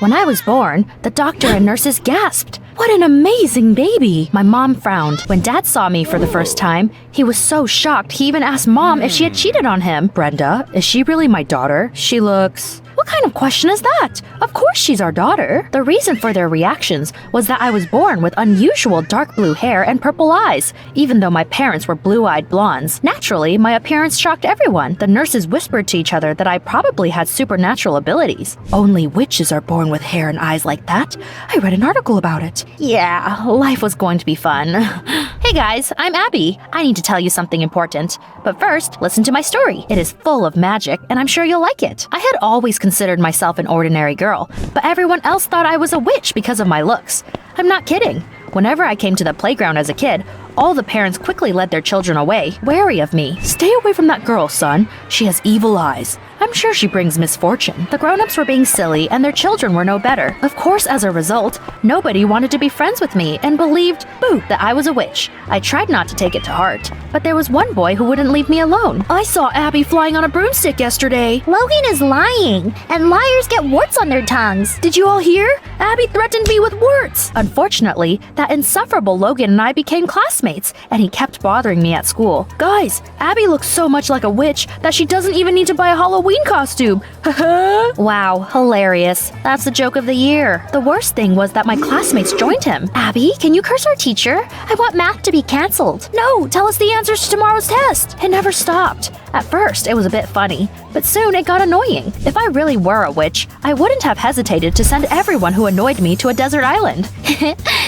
When I was born, the doctor and nurses gasped. What an amazing baby! My mom frowned. When Dad saw me for the first time, he was so shocked he even asked Mom if she had cheated on him. Brenda, is she really my daughter? She looks... What kind of question is that? Of course she's our daughter. The reason for their reactions was that I was born with unusual dark blue hair and purple eyes, even though my parents were blue-eyed blondes. Naturally, my appearance shocked everyone. The nurses whispered to each other that I probably had supernatural abilities. Only witches are born with hair and eyes like that. I read an article about it. Yeah, life was going to be fun. Hey guys, I'm Abby. I need to tell you something important. But first, listen to my story. It is full of magic, and I'm sure you'll like it. I had always considered myself an ordinary girl, but everyone else thought I was a witch because of my looks. I'm not kidding. Whenever I came to the playground as a kid, all the parents quickly led their children away, wary of me. Stay away from that girl, son. She has evil eyes. I'm sure she brings misfortune. The grown-ups were being silly, and their children were no better. Of course, as a result, nobody wanted to be friends with me and believed, that I was a witch. I tried not to take it to heart, but there was one boy who wouldn't leave me alone. I saw Abby flying on a broomstick yesterday. Logan is lying, and liars get warts on their tongues. Did you all hear? Abby threatened me with warts. Unfortunately, that insufferable Logan and I became classmates, and he kept bothering me at school. Guys, Abby looks so much like a witch that she doesn't even need to buy a Halloween costume. Wow, hilarious. That's the joke of the year. The worst thing was that my classmates joined him. Abby, can you curse our teacher? I want math to be canceled. No, tell us the answers to tomorrow's test. It never stopped. At first, it was a bit funny, but soon it got annoying. If I really were a witch, I wouldn't have hesitated to send everyone who annoyed me to a desert island.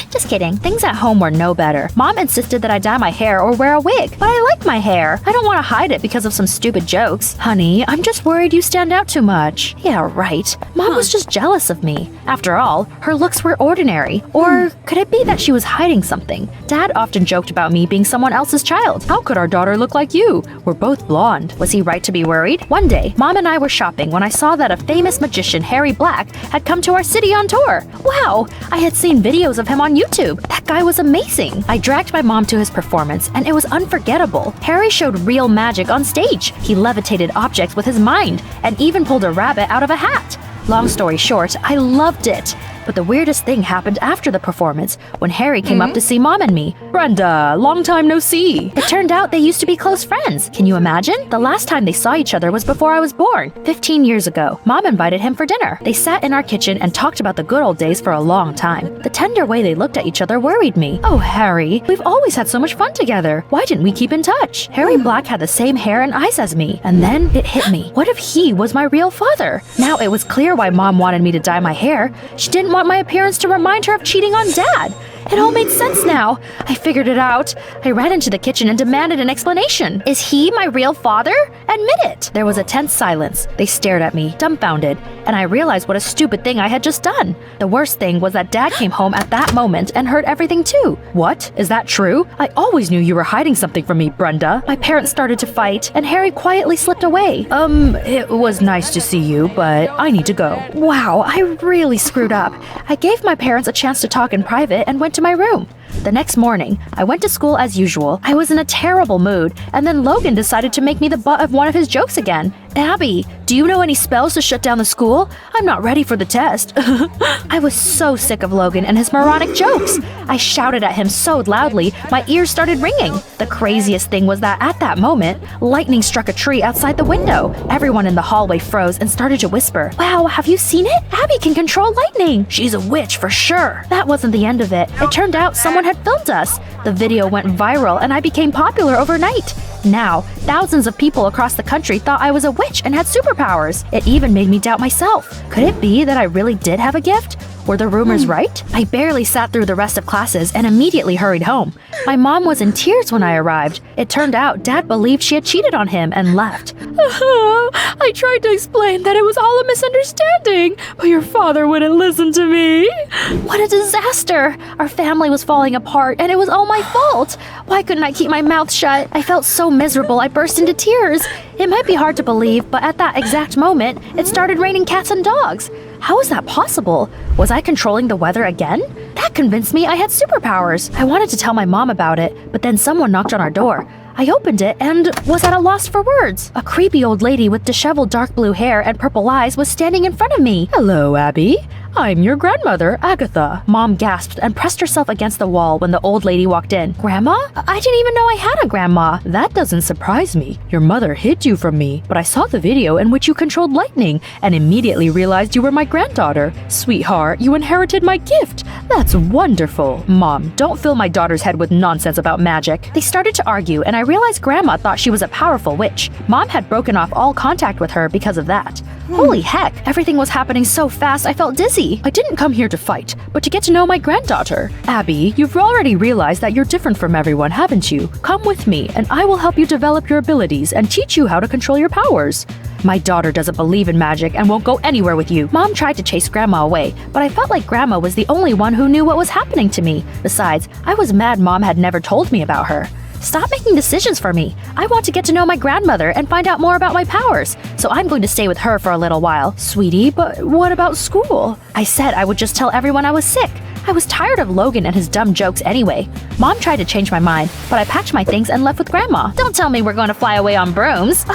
Just kidding. Things at home were no better. Mom insisted that I dye my hair or wear a wig, but I like my hair. I don't want to hide it because of some stupid jokes. Honey, I'm just worried you stand out too much. Yeah, right. Mom was just jealous of me. After all, her looks were ordinary. Or could it be that she was hiding something? Dad often joked about me being someone else's child. How could our daughter look like you? We're both blonde. Was he right to be worried? One day, Mom and I were shopping when I saw that a famous magician, Harry Black, had come to our city on tour. Wow! I had seen videos of him on YouTube. That guy was amazing. I dragged my mom to his performance, and it was unforgettable. Harry showed real magic on stage. He levitated objects with his mind, and even pulled a rabbit out of a hat. Long story short, I loved it. But the weirdest thing happened after the performance, when Harry came up to see Mom and me. Brenda, long time no see. It turned out they used to be close friends. Can you imagine? The last time they saw each other was before I was born, 15 years ago. Mom invited him for dinner. They sat in our kitchen and talked about the good old days for a long time. The tender way they looked at each other worried me. Oh, Harry, we've always had so much fun together. Why didn't we keep in touch? Harry Black had the same hair and eyes as me. And then it hit me. What if he was my real father? Now it was clear why Mom wanted me to dye my hair. She didn't want my appearance to remind her of cheating on Dad. It all made sense now. I figured it out. I ran into the kitchen and demanded an explanation. Is he my real father? Admit it. There was a tense silence. They stared at me, dumbfounded, and I realized what a stupid thing I had just done. The worst thing was that Dad came home at that moment and heard everything too. What? Is that true? I always knew you were hiding something from me, Brenda. My parents started to fight, and Harry quietly slipped away. It was nice to see you, but I need to go. Wow, I really screwed up. I gave my parents a chance to talk in private and went to my room. The next morning, I went to school as usual. I was in a terrible mood, and then Logan decided to make me the butt of one of his jokes again. Abby, do you know any spells to shut down the school? I'm not ready for the test. I was so sick of Logan and his moronic jokes. I shouted at him so loudly, my ears started ringing. The craziest thing was that at that moment, lightning struck a tree outside the window. Everyone in the hallway froze and started to whisper, "Wow, have you seen it? Abby can control lightning. She's a witch for sure." That wasn't the end of it. It turned out someone had filmed us. The video went viral and I became popular overnight. Now, thousands of people across the country thought I was a witch and had superpowers. It even made me doubt myself. Could it be that I really did have a gift? Were the rumors right? I barely sat through the rest of classes and immediately hurried home. My mom was in tears when I arrived. It turned out Dad believed she had cheated on him and left. I tried to explain that it was all a misunderstanding, but your father wouldn't listen to me. What a disaster! Our family was falling apart and it was all my fault. Why couldn't I keep my mouth shut? I felt so miserable I burst into tears. It might be hard to believe, but at that exact moment, it started raining cats and dogs. How is that possible? Was I controlling the weather again? That convinced me I had superpowers. I wanted to tell my mom about it, but then someone knocked on our door. I opened it and was at a loss for words. A creepy old lady with disheveled dark blue hair and purple eyes was standing in front of me. Hello, Abby. I'm your grandmother, Agatha. Mom gasped and pressed herself against the wall when the old lady walked in. Grandma? I didn't even know I had a grandma. That doesn't surprise me. Your mother hid you from me, but I saw the video in which you controlled lightning and immediately realized you were my granddaughter. Sweetheart, you inherited my gift. That's wonderful. Mom, don't fill my daughter's head with nonsense about magic. They started to argue, and I realized Grandma thought she was a powerful witch. Mom had broken off all contact with her because of that. Holy heck, everything was happening so fast I felt dizzy. I didn't come here to fight, but to get to know my granddaughter. Abby, you've already realized that you're different from everyone, haven't you? Come with me, and I will help you develop your abilities and teach you how to control your powers. My daughter doesn't believe in magic and won't go anywhere with you. Mom tried to chase Grandma away, but I felt like Grandma was the only one who knew what was happening to me. Besides, I was mad Mom had never told me about her. Stop making decisions for me. I want to get to know my grandmother and find out more about my powers, so I'm going to stay with her for a little while. Sweetie, but what about school? I said I would just tell everyone I was sick. I was tired of Logan and his dumb jokes anyway. Mom tried to change my mind, but I packed my things and left with Grandma. Don't tell me we're going to fly away on brooms.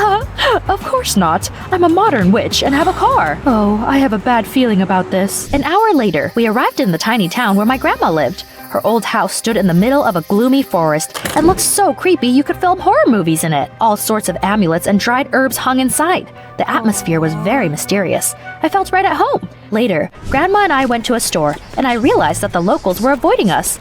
Of course not. I'm a modern witch and have a car. Oh, I have a bad feeling about this. An hour later, we arrived in the tiny town where my grandma lived. Her old house stood in the middle of a gloomy forest and looked so creepy you could film horror movies in it. All sorts of amulets and dried herbs hung inside. The atmosphere was very mysterious. I felt right at home. Later, Grandma and I went to a store, and I realized that the locals were avoiding us.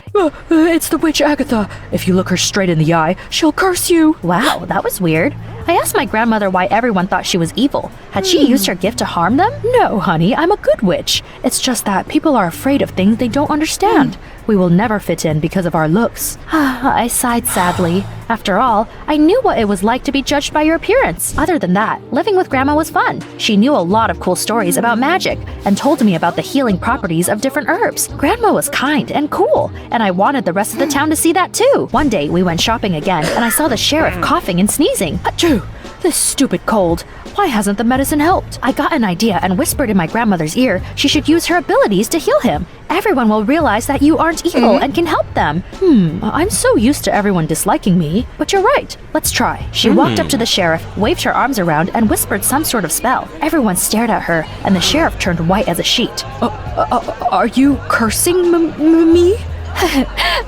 It's the witch Agatha. If you look her straight in the eye, she'll curse you. Wow, that was weird. I asked my grandmother why everyone thought she was evil. Had she used her gift to harm them? No, honey, I'm a good witch. It's just that people are afraid of things they don't understand. We will never fit in because of our looks. I sighed sadly. After all, I knew what it was like to be judged by your appearance. Other than that, living with Grandma was fun. She knew a lot of cool stories about magic and told me about the healing properties of different herbs. Grandma was kind and cool, and I wanted the rest of the town to see that too. One day, we went shopping again, and I saw the sheriff coughing and sneezing. Achoo! This stupid cold. Why hasn't the medicine helped? I got an idea and whispered in my grandmother's ear she should use her abilities to heal him. Everyone will realize that you aren't evil and can help them. I'm so used to everyone disliking me, but you're right. Let's try. She walked up to the sheriff, waved her arms around, and whispered some sort of spell. Everyone stared at her, and the sheriff turned white as a sheet. Are you cursing me?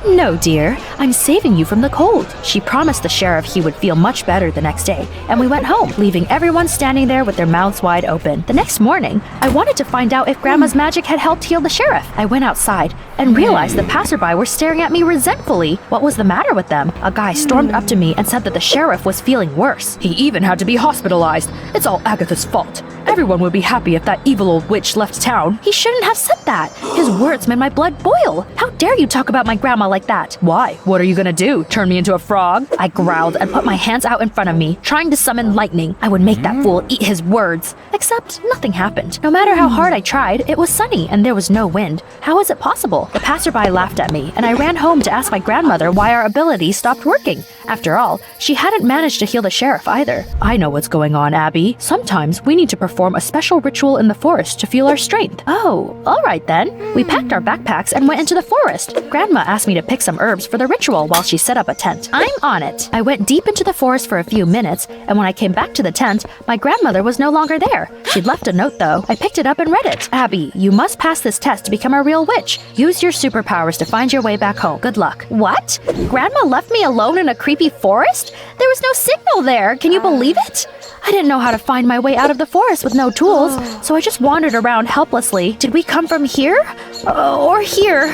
No, dear. I'm saving you from the cold. She promised the sheriff he would feel much better the next day, and we went home, leaving everyone standing there with their mouths wide open. The next morning, I wanted to find out if Grandma's magic had helped heal the sheriff. I went outside and realized the passerby were staring at me resentfully. What was the matter with them? A guy stormed up to me and said that the sheriff was feeling worse. He even had to be hospitalized. It's all Agatha's fault. Everyone would be happy if that evil old witch left town. He shouldn't have said that. His words made my blood boil. How dare you talk about my grandma like that? Why? What are you gonna do? Turn me into a frog? I growled and put my hands out in front of me, trying to summon lightning. I would make that fool eat his words. Except nothing happened. No matter how hard I tried, it was sunny and there was no wind. How is it possible? The passerby laughed at me, and I ran home to ask my grandmother why our abilities stopped working. After all, she hadn't managed to heal the sheriff either. I know what's going on, Abby. Sometimes we need to perform a special ritual in the forest to feel our strength. Oh, all right then. We packed our backpacks and went into the forest. Grandma asked me to pick some herbs for the ritual while she set up a tent. I'm on it. I went deep into the forest for a few minutes, and when I came back to the tent, my grandmother was no longer there. She'd left a note though. I picked it up and read it. Abby, you must pass this test to become a real witch. Use your superpowers to find your way back home. Good luck. What? Grandma left me alone in a creepy forest? There was no signal there. Can you believe it? I didn't know how to find my way out of the forest with no tools, so I just wandered around helplessly. Did we come from here? Or here?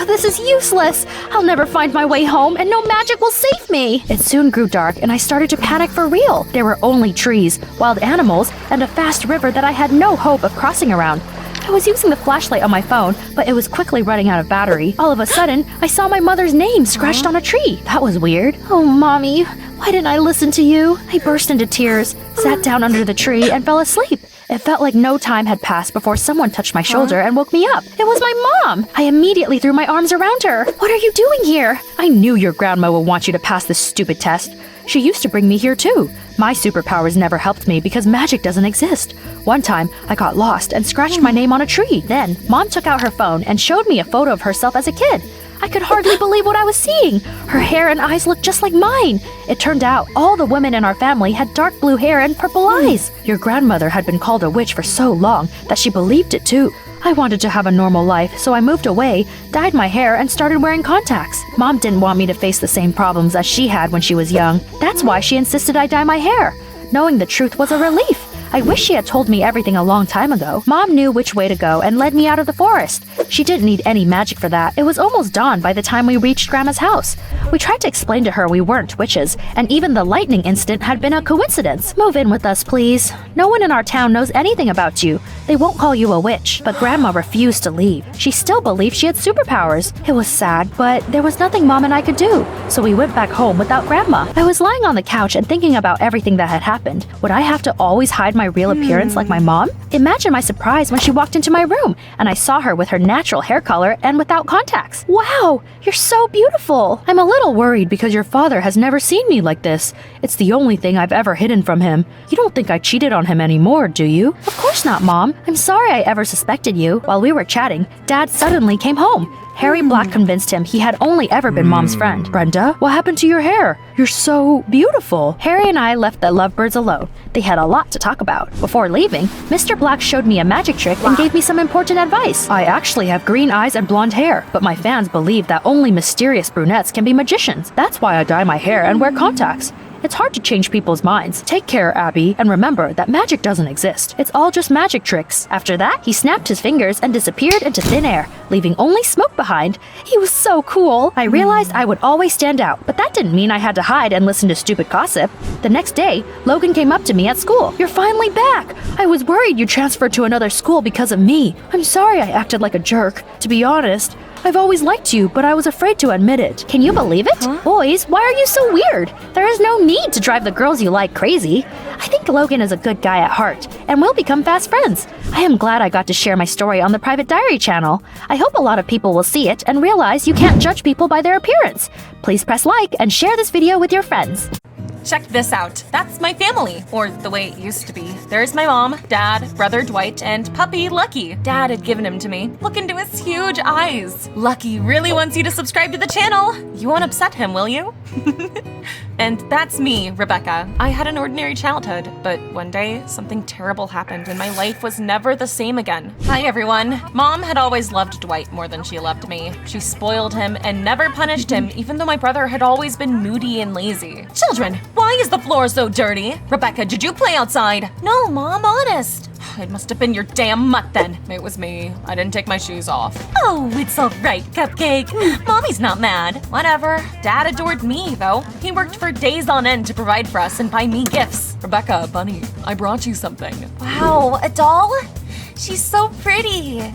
This is useless. I'll never find my way home, and no magic will save me. It soon grew dark, and I started to panic for real. There were only trees, wild animals, and a fast river that I had no hope of crossing around. I was using the flashlight on my phone, but it was quickly running out of battery. All of a sudden, I saw my mother's name scratched on a tree. That was weird. Oh, Mommy, why didn't I listen to you? I burst into tears, sat down under the tree, and fell asleep. It felt like no time had passed before someone touched my shoulder and woke me up. It was my mom! I immediately threw my arms around her. What are you doing here? I knew your grandma would want you to pass this stupid test. She used to bring me here too. My superpowers never helped me because magic doesn't exist. One time, I got lost and scratched my name on a tree. Then, Mom took out her phone and showed me a photo of herself as a kid. I could hardly believe what I was seeing. Her hair and eyes looked just like mine. It turned out all the women in our family had dark blue hair and purple eyes. Your grandmother had been called a witch for so long that she believed it too. I wanted to have a normal life, so I moved away, dyed my hair, and started wearing contacts. Mom didn't want me to face the same problems as she had when she was young. That's why she insisted I dye my hair. Knowing the truth was a relief. I wish she had told me everything a long time ago. Mom knew which way to go and led me out of the forest. She didn't need any magic for that. It was almost dawn by the time we reached Grandma's house. We tried to explain to her we weren't witches, and even the lightning incident had been a coincidence. Move in with us, please. No one in our town knows anything about you. They won't call you a witch. But Grandma refused to leave. She still believed she had superpowers. It was sad, but there was nothing Mom and I could do. So we went back home without Grandma. I was lying on the couch and thinking about everything that had happened. Would I have to always hide my real appearance like my mom? Imagine my surprise when she walked into my room and I saw her with her natural hair color and without contacts. Wow, you're so beautiful. I'm a little worried because your father has never seen me like this. It's the only thing I've ever hidden from him. You don't think I cheated on him anymore, do you? Of course not, Mom. I'm sorry I ever suspected you. While we were chatting, Dad suddenly came home. Harry Black convinced him he had only ever been Mom's friend. Brenda, what happened to your hair? You're so beautiful. Harry and I left the lovebirds alone. They had a lot to talk about. Before leaving, Mr. Black showed me a magic trick and gave me some important advice. I actually have green eyes and blonde hair, but my fans believe that only mysterious brunettes can be magicians. That's why I dye my hair and wear contacts. It's hard to change people's minds. Take care, Abby, and remember that magic doesn't exist. It's all just magic tricks. After that, he snapped his fingers and disappeared into thin air, leaving only smoke behind. He was so cool. I realized I would always stand out, but that didn't mean I had to hide and listen to stupid gossip. The next day, Logan came up to me at school. You're finally back. I was worried you transferred to another school because of me. I'm sorry I acted like a jerk. To be honest, I've always liked you, but I was afraid to admit it. Can you believe it? Boys, why are you so weird? There is no need to drive the girls you like crazy. I think Logan is a good guy at heart, and we'll become fast friends. I am glad I got to share my story on the Private Diary channel. I hope a lot of people will see it and realize you can't judge people by their appearance. Please press like and share this video with your friends. Check this out. That's my family, or the way it used to be. There's my mom, dad, brother Dwight, and puppy Lucky. Dad had given him to me. Look into his huge eyes. Lucky really wants you to subscribe to the channel. You won't upset him, will you? And that's me, Rebecca. I had an ordinary childhood, but one day, something terrible happened and my life was never the same again. Hi, everyone. Mom had always loved Dwight more than she loved me. She spoiled him and never punished him, even though my brother had always been moody and lazy. Children, why is the floor so dirty? Rebecca, did you play outside? No, Mom, honest. It must have been your damn mutt then. It was me. I didn't take my shoes off. Oh, it's all right, Cupcake. Mommy's not mad. Whatever. Dad adored me, though. He worked for days on end to provide for us and buy me gifts. Rebecca, bunny, I brought you something. Wow, a doll? She's so pretty.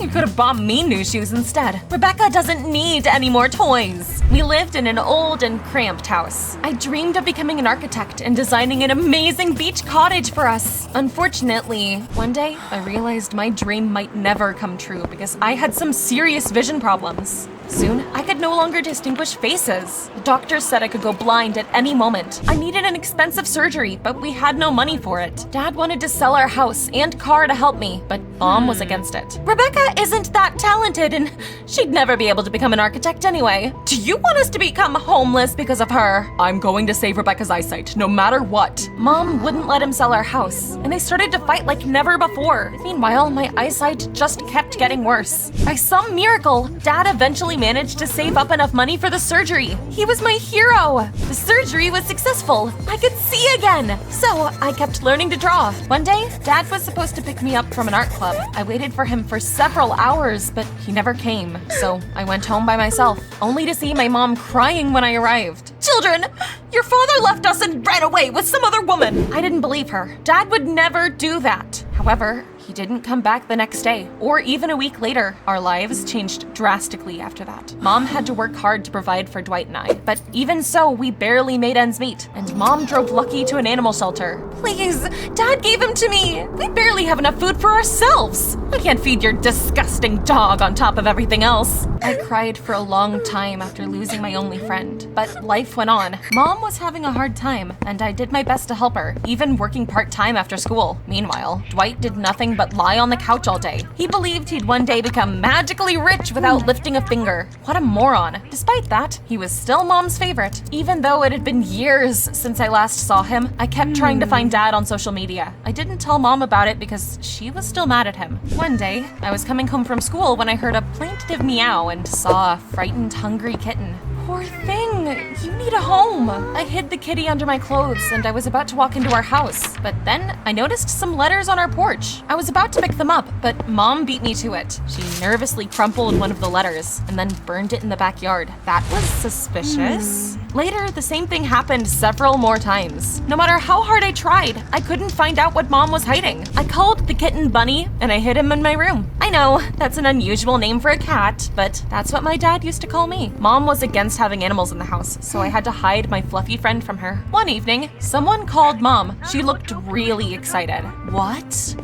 You could have bought me new shoes instead. Rebecca doesn't need any more toys. We lived in an old and cramped house. I dreamed of becoming an architect and designing an amazing beach cottage for us. Unfortunately, one day I realized my dream might never come true because I had some serious vision problems. Soon, I could no longer distinguish faces. The doctors said I could go blind at any moment. I needed an expensive surgery, but we had no money for it. Dad wanted to sell our house and car to help me, but Mom was against it. Rebecca isn't that talented, and she'd never be able to become an architect anyway. Do you want us to become homeless because of her? I'm going to save Rebecca's eyesight, no matter what. Mom wouldn't let him sell our house, and they started to fight like never before. Meanwhile, my eyesight just kept getting worse. By some miracle, Dad eventually managed to save up enough money for the surgery. He was my hero. The surgery was successful. I could see again. So I kept learning to draw. One day, Dad was supposed to pick me up from an art club. I waited for him for several hours, but he never came. So I went home by myself, only to see my mom crying when I arrived. Children, your father left us and ran away with some other woman. I didn't believe her. Dad would never do that. However, he didn't come back the next day, or even a week later. Our lives changed drastically after that. Mom had to work hard to provide for Dwight and I, but even so, we barely made ends meet, and Mom drove Lucky to an animal shelter. Please, Dad gave him to me. We barely have enough food for ourselves. I can't feed your disgusting dog on top of everything else. I cried for a long time after losing my only friend, but life went on. Mom was having a hard time, and I did my best to help her, even working part-time after school. Meanwhile, Dwight did nothing but lie on the couch all day. He believed he'd one day become magically rich without lifting a finger. What a moron. Despite that, he was still Mom's favorite. Even though it had been years since I last saw him, I kept trying to find Dad on social media. I didn't tell Mom about it because she was still mad at him. One day, I was coming home from school when I heard a plaintive meow and saw a frightened, hungry kitten. Poor thing, you need a home. I hid the kitty under my clothes and I was about to walk into our house, but then I noticed some letters on our porch. I was about to pick them up, but Mom beat me to it. She nervously crumpled one of the letters and then burned it in the backyard. That was suspicious. Later, the same thing happened several more times. No matter how hard I tried, I couldn't find out what Mom was hiding. I called the kitten Bunny and I hid him in my room. I know, that's an unusual name for a cat, but that's what my dad used to call me. Mom was against having animals in the house, so I had to hide my fluffy friend from her. One evening, someone called Mom. She looked really excited. What?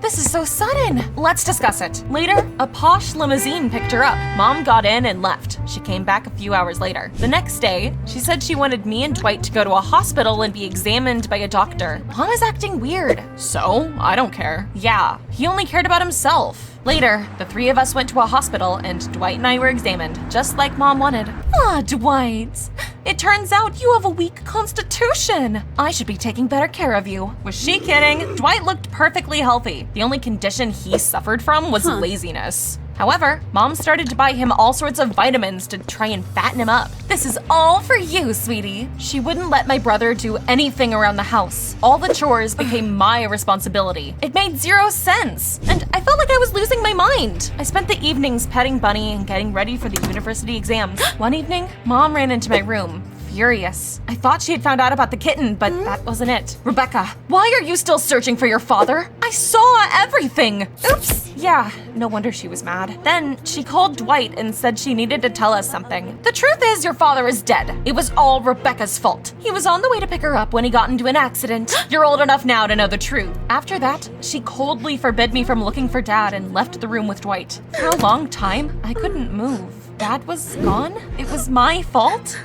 This is so sudden. Let's discuss it. Later, a posh limousine picked her up. Mom got in and left. She came back a few hours later. The next day, she said she wanted me and Dwight to go to a hospital and be examined by a doctor. Mom is acting weird. So, I don't care. Yeah, he only cared about himself. Later, the three of us went to a hospital and Dwight and I were examined, just like Mom wanted. Ah, Dwight. It turns out you have a weak constitution. I should be taking better care of you. Was she kidding? Dwight looked perfectly healthy. The only condition he suffered from was laziness. However, Mom started to buy him all sorts of vitamins to try and fatten him up. This is all for you, sweetie. She wouldn't let my brother do anything around the house. All the chores became my responsibility. It made zero sense, and I felt like I was losing my mind. I spent the evenings petting Bunny and getting ready for the university exams. One evening, Mom ran into my room, furious. I thought she had found out about the kitten, but that wasn't it. Rebecca, why are you still searching for your father? I saw everything. Oops. Yeah, no wonder she was mad. Then she called Dwight and said she needed to tell us something. The truth is your father is dead. It was all Rebecca's fault. He was on the way to pick her up when he got into an accident. You're old enough now to know the truth. After that, she coldly forbid me from looking for Dad and left the room with Dwight. For a long time, I couldn't move. Dad was gone? It was my fault?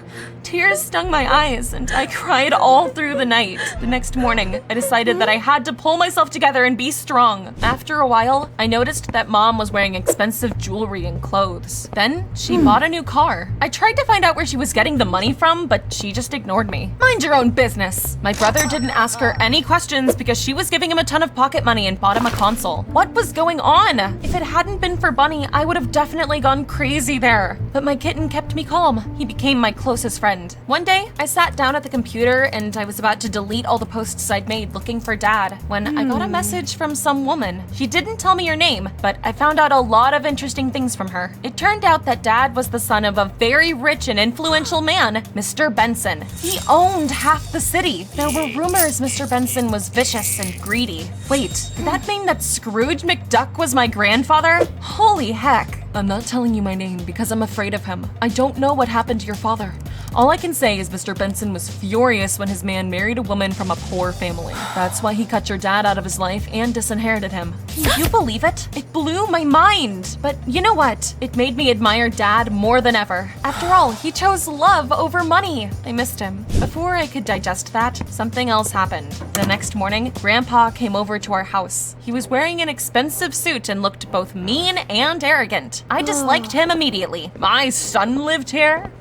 Tears stung my eyes, and I cried all through the night. The next morning, I decided that I had to pull myself together and be strong. After a while, I noticed that Mom was wearing expensive jewelry and clothes. Then, she bought a new car. I tried to find out where she was getting the money from, but she just ignored me. Mind your own business. My brother didn't ask her any questions because she was giving him a ton of pocket money and bought him a console. What was going on? If it hadn't been for Bunny, I would have definitely gone crazy there. But my kitten kept me calm. He became my closest friend. One day, I sat down at the computer and I was about to delete all the posts I'd made looking for Dad when I got a message from some woman. She didn't tell me her name, but I found out a lot of interesting things from her. It turned out that Dad was the son of a very rich and influential man, Mr. Benson. He owned half the city. There were rumors Mr. Benson was vicious and greedy. Wait, did that mean that Scrooge McDuck was my grandfather? Holy heck. I'm not telling you my name because I'm afraid of him. I don't know what happened to your father. All I can say is Mr. Benson was furious when his man married a woman from a poor family. That's why he cut your dad out of his life and disinherited him. Can you believe it? It blew my mind. But you know what? It made me admire Dad more than ever. After all, he chose love over money. I missed him. Before I could digest that, something else happened. The next morning, Grandpa came over to our house. He was wearing an expensive suit and looked both mean and arrogant. I disliked him immediately. My son lived here?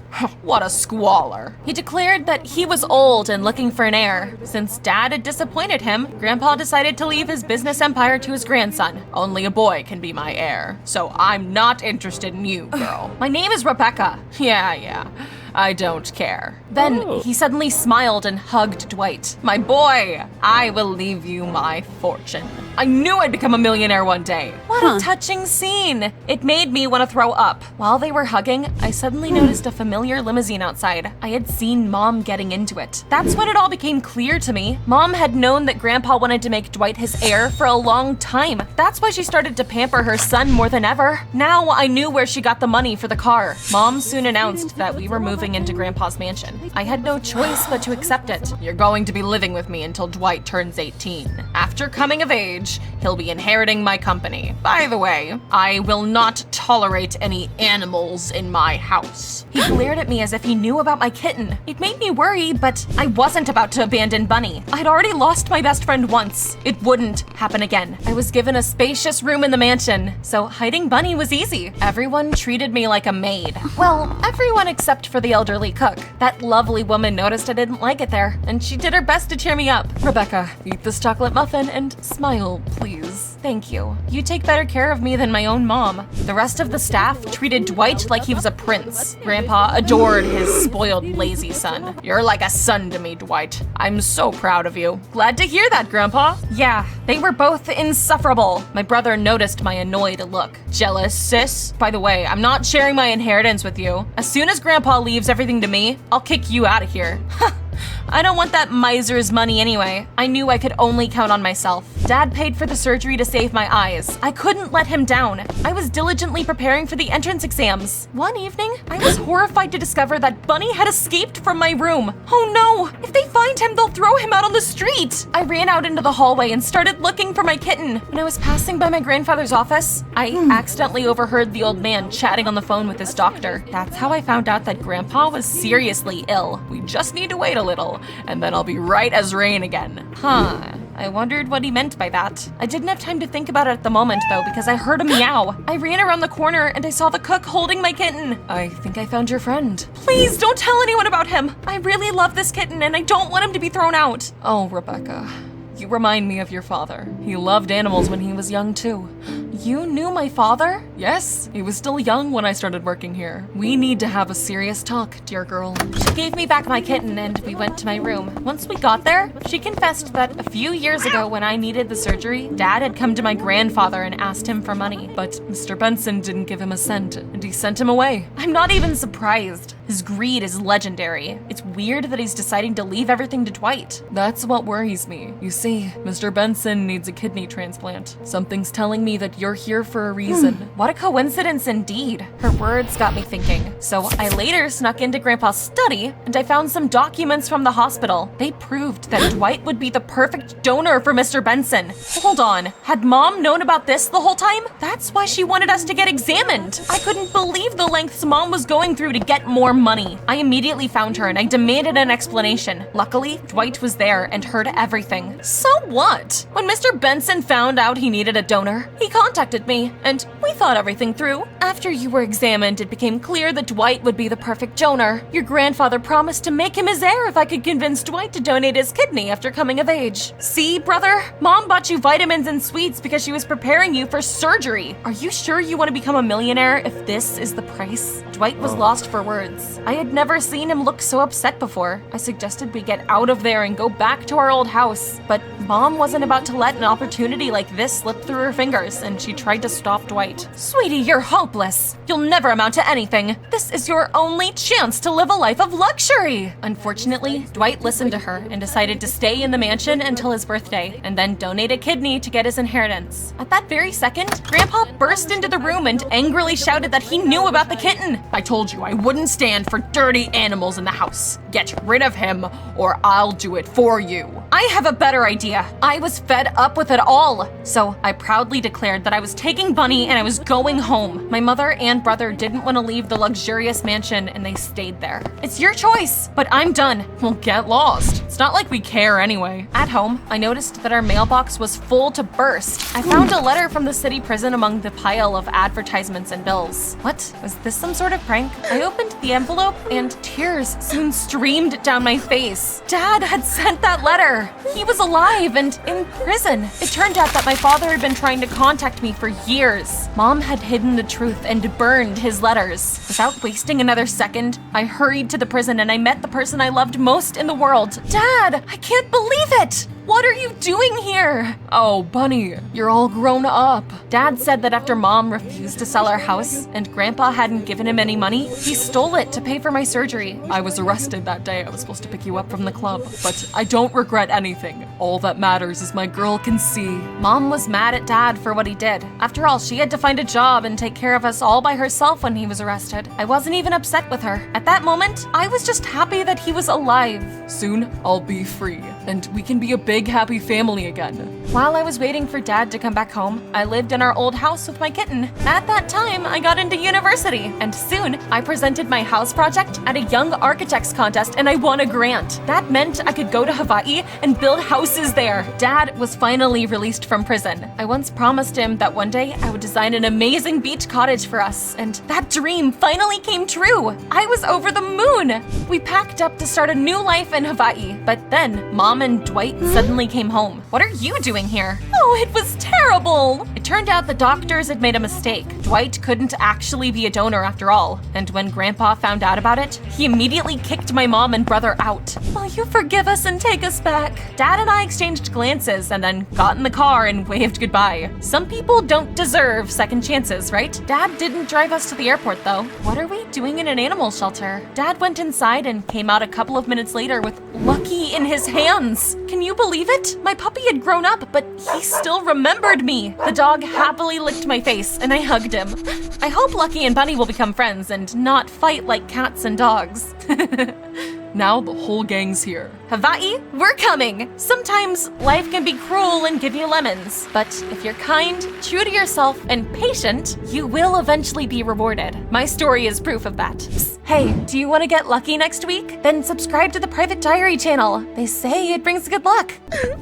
What a squalor. He declared that he was old and looking for an heir. Since Dad had disappointed him, Grandpa decided to leave his business empire to his grandson. Only a boy can be my heir, so I'm not interested in you, girl. My name is Rebecca. Yeah. I don't care. Then he suddenly smiled and hugged Dwight. My boy, I will leave you my fortune. I knew I'd become a millionaire one day. What a touching scene. It made me want to throw up. While they were hugging, I suddenly noticed a familiar limousine outside. I had seen Mom getting into it. That's when it all became clear to me. Mom had known that Grandpa wanted to make Dwight his heir for a long time. That's why she started to pamper her son more than ever. Now I knew where she got the money for the car. Mom soon announced that we were moving moving into Grandpa's mansion. I had no choice but to accept it. You're going to be living with me until Dwight turns 18. After coming of age, he'll be inheriting my company. By the way, I will not tolerate any animals in my house. He glared at me as if he knew about my kitten. It made me worry, but I wasn't about to abandon Bunny. I'd already lost my best friend once. It wouldn't happen again. I was given a spacious room in the mansion, so hiding Bunny was easy. Everyone treated me like a maid. Well, everyone except for the elderly cook. That lovely woman noticed I didn't like it there, and she did her best to cheer me up. Rebecca, eat this chocolate muffin and smile, please. Thank you. You take better care of me than my own mom. The rest of the staff treated Dwight like he was a prince. Grandpa adored his spoiled, lazy son. You're like a son to me, Dwight. I'm so proud of you. Glad to hear that, Grandpa. Yeah, they were both insufferable. My brother noticed my annoyed look. Jealous, sis? By the way, I'm not sharing my inheritance with you. As soon as Grandpa leaves everything to me, I'll kick you out of here. I don't want that miser's money anyway. I knew I could only count on myself. Dad paid for the surgery to save my eyes. I couldn't let him down. I was diligently preparing for the entrance exams. One evening, I was horrified to discover that Bunny had escaped from my room. Oh no! If they find him, they'll throw him out on the street! I ran out into the hallway and started looking for my kitten. When I was passing by my grandfather's office, I accidentally overheard the old man chatting on the phone with his doctor. That's how I found out that Grandpa was seriously ill. We just need to wait a little, and then I'll be right as rain again. Huh. I wondered what he meant by that. I didn't have time to think about it at the moment, though, because I heard a meow. I ran around the corner and I saw the cook holding my kitten. I think I found your friend. Please don't tell anyone about him. I really love this kitten and I don't want him to be thrown out. Oh, Rebecca. You remind me of your father. He loved animals when he was young, too. You knew my father? Yes, he was still young when I started working here. We need to have a serious talk, dear girl. She gave me back my kitten and we went to my room. Once we got there, she confessed that a few years ago when I needed the surgery, Dad had come to my grandfather and asked him for money. But Mr. Benson didn't give him a cent and he sent him away. I'm not even surprised. His greed is legendary. It's weird that he's deciding to leave everything to Dwight. That's what worries me. You see, Mr. Benson needs a kidney transplant. Something's telling me that you're here for a reason. What a coincidence indeed. Her words got me thinking. So I later snuck into Grandpa's study and I found some documents from the hospital. They proved that Dwight would be the perfect donor for Mr. Benson. Hold on, had Mom known about this the whole time? That's why she wanted us to get examined. I couldn't believe the lengths Mom was going through to get more money. I immediately found her and I demanded an explanation. Luckily, Dwight was there and heard everything. So what? When Mr. Benson found out he needed a donor, he contacted me and we thought everything through. After you were examined, it became clear that Dwight would be the perfect donor. Your grandfather promised to make him his heir if I could convince Dwight to donate his kidney after coming of age. See, brother? Mom bought you vitamins and sweets because she was preparing you for surgery. Are you sure you want to become a millionaire if this is the price? Dwight was lost for words. I had never seen him look so upset before. I suggested we get out of there and go back to our old house, but Mom wasn't about to let an opportunity like this slip through her fingers, and she tried to stop Dwight. Sweetie, you're hopeless. You'll never amount to anything. This is your only chance to live a life of luxury. Unfortunately, Dwight listened to her and decided to stay in the mansion until his birthday, and then donate a kidney to get his inheritance. At that very second, Grandpa burst into the room and angrily shouted that he knew about the kitten. I told you I wouldn't stand for dirty animals in the house. Get rid of him, or I'll do it for you. I have a better idea. I was fed up with it all. So I proudly declared that I was taking Bunny and I was going home. My mother and brother didn't want to leave the luxurious mansion and they stayed there. It's your choice, but I'm done. We'll get lost. It's not like we care anyway. At home, I noticed that our mailbox was full to burst. I found a letter from the city prison among the pile of advertisements and bills. What? Was this some sort of prank? I opened the envelope and tears soon streamed down my face. Dad had sent that letter. He was alive and in prison. It turned out that my father had been trying to contact me for years. Mom had hidden the truth and burned his letters. Without wasting another second, I hurried to the prison and I met the person I loved most in the world. Dad, I can't believe it! What are you doing here? Oh, Bunny, you're all grown up. Dad said that after Mom refused to sell our house and Grandpa hadn't given him any money, he stole it to pay for my surgery. I was arrested that day. I was supposed to pick you up from the club, but I don't regret anything. All that matters is my girl can see. Mom was mad at Dad for what he did. After all, she had to find a job and take care of us all by herself when he was arrested. I wasn't even upset with her. At that moment, I was just happy that he was alive. Soon, I'll be free, and we can be a big, happy family again. While I was waiting for Dad to come back home, I lived in our old house with my kitten. At that time, I got into university, and soon, I presented my house project at a Young Architects contest, and I won a grant. That meant I could go to Hawaii and build houses there. Dad was finally released from prison. I once promised him that one day I would design an amazing beach cottage for us, and that dream finally came true. I was over the moon. We packed up to start a new life in Hawaii, but then Mom and Dwight suddenly came home. What are you doing here? Oh, it was terrible. It turned out the doctors had made a mistake. Dwight couldn't actually be a donor after all, and when Grandpa found out about it, he immediately kicked my mom and brother out. Will you forgive us and take us back? Dad and I exchanged glances and then got in the car and waved goodbye. Some people don't deserve second chances, right? Dad didn't drive us to the airport though. What are we doing in an animal shelter? Dad went inside and came out a couple of minutes later with Lucky in his hands. Can you believe it? My puppy had grown up, but he still remembered me. The dog happily licked my face and I hugged him. I hope Lucky and Bunny will become friends and not fight like cats and dogs. Now the whole gang's here. Hawaii, we're coming! Sometimes life can be cruel and give you lemons, but if you're kind, true to yourself, and patient, you will eventually be rewarded. My story is proof of that. Psst. Hey, do you want to get lucky next week? Then subscribe to the Private Diary channel. They say it brings good luck.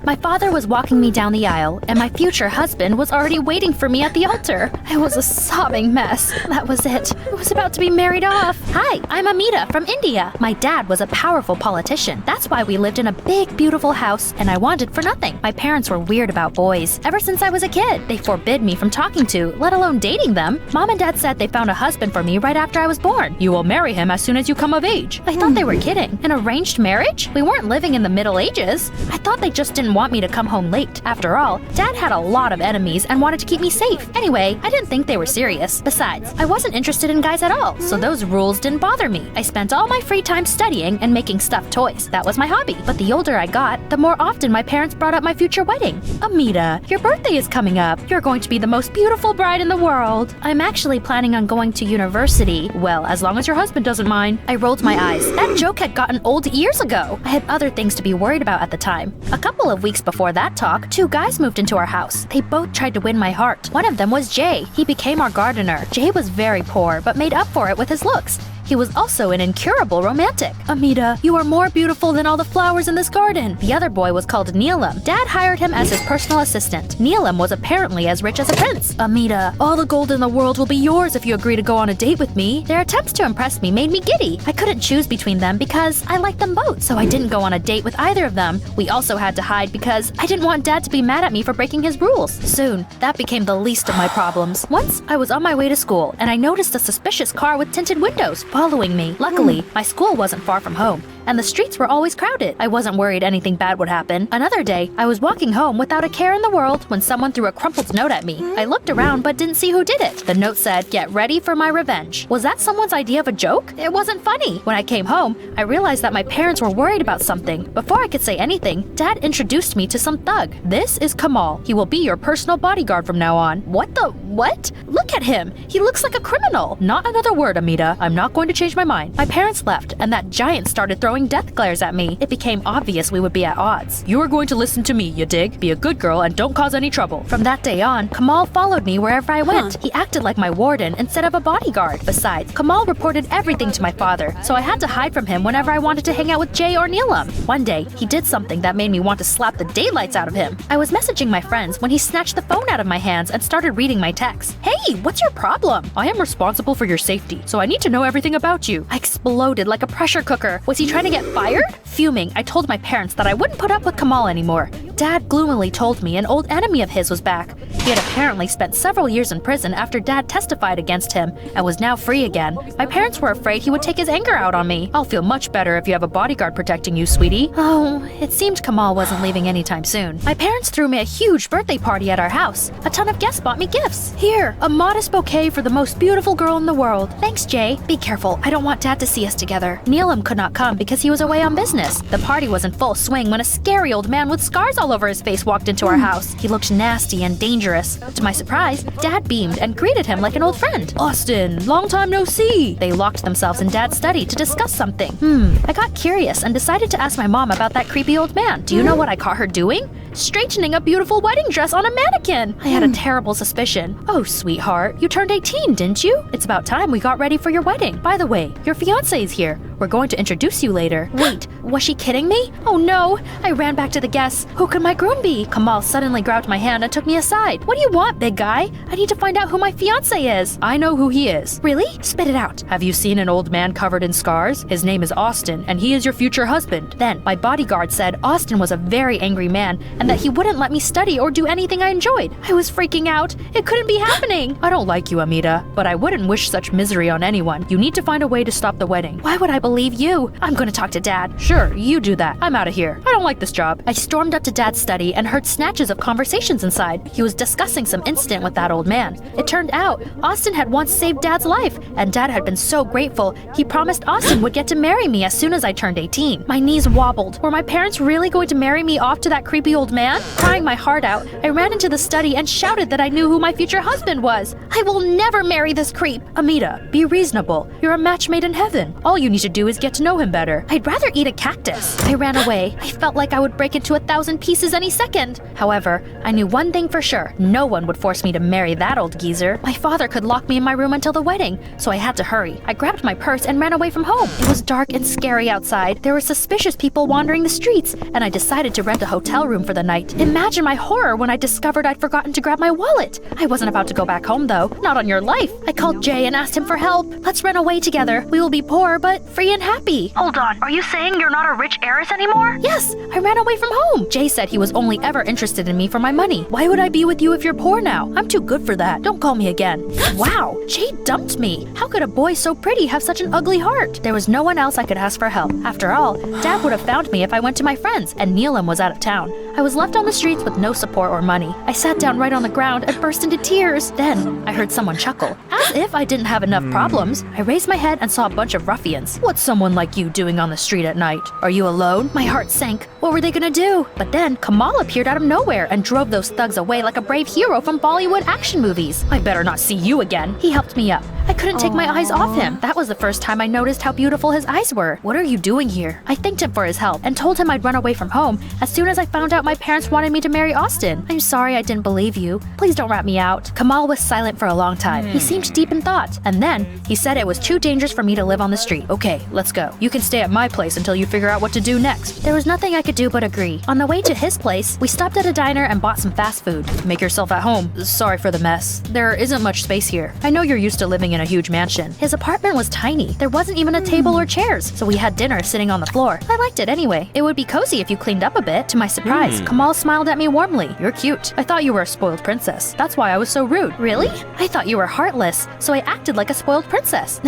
My father was walking me down the aisle, and my future husband was already waiting for me at the altar. I was a sobbing mess. That was it. I was about to be married off. Hi, I'm Amita from India. My dad was a powerful politician. That's why we lived in a big, beautiful house, and I wanted for nothing. My parents were weird about boys. Ever since I was a kid, they forbid me from talking to, let alone dating them. Mom and Dad said they found a husband for me right after I was born. You will marry him as soon as you come of age. I thought they were kidding. An arranged marriage? We weren't living in the Middle Ages. I thought they just didn't want me to come home late. After all, Dad had a lot of enemies and wanted to keep me safe. Anyway, I didn't think they were serious. Besides, I wasn't interested in guys at all, so those rules didn't bother me. I spent all my free time studying and making stuffed toys. That was my hobby. But the older I got, the more often my parents brought up my future wedding. Amita, your birthday is coming up. You're going to be the most beautiful bride in the world. I'm actually planning on going to university. Well, as long as your husband doesn't mind. I rolled my eyes. That joke had gotten old years ago. I had other things to be worried about at the time. A couple of weeks before that talk, 2 guys moved into our house. They both tried to win my heart. One of them was Jay. He became our gardener. Jay was very poor, but made up for it with his looks. He was also an incurable romantic. Amita, you are more beautiful than all the flowers in this garden. The other boy was called Neelam. Dad hired him as his personal assistant. Neelam was apparently as rich as a prince. Amita, all the gold in the world will be yours if you agree to go on a date with me. Their attempts to impress me made me giddy. I couldn't choose between them because I liked them both, so I didn't go on a date with either of them. We also had to hide because I didn't want Dad to be mad at me for breaking his rules. Soon, that became the least of my problems. Once, I was on my way to school, and I noticed a suspicious car with tinted windows following me. Luckily, my school wasn't far from home, and the streets were always crowded. I wasn't worried anything bad would happen. Another day, I was walking home without a care in the world when someone threw a crumpled note at me. I looked around but didn't see who did it. The note said, "Get ready for my revenge." Was that someone's idea of a joke? It wasn't funny. When I came home, I realized that my parents were worried about something. Before I could say anything, Dad introduced me to some thug. This is Kamal. He will be your personal bodyguard from now on. What? Look at him. He looks like a criminal. Not another word, Amita. I'm not going to change my mind. My parents left, and that giant started throwing death glares at me. It became obvious we would be at odds. You are going to listen to me, you dig? Be a good girl and don't cause any trouble. From that day on, Kamal followed me wherever I went. He acted like my warden instead of a bodyguard. Besides, Kamal reported everything to my father, so I had to hide from him whenever I wanted to hang out with Jay or Neelam. One day, he did something that made me want to slap the daylights out of him. I was messaging my friends when he snatched the phone out of my hands and started reading my texts. Hey, what's your problem? I am responsible for your safety, so I need to know everything about you. I exploded like a pressure cooker. Was he trying to get fired? Fuming, I told my parents that I wouldn't put up with Kamal anymore. Dad gloomily told me an old enemy of his was back. He had apparently spent several years in prison after Dad testified against him and was now free again. My parents were afraid he would take his anger out on me. I'll feel much better if you have a bodyguard protecting you, sweetie. Oh, it seemed Kamal wasn't leaving anytime soon. My parents threw me a huge birthday party at our house. A ton of guests bought me gifts. Here, a modest bouquet for the most beautiful girl in the world. Thanks, Jay. Be careful. I don't want Dad to see us together. Neelam could not come because he was away on business. The party was in full swing when a scary old man with scars all over his face walked into our house. He looked nasty and dangerous. To my surprise, Dad beamed and greeted him like an old friend. Austin, long time no see. They locked themselves in Dad's study to discuss something. I got curious and decided to ask my mom about that creepy old man. Do you know what I caught her doing? Straightening a beautiful wedding dress on a mannequin. I had a terrible suspicion. Oh, sweetheart, you turned 18, didn't you? It's about time we got ready for your wedding. By the way, your fiancé is here. We're going to introduce you later. Wait, was she kidding me? Oh no! I ran back to the guests. Who could my groom be? Kamal suddenly grabbed my hand and took me aside. What do you want, big guy? I need to find out who my fiancé is. I know who he is. Really? Spit it out. Have you seen an old man covered in scars? His name is Austin, and he is your future husband. Then, my bodyguard said Austin was a very angry man and that he wouldn't let me study or do anything I enjoyed. I was freaking out. It couldn't be happening. I don't like you, Amita, but I wouldn't wish such misery on anyone. You need to find a way to stop the wedding. Why would I believe you? I'm gonna talk to Dad. Sure, you do that. I'm out of here. I don't like this job. I stormed up to Dad's study and heard snatches of conversations inside. He was discussing some incident with that old man. It turned out Austin had once saved Dad's life, and Dad had been so grateful. He promised Austin would get to marry me as soon as I turned 18. My knees wobbled. Were my parents really going to marry me off to that creepy old man? Crying my heart out, I ran into the study and shouted that I knew who my future husband was. I will never marry this creep. Amita, be reasonable. You're a match made in heaven. All you need to do is get to know him better. I'd rather eat a cactus. I ran away. I felt like I would break into 1,000 pieces any second. However, I knew one thing for sure. No one would force me to marry that old geezer. My father could lock me in my room until the wedding, so I had to hurry. I grabbed my purse and ran away from home. It was dark and scary outside. There were suspicious people wandering the streets, and I decided to rent a hotel room for the night. Imagine my horror when I discovered I'd forgotten to grab my wallet. I wasn't about to go back home though. Not on your life. I called Jay and asked him for help. Let's run away together. We will be poor, but free and happy. Hold on, are you saying you're not a rich heiress anymore? Yes, I ran away from home. Jay said he was only ever interested in me for my money. Why would I be with you if you're poor now? I'm too good for that. Don't call me again. Wow, Jay dumped me. How could a boy so pretty have such an ugly heart? There was no one else I could ask for help. After all, Dad would have found me if I went to my friends, and Neelam was out of town. I was left on the streets with no support or money. I sat down right on the ground and burst into tears. Then, I heard someone chuckle. As if I didn't have enough problems, I raised my head and saw a bunch of ruffians. What's someone like you doing on the street at night? Are you alone? My heart sank. What were they gonna do? But then, Kamal appeared out of nowhere and drove those thugs away like a brave hero from Bollywood action movies. I better not see you again. He helped me up. I couldn't take my eyes off him. That was the first time I noticed how beautiful his eyes were. What are you doing here? I thanked him for his help and told him I'd run away from home as soon as I found out my parents wanted me to marry Austin. I'm sorry I didn't believe you. Please don't rat me out. Kamal was silent for a long time. He seemed deep in thought. And then, he said it was too dangerous for me to live on the street. Okay, let's go. You can stay at my place until you figure out what to do next. There was nothing I could do but agree. On the way to his place, we stopped at a diner and bought some fast food. Make yourself at home. Sorry for the mess. There isn't much space here. I know you're used to living in a huge mansion. His apartment was tiny. There wasn't even a table or chairs, so we had dinner sitting on the floor. I liked it anyway. It would be cozy if you cleaned up a bit. To my surprise, Kamal smiled at me warmly. You're cute. I thought you were a spoiled princess. That's why I was so rude. Really? I thought you were heartless, so I acted like a spoiled princess.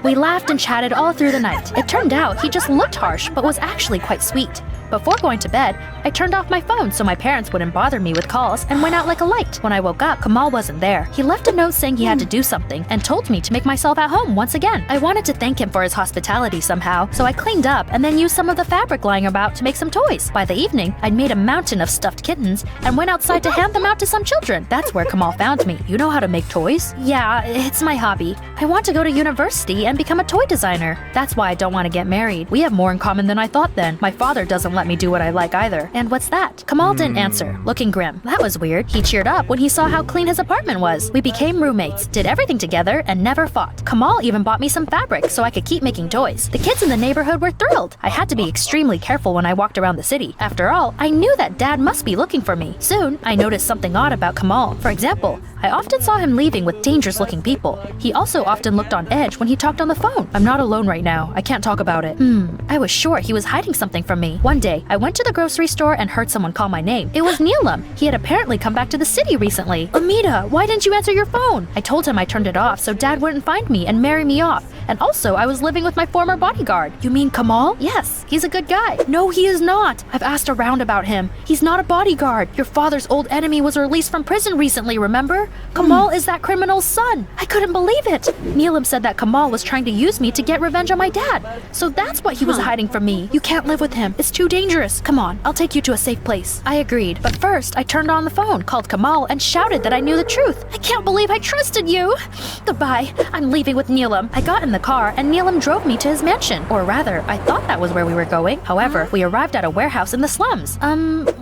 We laughed and chatted all through the night. It turned out he just looked harsh, but was actually quite sweet. Before going to bed, I turned off my phone so my parents wouldn't bother me with calls and went out like a light. When I woke up, Kamal wasn't there. He left a note saying he had to do something and told me to make myself at home once again. I wanted to thank him for his hospitality somehow, so I cleaned up and then used some of the fabric lying about to make some toys. By the evening, I'd made a mountain of stuffed kittens and went outside to hand them out to some children. That's where Kamal found me. You know how to make toys? Yeah, it's my hobby. I want to go to university and become a toy designer. That's why I don't want to get married. We have more in common than I thought then. My father doesn't let me do what I like either. And what's that? Kamal didn't answer, looking grim. That was weird. He cheered up when he saw how clean his apartment was. We became roommates, did everything together, and never fought. Kamal even bought me some fabric so I could keep making toys. The kids in the neighborhood were thrilled. I had to be extremely careful when I walked around the city. After all, I knew that Dad must be looking for me. Soon, I noticed something odd about Kamal. For example, I often saw him leaving with dangerous-looking people. He also often looked on edge when he talked on the phone. I'm not alone right now. I can't talk about it. I was sure he was hiding something from me. One day, day, I went to the grocery store and heard someone call my name. It was Neelam. He had apparently come back to the city recently. Amita, why didn't you answer your phone? I told him I turned it off so Dad wouldn't find me and marry me off. And also, I was living with my former bodyguard. You mean Kamal? Yes, he's a good guy. No, he is not. I've asked around about him. He's not a bodyguard. Your father's old enemy was released from prison recently, remember? Kamal is that criminal's son. I couldn't believe it. Neelam said that Kamal was trying to use me to get revenge on my dad. So that's what he was hiding from me. You can't live with him. It's too dangerous. Come on, I'll take you to a safe place. I agreed. But first, I turned on the phone, called Kamal, and shouted that I knew the truth. I can't believe I trusted you. Goodbye. I'm leaving with Neelam. I got in the car, and Neelam drove me to his mansion. Or rather, I thought that was where we were going. However, we arrived at a warehouse in the slums.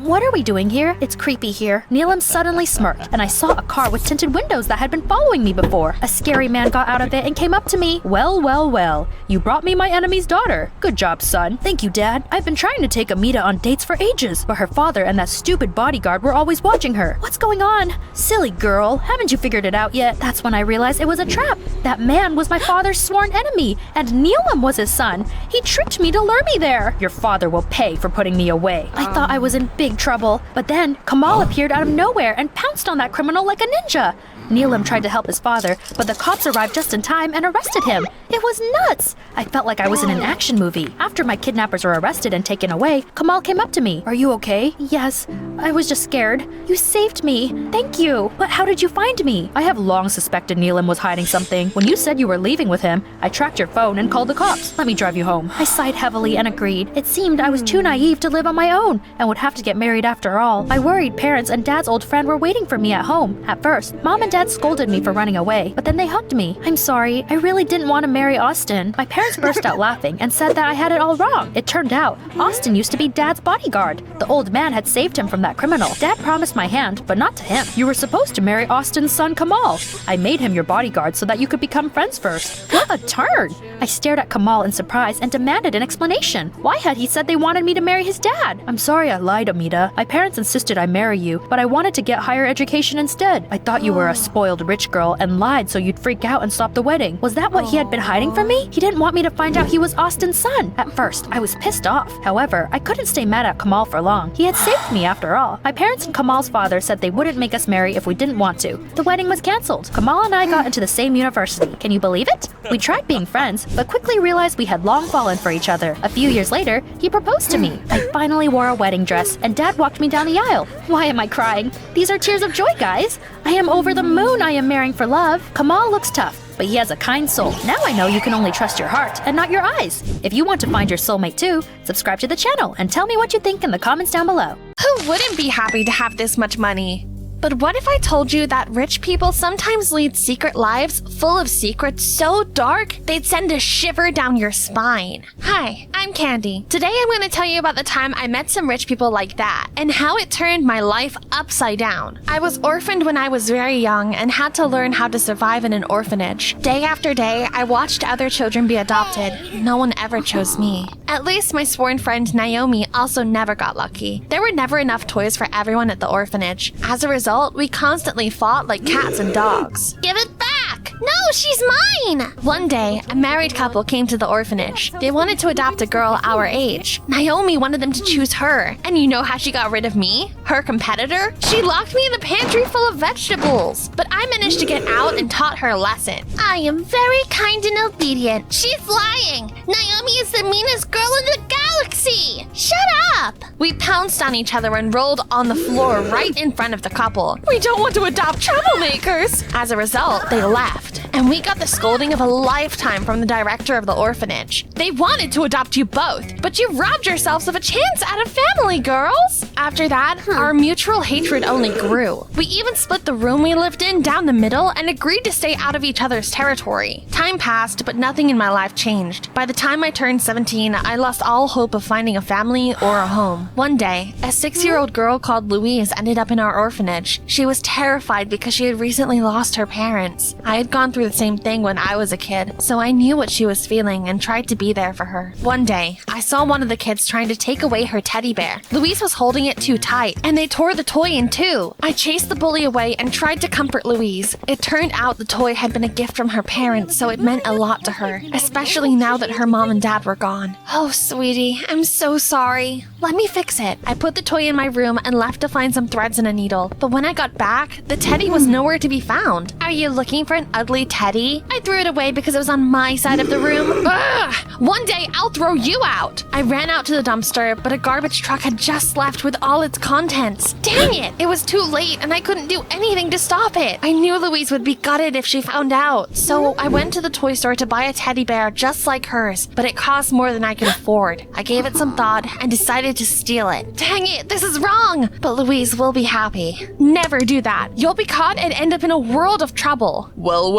What are we doing here? It's creepy here. Neelam suddenly smirked, and I saw a car with tinted windows that had been following me before. A scary man got out of it and came up to me. Well, well, well. You brought me my enemy's daughter. Good job, son. Thank you, Dad. I've been trying to take Amita on dates for ages, but her father and that stupid bodyguard were always watching her. What's going on? Silly girl, haven't you figured it out yet? That's when I realized it was a trap. That man was my father's sworn enemy, and Neelam was his son. He tricked me to lure me there. Your father will pay for putting me away. I thought I was in big trouble, but then Kamal appeared out of nowhere and pounced on that criminal like a ninja. Neelam tried to help his father, but the cops arrived just in time and arrested him. It was nuts! I felt like I was in an action movie. After my kidnappers were arrested and taken away, Kamal came up to me. Are you okay? Yes, I was just scared. You saved me. Thank you. But how did you find me? I have long suspected Neelam was hiding something. When you said you were leaving with him, I tracked your phone and called the cops. Let me drive you home. I sighed heavily and agreed. It seemed I was too naive to live on my own and would have to get married after all. My worried parents and Dad's old friend were waiting for me at home. At first, Mom and Dad scolded me for running away, but then they hugged me. I'm sorry, I really didn't want to marry Austin. My parents burst out laughing and said that I had it all wrong. It turned out, Austin used to be Dad's bodyguard. The old man had saved him from that criminal. Dad promised my hand, but not to him. You were supposed to marry Austin's son Kamal. I made him your bodyguard so that you could become friends first. What a turn! I stared at Kamal in surprise and demanded an explanation. Why had he said they wanted me to marry his dad? I'm sorry I lied, Amita. My parents insisted I marry you, but I wanted to get higher education instead. I thought you were a spoiled rich girl and lied so you'd freak out and stop the wedding. Was that what he had been hiding from me? He didn't want me to find out he was Austin's son. At first, I was pissed off. However, I couldn't stay mad at Kamal for long. He had saved me after all. My parents and Kamal's father said they wouldn't make us marry if we didn't want to. The wedding was canceled. Kamal and I got into the same university. Can you believe it? We tried being friends, but quickly realized we had long fallen for each other. A few years later, he proposed to me. I finally wore a wedding dress, and Dad walked me down the aisle. Why am I crying? These are tears of joy, guys. I am over the moon I am marrying for love. Kamal looks tough, but he has a kind soul. Now I know you can only trust your heart and not your eyes. If you want to find your soulmate too, subscribe to the channel and tell me what you think in the comments down below. Who wouldn't be happy to have this much money? But what if I told you that rich people sometimes lead secret lives full of secrets so dark they'd send a shiver down your spine? Hi, I'm Candy. Today I'm going to tell you about the time I met some rich people like that and how it turned my life upside down. I was orphaned when I was very young and had to learn how to survive in an orphanage. Day after day, I watched other children be adopted. No one ever chose me. At least my sworn friend Naomi also never got lucky. There were never enough toys for everyone at the orphanage. As a result, we constantly fought like cats and dogs. Give it back! No, she's mine! One day, a married couple came to the orphanage. They wanted to adopt a girl our age. Naomi wanted them to choose her. And you know how she got rid of me? Her competitor? She locked me in the pantry full of vegetables. But I managed to get out and taught her a lesson. I am very kind and obedient. She's lying! Naomi is the meanest girl in the galaxy! Shut up! We pounced on each other and rolled on the floor right in front of the couple. We don't want to adopt troublemakers! As a result, they left. And we got the scolding of a lifetime from the director of the orphanage. They wanted to adopt you both, but you robbed yourselves of a chance at a family, girls! After that, our mutual hatred only grew. We even split the room we lived in down the middle and agreed to stay out of each other's territory. Time passed, but nothing in my life changed. By the time I turned 17, I lost all hope of finding a family or a home. One day, a 6-year-old girl called Louise ended up in our orphanage. She was terrified because she had recently lost her parents. I had gone through the same thing when I was a kid, so I knew what she was feeling and tried to be there for her. One day, I saw one of the kids trying to take away her teddy bear. Louise was holding it too tight, and they tore the toy in two. I chased the bully away and tried to comfort Louise. It turned out the toy had been a gift from her parents, so it meant a lot to her, especially now that her mom and dad were gone. Oh, sweetie, Candy, I'm so sorry. Let me fix it. I put the toy in my room and left to find some threads and a needle. But when I got back, the teddy was nowhere to be found. Are you looking for an ugly teddy? I threw it away because it was on my side of the room. Ugh! One day I'll throw you out. I ran out to the dumpster, but a garbage truck had just left with all its contents. Dang it! It was too late and I couldn't do anything to stop it. I knew Louise would be gutted if she found out. So I went to the toy store to buy a teddy bear just like hers, but it cost more than I could afford. I gave it some thought and decided to steal it. Dang it, this is wrong! But Louise will be happy. Never do that. You'll be caught and end up in a world of trouble. Well,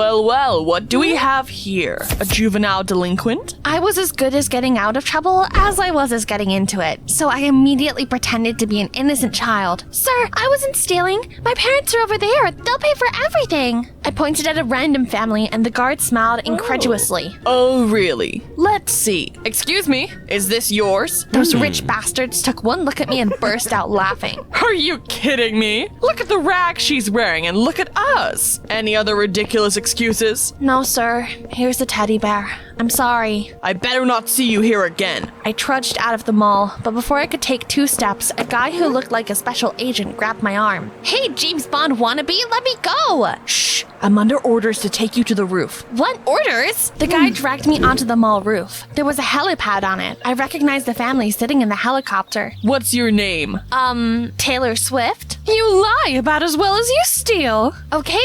what do we have here? A juvenile delinquent? I was as good as getting out of trouble as I was as getting into it, so I immediately pretended to be an innocent child. Sir, I wasn't stealing. My parents are over there. They'll pay for everything. I pointed at a random family and the guard smiled incredulously. Oh, really? Let's see. Excuse me, is this yours? Those rich bastards took one look at me and burst out laughing. Are you kidding me? Look at the rag she's wearing and look at us. Any other ridiculous excuses? No, sir. Here's the teddy bear. I'm sorry. I better not see you here again. I trudged out of the mall, but before I could take 2 steps, a guy who looked like a special agent grabbed my arm. Hey, James Bond wannabe, let me go! Shh, I'm under orders to take you to the roof. What orders? The guy dragged me onto the mall roof. There was a helipad on it. I recognized the family sitting in the helicopter. What's your name? Taylor Swift? You lie about as well as you steal. Okay,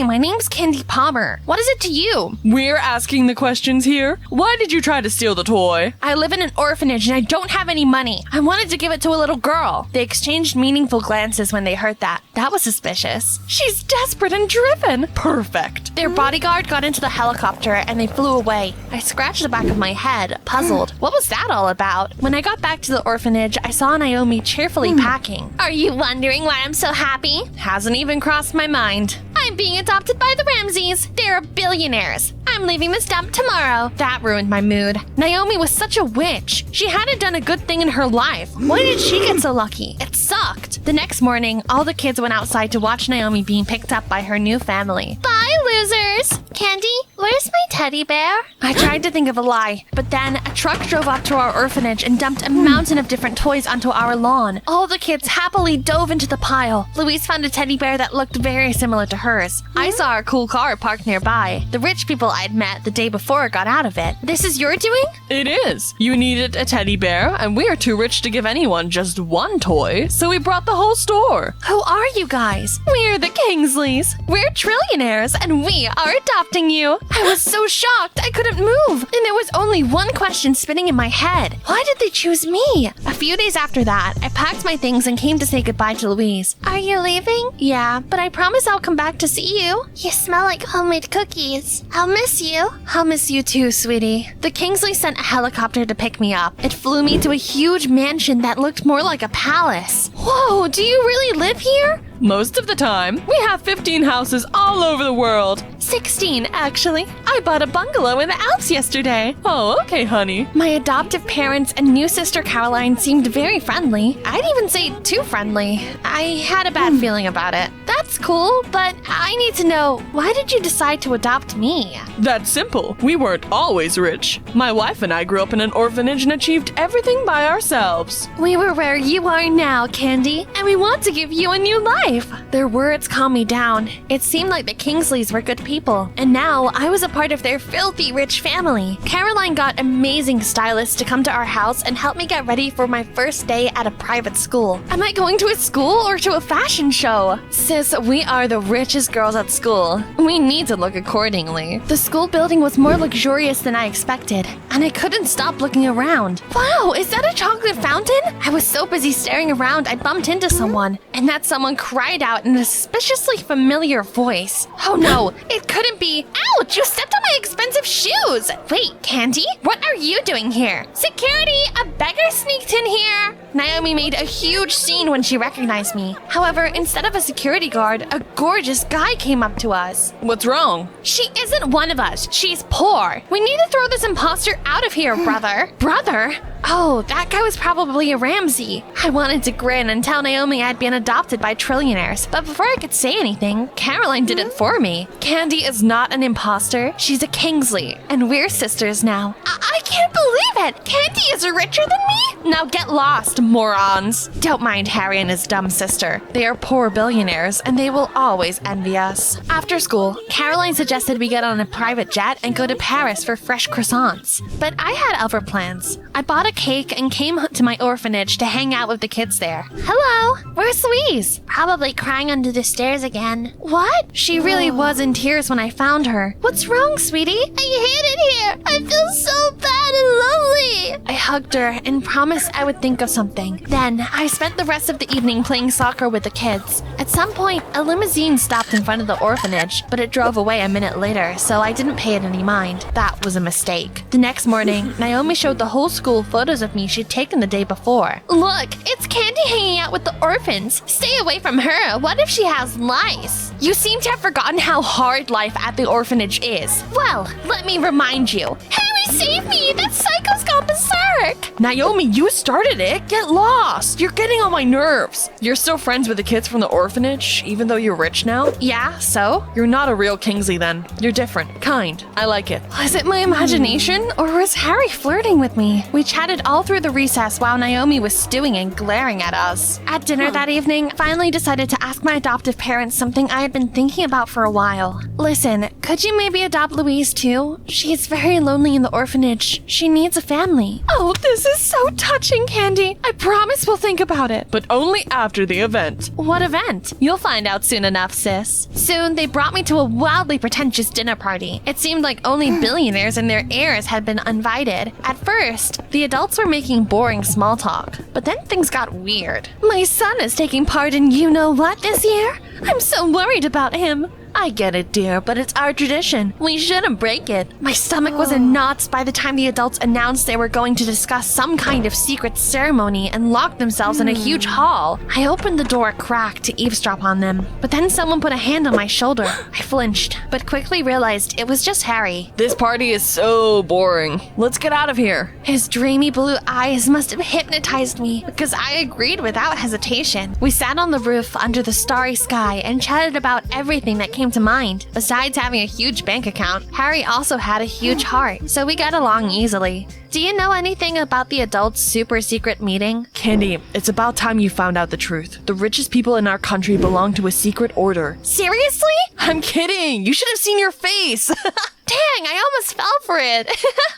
my name's Candy Palmer. What is it to you? We're asking the questions here. Why did you try to steal the toy? I live in an orphanage and I don't have any money. I wanted to give it to a little girl. They exchanged meaningful glances when they heard that. That was suspicious. She's desperate and driven. Perfect. Their bodyguard got into the helicopter and they flew away. I scratched the back of my head, puzzled. What was that all about? When I got back to the orphanage, I saw Naomi cheerfully packing. Are you wondering why I'm so happy? Hasn't even crossed my mind. I'm being adopted by the Ramseys. They're billionaires. I'm leaving this dump tomorrow. That ruined my mood. Naomi was such a witch. She hadn't done a good thing in her life. Why did she get so lucky? It sucked. The next morning, all the kids went outside to watch Naomi being picked up by her new family. Bye, losers! Candy, where's my teddy bear? I tried to think of a lie, but then a truck drove up to our orphanage and dumped a mountain of different toys onto our lawn. All the kids happily dove into the pile. Louise found a teddy bear that looked very similar to hers. I saw a cool car parked nearby. The rich people I'd met the day before got out of it. This is your doing? It is. You needed a teddy bear, and we are too rich to give anyone just one toy, so we brought the whole store. Who are you guys? We're the Kingsleys. We're Trillionaires, and we are adopting you. I was so shocked I couldn't move, and there was only one question spinning in my head. Why did they choose me? A few days after that, I packed my things and came to say goodbye to Louise. Are you leaving? Yeah, but I promise I'll come back to see you. You smell like homemade cookies. I'll miss you. I'll miss you too, sweetie. The Kingsley sent a helicopter to pick me up. It flew me to a huge mansion that looked more like a palace. Whoa, do you really live here? Most of the time. We have 15 houses all over the world. 16, actually. I bought a bungalow in the Alps yesterday. Oh, okay, honey. My adoptive parents and new sister Caroline seemed very friendly. I'd even say too friendly. I had a bad feeling about it. That's cool, but I need to know, why did you decide to adopt me? That's simple. We weren't always rich. My wife and I grew up in an orphanage and achieved everything by ourselves. We were where you are now, Candy, and we want to give you a new life. Their words calmed me down. It seemed like the Kingsleys were good people, and now I was a part of their filthy rich family. Caroline got amazing stylists to come to our house and help me get ready for my first day at a private school. Am I going to a school or to a fashion show? Sis, we are the richest girls at school. We need to look accordingly. The school building was more luxurious than I expected, and I couldn't stop looking around. Wow, is that a chocolate fountain? I was so busy staring around I bumped into someone, and that someone cried out in a suspiciously familiar voice. Oh no, it couldn't be. Ouch, you stepped on my expensive shoes. Wait, Candy, what are you doing here? Security, a beggar sneaked in here. Naomi made a huge scene when she recognized me. However, instead of a security guard, a gorgeous guy came up to us. What's wrong? She isn't one of us. She's poor. We need to throw this imposter out of here, brother. Brother? Oh, that guy was probably a Ramsey. I wanted to grin and tell Naomi I'd been adopted by Trillionaires, but before I could say anything, Caroline did it for me. Candy is not an imposter. She's a Kingsley, and we're sisters now. I can't believe it! Candy is richer than me? Now get lost, morons! Don't mind Harry and his dumb sister. They are poor billionaires, and they will always envy us. After school, Caroline suggested we get on a private jet and go to Paris for fresh croissants. But I had other plans. I bought a cake and came to my orphanage to hang out with the kids there. Hello, where's Louise? Probably crying under the stairs again. What? She really was in tears when I found her. What's wrong, sweetie? I hate it here. I feel so bad and lonely. I hugged her and promised I would think of something. Then, I spent the rest of the evening playing soccer with the kids. At some point, a limousine stopped in front of the orphanage, but it drove away a minute later, so I didn't pay it any mind. That was a mistake. The next morning, Naomi showed the whole school photos of me she'd taken the day before. Look, it's Candy hanging out with the orphans. Stay away from her. What if she has lice? You seem to have forgotten how hard life at the orphanage is. Well, let me remind you. Harry, save me! That psycho's gone berserk! Naomi, you started it. Get lost. You're getting on my nerves. You're still friends with the kids from the orphanage, even though you're rich now? Yeah, so? You're not a real Kingsley then. You're different. Kind. I like it. Was it my imagination, or was Harry flirting with me? We chatted all through the recess while Naomi was stewing and glaring at us. At dinner that evening, I finally decided to ask my adoptive parents something I had been thinking about for a while. Listen, could you maybe adopt Louise too? She's very lonely in the orphanage. She needs a family. Oh, this is so touching, Candy. I promise we'll think about it. But only after the event. What event? You'll find out soon enough, sis. Soon, they brought me to a wildly pretentious dinner party. It seemed like only billionaires and their heirs had been invited. At first, the adults were making boring small talk, but then things got weird. My son is taking part in you-know-what this year? I'm so worried about him. I get it, dear, but it's our tradition. We shouldn't break it. My stomach was in knots by the time the adults announced they were going to discuss some kind of secret ceremony and locked themselves in a huge hall. I opened the door a crack to eavesdrop on them, but then someone put a hand on my shoulder. I flinched, but quickly realized it was just Harry. This party is so boring. Let's get out of here. His dreamy blue eyes must have hypnotized me, because I agreed without hesitation. We sat on the roof under the starry sky and chatted about everything that came to mind. Besides having a huge bank account, Harry also had a huge heart, so we got along easily. Do you know anything about the adults' super secret meeting? Candy, it's about time you found out the truth. The richest people in our country belong to a secret order. Seriously? I'm kidding. You should have seen your face. Dang, I almost fell for it.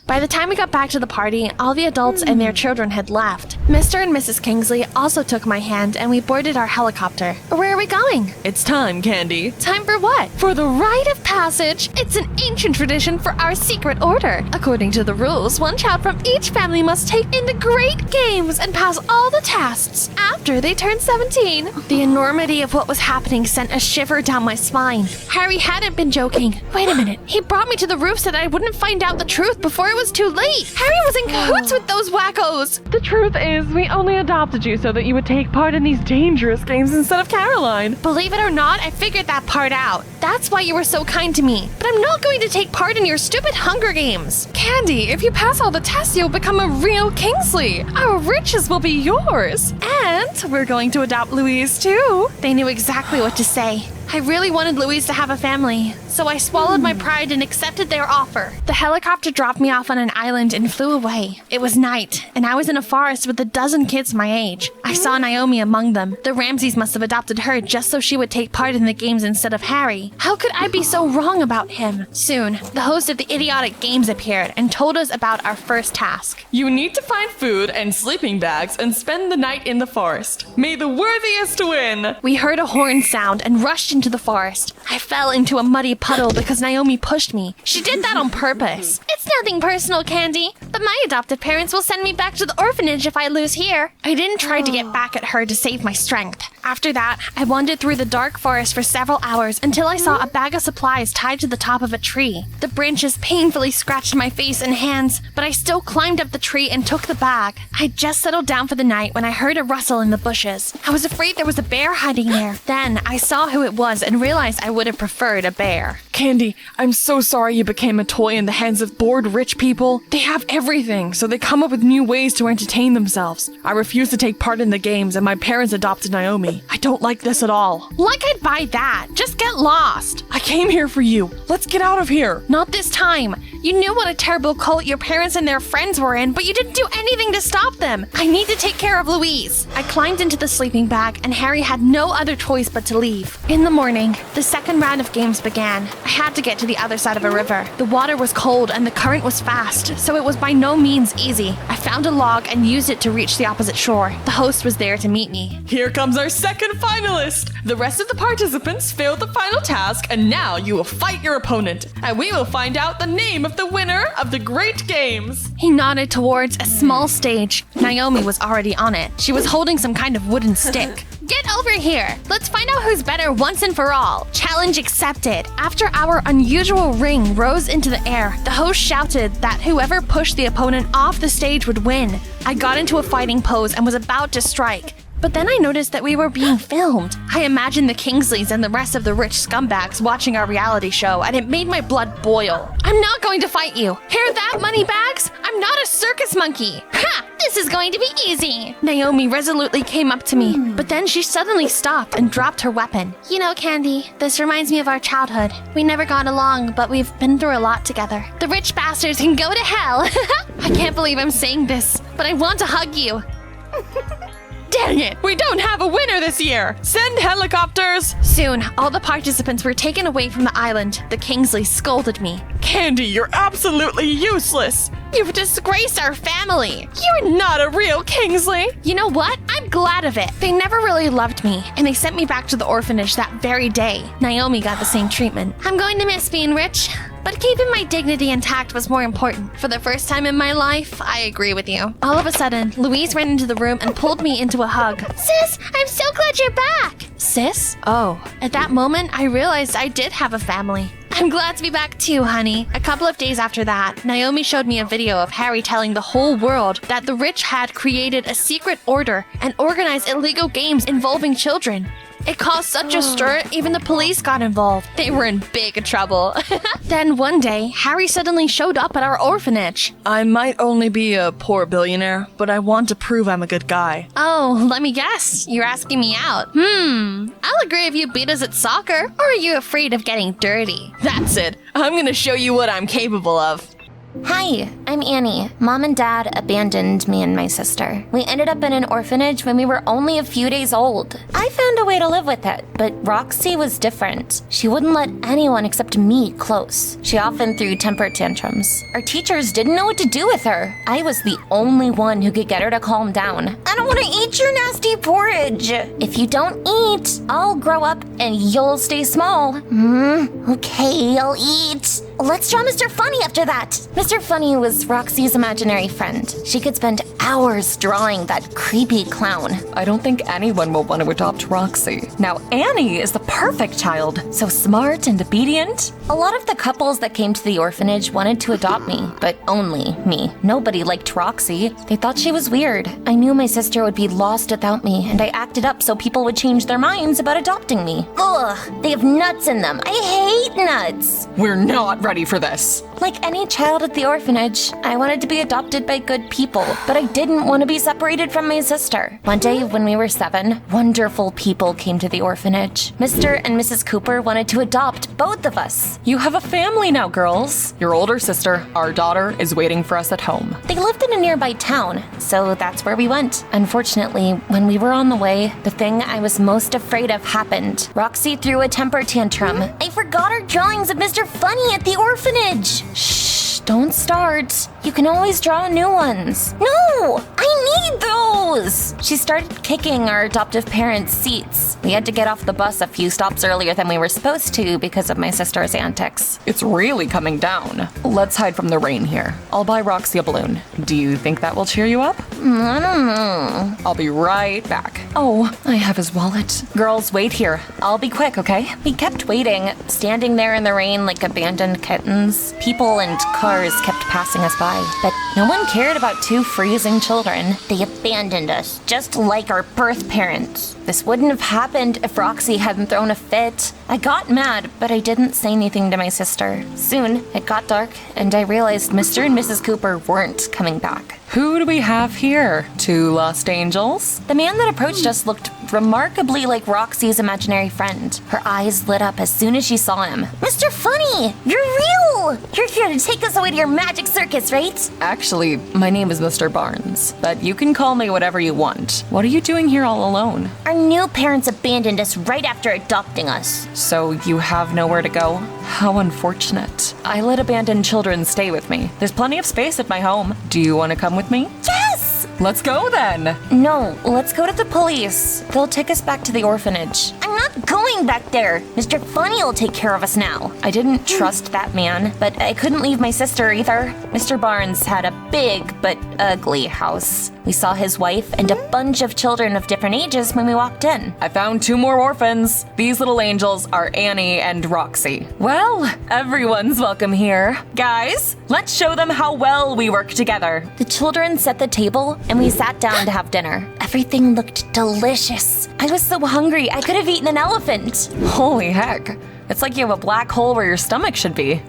By the time we got back to the party, all the adults and their children had left. Mr. and Mrs. Kingsley also took my hand and we boarded our helicopter. Where are we going? It's time, Candy. Time for what? For the rite of passage. It's an ancient tradition for our secret order. According to the rules, one child from each family must take in the great games and pass all the tests after they turn 17. The enormity of what was happening sent a shiver down my spine. Harry hadn't been joking. Wait a minute. He brought me to the roof so that I wouldn't find out the truth before it was too late. Harry was in cahoots with those wackos. The truth is, we only adopted you so that you would take part in these dangerous games instead of Caroline. Believe it or not, I figured that part out. That's why you were so kind to me. But I'm not going to take part in your stupid Hunger Games. Candy, if you pass all the tests, you'll become a real Kingsley. Our riches will be yours. And we're going to adopt Louise too. They knew exactly what to say. I really wanted Louise to have a family, so I swallowed my pride and accepted their offer. The helicopter dropped me off on an island and flew away. It was night, and I was in a forest with a dozen kids my age. I saw Naomi among them. The Ramseys must have adopted her just so she would take part in the games instead of Harry. How could I be so wrong about him? Soon, the host of the idiotic games appeared and told us about our first task. You need to find food and sleeping bags and spend the night in the forest. May the worthiest win! We heard a horn sound and rushed into the forest. I fell into a muddy puddle because Naomi pushed me. She did that on purpose. It's nothing personal, Candy, but my adoptive parents will send me back to the orphanage if I lose here. I didn't try to get back at her to save my strength. After that, I wandered through the dark forest for several hours until I saw a bag of supplies tied to the top of a tree. The branches painfully scratched my face and hands, but I still climbed up the tree and took the bag. I just settled down for the night when I heard a rustle in the bushes. I was afraid there was a bear hiding there. Then I saw who it was and realized I would have preferred a bear. Candy, I'm so sorry you became a toy in the hands of bored rich people. They have everything, so they come up with new ways to entertain themselves. I refuse to take part in the games, and my parents adopted Naomi. I don't like this at all. Like I'd buy that. Just get lost. I came here for you. Let's get out of here. Not this time. You knew what a terrible cult your parents and their friends were in, but you didn't do anything to stop them. I need to take care of Louise. I climbed into the sleeping bag, and Harry had no other choice but to leave. In the morning, the second round of games began. I had to get to the other side of a river. The water was cold and the current was fast, so it was by no means easy. I found a log and used it to reach the opposite shore. The host was there to meet me. Here comes our second finalist. The rest of the participants failed the final task, and now you will fight your opponent, and we will find out the name of the winner of the great games. He nodded towards a small stage. Naomi was already on it. She was holding some kind of wooden stick. Get over here. Let's find out who's better once and for all. Challenge accepted. After our unusual ring rose into the air, the host shouted that whoever pushed the opponent off the stage would win. I got into a fighting pose and was about to strike. But then I noticed that we were being filmed. I imagined the Kingsleys and the rest of the rich scumbags watching our reality show, and it made my blood boil. I'm not going to fight you. Hear that, moneybags? I'm not a circus monkey. Ha! This is going to be easy. Naomi resolutely came up to me, but then she suddenly stopped and dropped her weapon. You know, Candy, this reminds me of our childhood. We never got along, but we've been through a lot together. The rich bastards can go to hell. I can't believe I'm saying this, but I want to hug you. Dang it! We don't have a winner this year! Send helicopters! Soon, all the participants were taken away from the island. The Kingsleys scolded me. Candy, you're absolutely useless! You've disgraced our family! You're not a real Kingsley! You know what? I'm glad of it. They never really loved me, and they sent me back to the orphanage that very day. Naomi got the same treatment. I'm going to miss being rich, but keeping my dignity intact was more important. For the first time in my life, I agree with you. All of a sudden, Louise ran into the room and pulled me into a hug. Sis, I'm so glad you're back. Sis? Oh, at that moment, I realized I did have a family. I'm glad to be back too, honey. A couple of days after that, Naomi showed me a video of Harry telling the whole world that the rich had created a secret order and organized illegal games involving children. It caused such a stir, even the police got involved. They were in big trouble. Then one day, Harry suddenly showed up at our orphanage. I might only be a poor billionaire, but I want to prove I'm a good guy. Oh, let me guess. You're asking me out. I'll agree if you beat us at soccer. Or are you afraid of getting dirty? That's it. I'm gonna show you what I'm capable of. Hi, I'm Annie. Mom and Dad abandoned me and my sister. We ended up in an orphanage when we were only a few days old. I found a way to live with it, but Roxy was different. She wouldn't let anyone except me close. She often threw temper tantrums. Our teachers didn't know what to do with her. I was the only one who could get her to calm down. I don't want to eat your nasty porridge. If you don't eat, I'll grow up and you'll stay small. Okay, I'll eat. Let's draw Mr. Funny after that. Mr. Funny was Roxy's imaginary friend. She could spend hours drawing that creepy clown. I don't think anyone will want to adopt Roxy. Now, Annie is the perfect child. So smart and obedient. A lot of the couples that came to the orphanage wanted to adopt me, but only me. Nobody liked Roxy. They thought she was weird. I knew my sister would be lost without me, and I acted up so people would change their minds about adopting me. Ugh, they have nuts in them. I hate nuts. We're not ready for this. Like any child at the orphanage, I wanted to be adopted by good people, but I didn't want to be separated from my sister. One day when we were 7, wonderful people came to the orphanage. Mr. and Mrs. Cooper wanted to adopt both of us. You have a family now, girls. Your older sister, our daughter, is waiting for us at home. They lived in a nearby town, so that's where we went. Unfortunately, when we were on the way, the thing I was most afraid of happened. Roxy threw a temper tantrum. I forgot her drawings of Mr. Funny at the orphanage. Shh, don't start. You can always draw new ones. No, I need those. She started kicking our adoptive parents' seats. We had to get off the bus a few stops earlier than we were supposed to because of my sister's antics. It's really coming down. Let's hide from the rain here. I'll buy Roxy a balloon. Do you think that will cheer you up? I don't know. I'll be right back. Oh, I have his wallet. Girls, wait here. I'll be quick, okay? We kept waiting, standing there in the rain like abandoned kittens. People and cars kept passing us by, but no one cared about 2 freezing children. They abandoned us, just like our birth parents. This wouldn't have happened if Roxy hadn't thrown a fit. I got mad, but I didn't say anything to my sister. Soon, it got dark, and I realized Mr. and Mrs. Cooper weren't coming back. Who do we have here? 2 lost angels? The man that approached us looked remarkably like Roxy's imaginary friend. Her eyes lit up as soon as she saw him. Mr. Funny, you're real! You're here to take us away to your magic circus, right? Actually, my name is Mr. Barnes, but you can call me whatever you want. What are you doing here all alone? Our new parents abandoned us right after adopting us. So you have nowhere to go? How unfortunate. I let abandoned children stay with me. There's plenty of space at my home. Do you want to come with me? Yes! Let's go then. No, let's go to the police. They'll take us back to the orphanage. I'm not going back there. Mr. Funny will take care of us now. I didn't trust that man, but I couldn't leave my sister either. Mr. Barnes had a big but ugly house. We saw his wife and a bunch of children of different ages when we walked in. I found 2 more orphans. These little angels are Annie and Roxy. Well, everyone's welcome here. Guys, let's show them how well we work together. The children set the table and we sat down to have dinner. Everything looked delicious. I was so hungry I could have eaten an elephant. Holy heck. It's like you have a black hole where your stomach should be.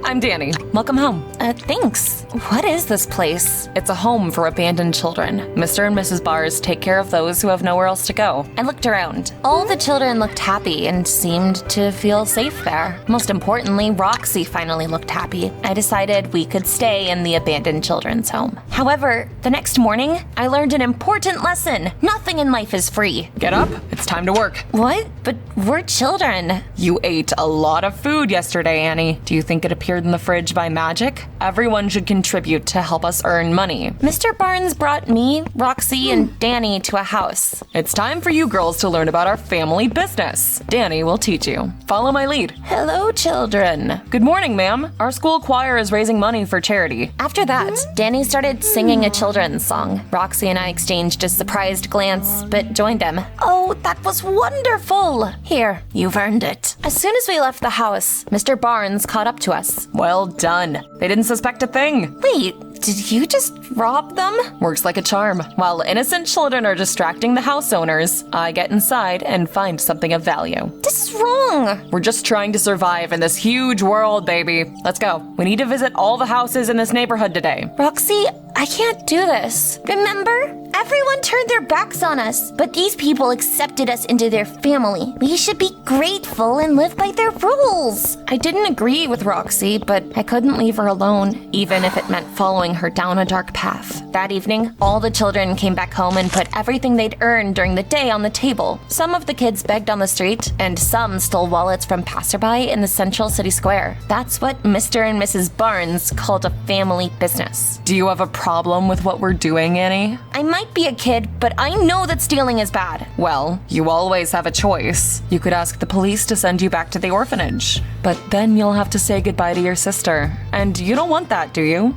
I'm Danny. Welcome home. Thanks. What is this place? It's a home for abandoned children. Mr. and Mrs. Bars take care of those who have nowhere else to go. I looked around. All the children looked happy and seemed to feel safe there. Most importantly, Roxy finally looked happy. I decided we could stay in the abandoned children's home. However, the next morning, I learned an important lesson. Nothing in life is free. Get up. It's time to work. What? But we're children. You ate a lot of food yesterday, Annie. Do you think it appeared in the fridge by magic? Everyone should contribute to help us earn money. Mr. Barnes brought me, Roxy, and Danny to a house. It's time for you girls to learn about our family business. Danny will teach you. Follow my lead. Hello, children. Good morning, ma'am. Our school choir is raising money for charity. After that, Danny started singing a children's song. Roxy and I exchanged a surprised glance, but joined them. Oh, that was wonderful. Here, you've earned it. As soon as we left the house, Mr. Barnes caught up to us. Well done. They didn't suspect a thing. Wait, did you just rob them? Works like a charm. While innocent children are distracting the house owners, I get inside and find something of value. This is wrong. We're just trying to survive in this huge world, baby. Let's go. We need to visit all the houses in this neighborhood today. Roxy, I can't do this. Remember? Everyone turned their backs on us, but these people accepted us into their family. We should be grateful and live by their rules. I didn't agree with Roxy, but I couldn't leave her alone, even if it meant following her down a dark path. That evening, all the children came back home and put everything they'd earned during the day on the table. Some of the kids begged on the street, and some stole wallets from passerby in the central city square. That's what Mr. and Mrs. Barnes called a family business. Do you have a problem with what we're doing, Annie? I might be a kid, but I know that stealing is bad. Well, you always have a choice. You could ask the police to send you back to the orphanage, but then you'll have to say goodbye to your sister. And you don't want that, do you?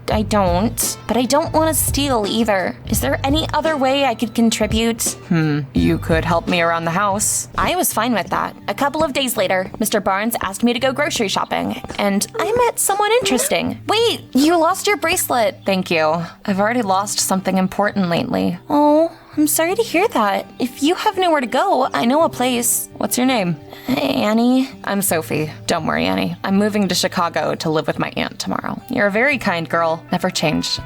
I don't. But I don't want to steal either. Is there any other way I could contribute? You could help me around the house. I was fine with that. A couple of days later, Mr. Barnes asked me to go grocery shopping, and I met someone interesting. Wait, you lost your bracelet. Thank you. I've already lost something important lately. Oh, I'm sorry to hear that. If you have nowhere to go, I know a place. What's your name? Annie. I'm Sophie. Don't worry, Annie. I'm moving to Chicago to live with my aunt tomorrow. You're a very kind girl. Never change.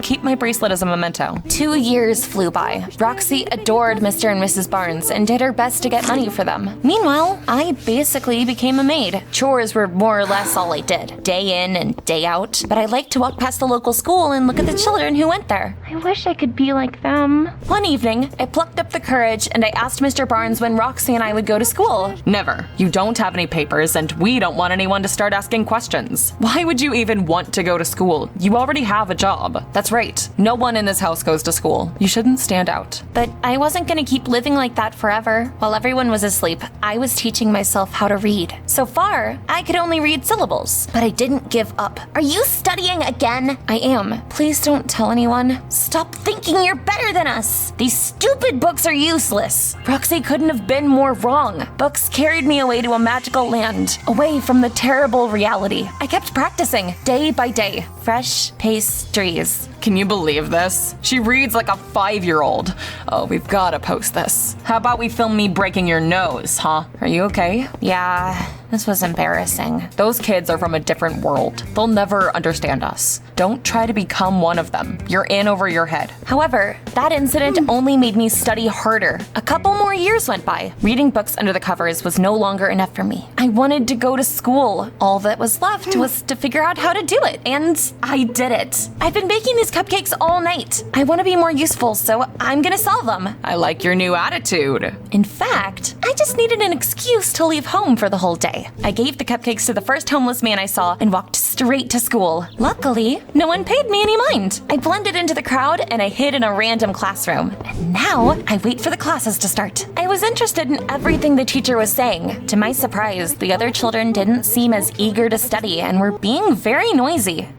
Keep my bracelet as a memento. 2 years flew by. Roxy adored Mr. and Mrs. Barnes and did her best to get money for them. Meanwhile, I basically became a maid. Chores were more or less all I did, day in and day out. But I liked to walk past the local school and look at the children who went there. I wish I could be like them. One evening, I plucked up the courage and I asked Mr. Barnes when Roxy and I would go to school. Never. You don't have any papers, and we don't want anyone to start asking questions. Why would you even want to go to school? You already have a job. That's right. No one in this house goes to school. You shouldn't stand out. But I wasn't going to keep living like that forever. While everyone was asleep, I was teaching myself how to read. So far, I could only read syllables, but I didn't give up. Are you studying again? I am. Please don't tell anyone. Stop thinking you're better than us. These stupid books are useless. Roxy couldn't have been more wrong. Books carried me away to a magical land, away from the terrible reality. I kept practicing, day by day. Fresh pastries. Can you believe this? She reads like a 5-year-old. Oh, we've gotta post this. How about we film me breaking your nose, huh? Are you okay? Yeah, this was embarrassing. Those kids are from a different world. They'll never understand us. Don't try to become one of them. You're in over your head. However, that incident only made me study harder. A couple more years went by. Reading books under the covers was no longer enough for me. I wanted to go to school. All that was left was to figure out how to do it, and I did it. I've been baking these cupcakes all night. I want to be more useful, so I'm gonna sell them. I like your new attitude. In fact, I just needed an excuse to leave home for the whole day. I gave the cupcakes to the first homeless man I saw and walked straight to school. Luckily, no one paid me any mind. I blended into the crowd and I hid in a random classroom. And now I wait for the classes to start. I was interested in everything the teacher was saying. To my surprise, the other children didn't seem as eager to study and were being very noisy.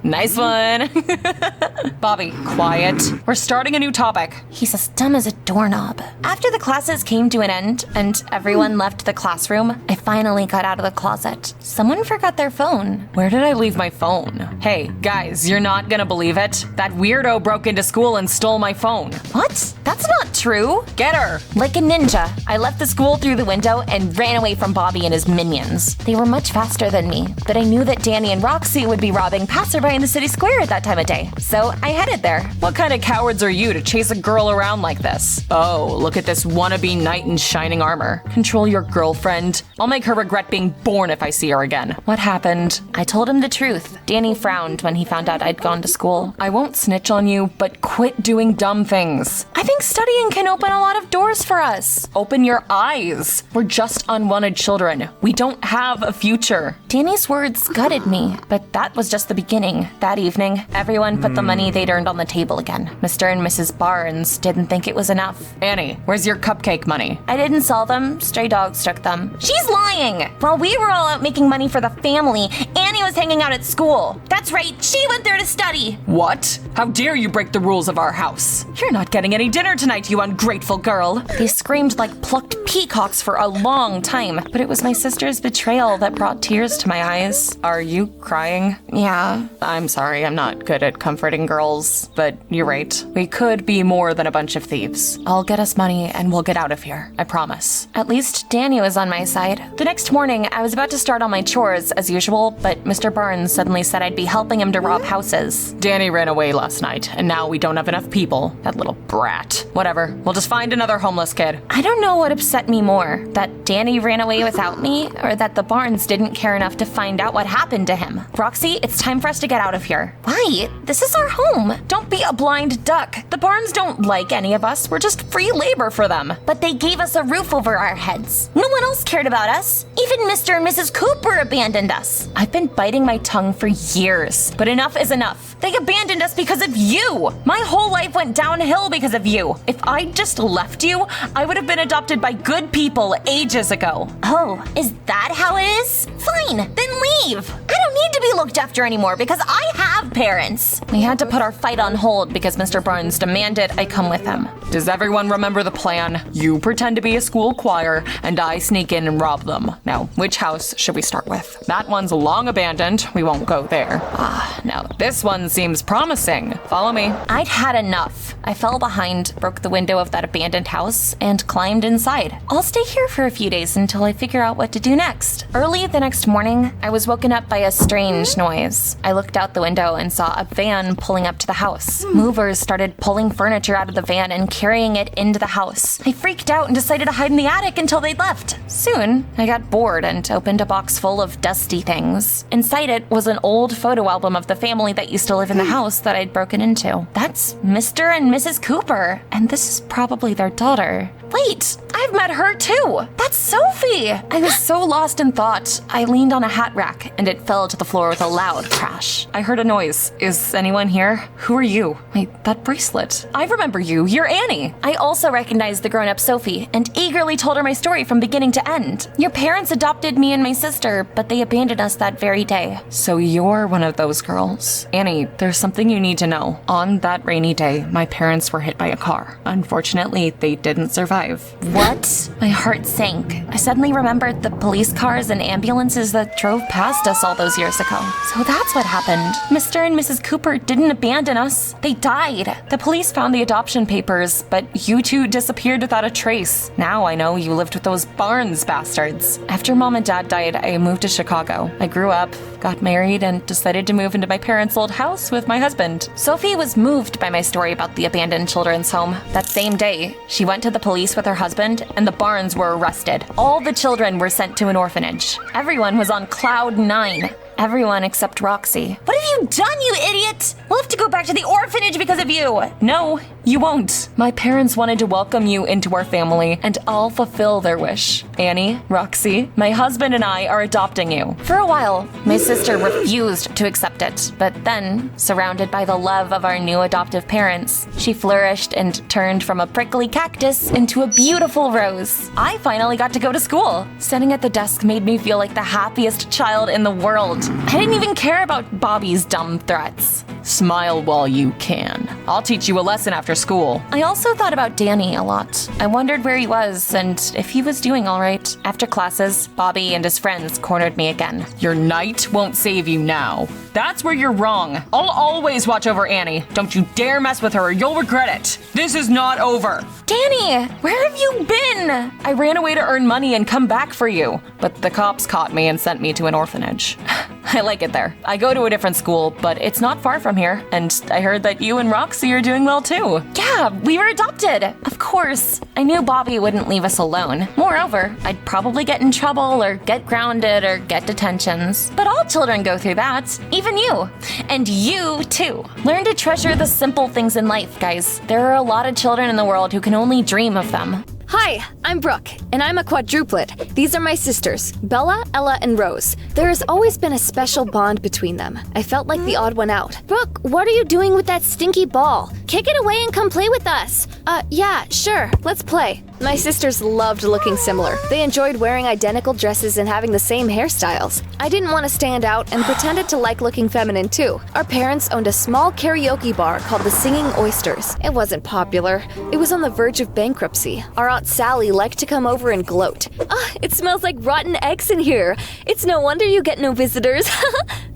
Nice one. Bobby, quiet. We're starting a new topic. He's as dumb as a doorknob. After the classes came to an end and everyone left the classroom, I finally got out of the closet. Someone forgot their phone. Where did I leave my phone? Hey, guys, you're not gonna believe it. That weirdo broke into school and stole my phone. What? That's not true. Get her. Like a ninja, I left the school through the window and ran away from Bobby and his minions. They were much faster than me, but I knew that Danny and Roxy would be robbing passerby in the city square at that time of day, so I headed there. What kind of cowards are you to chase a girl around like this? Oh, look at this wannabe knight in shining armor. Control your girlfriend. I'll make her regret being born if I see her again. What happened? I told him the truth. Danny frowned when he found out I'd gone to school. I won't snitch on you, but quit doing dumb things. I think studying can open a lot of doors for us. Open your eyes. We're just unwanted children. We don't have a future. Danny's words gutted me, but that was just the beginning. That evening, everyone put the money they'd earned on the table again. Mr. and Mrs. Barnes didn't think it was enough. Annie, where's your cupcake money? I didn't sell them. Stray dogs took them. She's lying! While we were all out making money for the family, Annie was hanging out at school. That's right, she went there to study. What? How dare you break the rules of our house? You're not getting any dinner tonight, you ungrateful girl. They screamed like plucked peacocks for a long time, but it was my sister's betrayal that brought tears to my eyes. Are you crying? Yeah. I'm sorry, I'm not good at comforting girls, but you're right. We could be more than a bunch of thieves. I'll get us money and we'll get out of here. I promise. At least Danny was on my side. The next morning, I was about to start all my chores as usual, but Mr. Barnes suddenly said I'd be helping him to rob houses. Danny ran away last night, and now we don't have enough people. That little brat. Whatever, we'll just find another homeless kid. I don't know what upset me more, that Danny ran away without me, or that the Barnes didn't care enough to find out what happened to him. Roxy, it's time for us to get out of here. Why? This is our home. Don't be a blind duck. The Barnes don't like any of us. We're just free labor for them. But they gave us a roof over our heads. No one else cared about us. Even Mr. and Mrs. Cooper abandoned us. I've been biting my tongue for years, but enough is enough. They abandoned us because of you. My whole life went downhill because of you. If I'd just left you, I would have been adopted by good people ages ago. Oh, is that how it is? Fine, then leave. I don't need to be looked after anymore because I have parents. We had to put our fight on hold because Mr. Barnes demanded I come with him. Does everyone remember the plan? You pretend to be a school choir, and I sneak in and rob them. Now, which house should we start with? That one's long abandoned. We won't go there. Now this one seems promising. Follow me. I'd had enough. I fell behind, broke the window of that abandoned house, and climbed inside. I'll stay here for a few days until I figure out what to do next. Early the next morning, I was woken up by a strange noise. I looked out the window and saw a van pulling up to the house. Movers started pulling furniture out of the van and carrying it into the house. I freaked out and decided to hide in the attic until they'd left. Soon, I got bored and opened a box full of dusty things. Inside it was an old photo album of the family that used to live in the house that I'd broken into. That's Mr. and Mrs. Cooper, and this is probably their daughter. Wait, I've met her too. That's Sophie. I was so lost in thought, I leaned on a hat rack and it fell to the floor with a loud crash. I heard a noise. Is anyone here? Who are you? Wait, that bracelet. I remember you. You're Annie. I also recognized the grown-up Sophie and eagerly told her my story from beginning to end. Your parents adopted me and my sister, but they abandoned us that very day. So you're one of those girls. Annie, there's something you need to know. On that rainy day, my parents were hit by a car. Unfortunately, they didn't survive. What? My heart sank. I suddenly remembered the police cars and ambulances that drove past us all those years ago. So that's what happened. Mr. and Mrs. Cooper didn't abandon us. They died. The police found the adoption papers, but you two disappeared without a trace. Now I know you lived with those Barnes bastards. After Mom and Dad died, I moved to Chicago. I grew up, got married, and decided to move into my parents' old house with my husband. Sophie was moved by my story about the abandoned children's home. That same day, she went to the police with her husband, and the Barnes were arrested. All the children were sent to an orphanage. Everyone was on cloud 9. Everyone except Roxy. What have you done, you idiot? We'll have to go back to the orphanage because of you. No, you won't. My parents wanted to welcome you into our family, and I'll fulfill their wish. Annie, Roxy, my husband and I are adopting you. For a while, my sister refused to accept it, but then, surrounded by the love of our new adoptive parents, she flourished and turned from a prickly cactus into a beautiful rose. I finally got to go to school. Sitting at the desk made me feel like the happiest child in the world. I didn't even care about Bobby's dumb threats. Smile while you can. I'll teach you a lesson after school. I also thought about Danny a lot. I wondered where he was and if he was doing all right. After classes, Bobby and his friends cornered me again. Your knight won't save you now. That's where you're wrong. I'll always watch over Annie. Don't you dare mess with her or you'll regret it. This is not over. Danny, where have you been? I ran away to earn money and come back for you, but the cops caught me and sent me to an orphanage. I like it there. I go to a different school, but it's not far from here, and I heard that you and Roxy are doing well too. Yeah, we were adopted. Of course. I knew Bobby wouldn't leave us alone. Moreover, I'd probably get in trouble or get grounded or get detentions. But all children go through that. Even you. And you, too. Learn to treasure the simple things in life, guys. There are a lot of children in the world who can only dream of them. Hi, I'm Brooke, and I'm a quadruplet. These are my sisters, Bella, Ella, and Rose. There has always been a special bond between them. I felt like the odd one out. Brooke, what are you doing with that stinky ball? Kick it away and come play with us. Yeah, sure, let's play. My sisters loved looking similar. They enjoyed wearing identical dresses and having the same hairstyles. I didn't want to stand out and pretended to like looking feminine too. Our parents owned a small karaoke bar called the Singing Oysters. It wasn't popular. It was on the verge of bankruptcy. Our Aunt Sally liked to come over and gloat. It smells like rotten eggs in here. It's no wonder you get no visitors.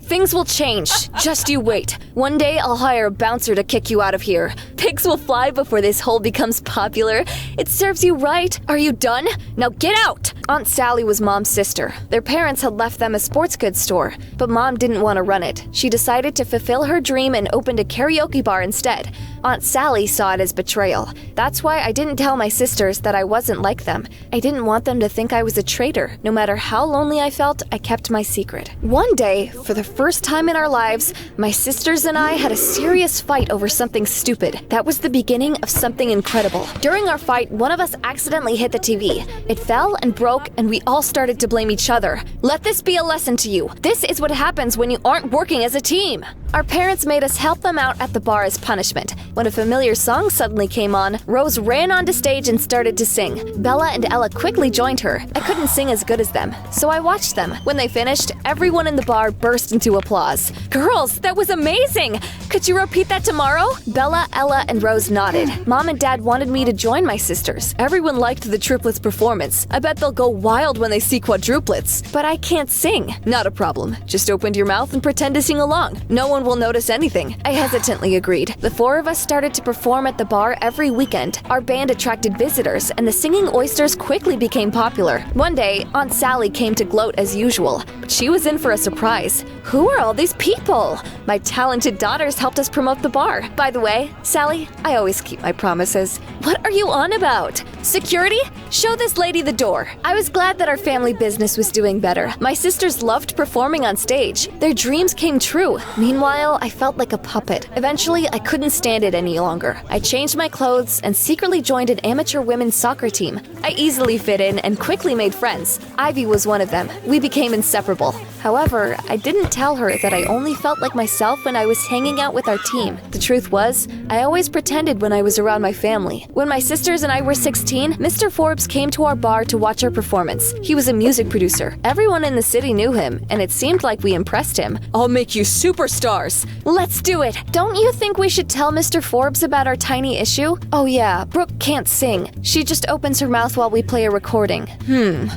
Things will change. Just you wait. One day I'll hire a bouncer to kick you out of here. Pigs will fly before this hole becomes popular. It serves you right. Are you done? Now get out! Aunt Sally was Mom's sister. Their parents had left them a sports goods store, but Mom didn't want to run it. She decided to fulfill her dream and opened a karaoke bar instead. Aunt Sally saw it as betrayal. That's why I didn't tell my sisters that I wasn't like them. I didn't want them to think I was a traitor. No matter how lonely I felt, I kept my secret. One day, for the first time in our lives, my sisters and I had a serious fight over something stupid. That was the beginning of something incredible. During our fight, one of us accidentally hit the TV. It fell and broke, and we all started to blame each other. Let this be a lesson to you. This is what happens when you aren't working as a team. Our parents made us help them out at the bar as punishment. When a familiar song suddenly came on, Rose ran onto stage and started to sing. Bella and Ella quickly joined her. I couldn't sing as good as them, so I watched them. When they finished, everyone in the bar burst into applause. Girls, that was amazing! Could you repeat that tomorrow? Bella, Ella, and Rose nodded. Mom and Dad wanted me to join my sisters. Everyone liked the triplets' performance. I bet they'll go wild when they see quadruplets. But I can't sing. Not a problem. Just open your mouth and pretend to sing along. No one will notice anything. I hesitantly agreed. The four of us started to perform at the bar every weekend. Our band attracted visitors, and the Singing Oysters quickly became popular. One day, Aunt Sally came to gloat as usual, but she was in for a surprise. Who are all these people? My talented daughters helped us promote the bar. By the way, Sally, I always keep my promises. What are you on about? Security, show this lady the door. I was glad that our family business was doing better. My sisters loved performing on stage. Their dreams came true. Meanwhile, I felt like a puppet. Eventually, I couldn't stand it any longer. I changed my clothes and secretly joined an amateur women's soccer team. I easily fit in and quickly made friends. Ivy was one of them. We became inseparable. However, I didn't tell her that I only felt like myself when I was hanging out with our team. The truth was, I always pretended when I was around my family. When my sisters and I were 16, Mr. Forbes came to our bar to watch our performance. He was a music producer. Everyone in the city knew him, and it seemed like we impressed him. I'll make you superstars. Let's do it. Don't you think we should tell Mr. Forbes about our tiny issue? Oh yeah, Brooke can't sing. She just opens her mouth while we play a recording.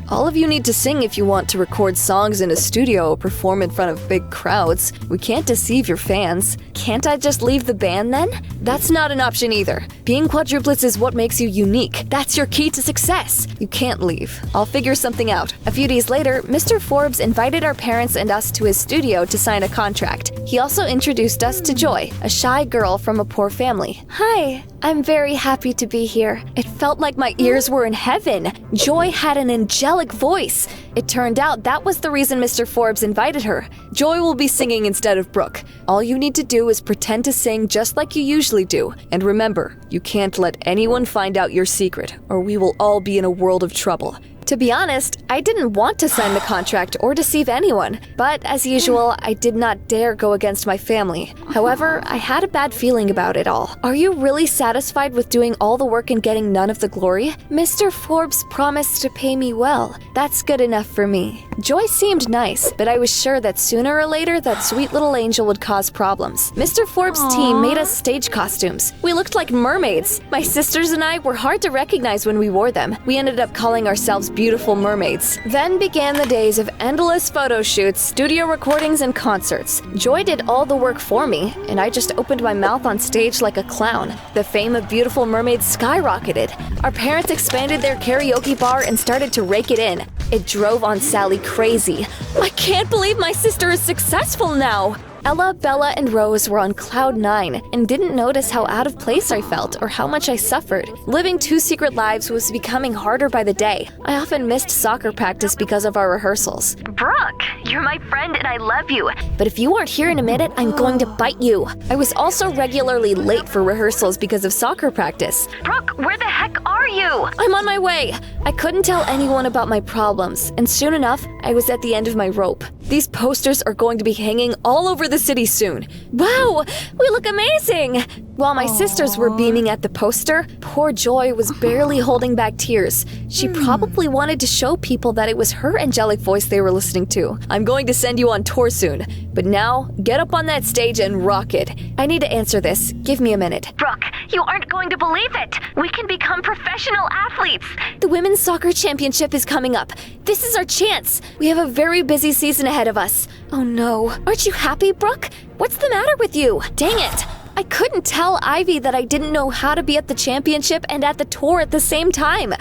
All of you need to sing if you want to record songs in a studio or perform in front of big crowds. We can't deceive your fans. Can't I just leave the band then? That's not an option either. Being quadruplets is what makes you unique. That's your key to success. You can't leave. I'll figure something out. A few days later, Mr. Forbes invited our parents and us to his studio to sign a contract. He also introduced us to Joy, a shy girl from a poor family. Hi, I'm very happy to be here. It felt like my ears were in heaven. Joy had an angelic voice. It turned out that was the reason Mr. Forbes invited her. Joy will be singing instead of Brooke. All you need to do is pretend to sing just like you usually do. And remember, you can't let anyone find out your secret, or we will all be in a world of trouble. To be honest, I didn't want to sign the contract or deceive anyone, but as usual, I did not dare go against my family. However, I had a bad feeling about it all. Are you really satisfied with doing all the work and getting none of the glory? Mr. Forbes promised to pay me well. That's good enough for me. Joy seemed nice, but I was sure that sooner or later that sweet little angel would cause problems. Mr. Forbes' team made us stage costumes. We looked like mermaids. My sisters and I were hard to recognize when we wore them. We ended up calling ourselves beautiful mermaids. Then began the days of endless photo shoots, studio recordings, and concerts. Joy did all the work for me, and I just opened my mouth on stage like a clown. The fame of Beautiful Mermaids skyrocketed. Our parents expanded their karaoke bar and started to rake it in. It drove Aunt Sally crazy. I can't believe my sister is successful now! Ella, Bella, and Rose were on cloud 9 and didn't notice how out of place I felt or how much I suffered. Living two secret lives was becoming harder by the day. I often missed soccer practice because of our rehearsals. Brooke, you're my friend and I love you. But if you aren't here in a minute, I'm going to bite you. I was also regularly late for rehearsals because of soccer practice. Brooke, where the heck are you? I'm on my way. I couldn't tell anyone about my problems, and soon enough, I was at the end of my rope. These posters are going to be hanging all over the city soon. Wow, we look amazing! While my sisters were beaming at the poster, poor Joy was barely holding back tears. She probably wanted to show people that it was her angelic voice they were listening to. I'm going to send you on tour soon, but now get up on that stage and rock it. I need to answer this. Give me a minute. Brooke, you aren't going to believe it! We can become professional athletes! The Women's Soccer Championship is coming up. This is our chance. We have a very busy season ahead of us. Oh no. Aren't you happy, Brooke? What's the matter with you? Dang it! I couldn't tell Ivy that I didn't know how to be at the championship and at the tour at the same time.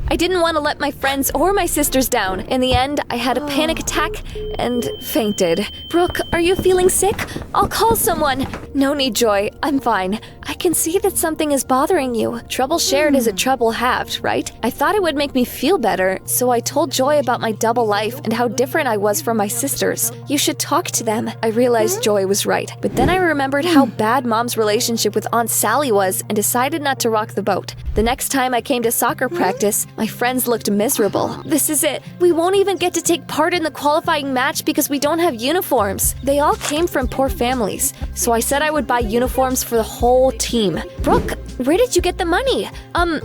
I didn't want to let my friends or my sisters down. In the end, I had a panic attack and fainted. Brooke, are you feeling sick? I'll call someone. No need, Joy. I'm fine. I can see that something is bothering you. Trouble shared is a trouble halved, right? I thought it would make me feel better, so I told Joy about my double life and how different I was from my sisters. You should talk to them. I realized Joy was right, but then I remembered how bad Mom's relationship with Aunt Sally was and decided not to rock the boat. The next time I came to soccer practice, my friends looked miserable. This is it. We won't even get to take part in the qualifying match because we don't have uniforms. They all came from poor families, so I said I would buy uniforms for the whole team. Brooke, where did you get the money?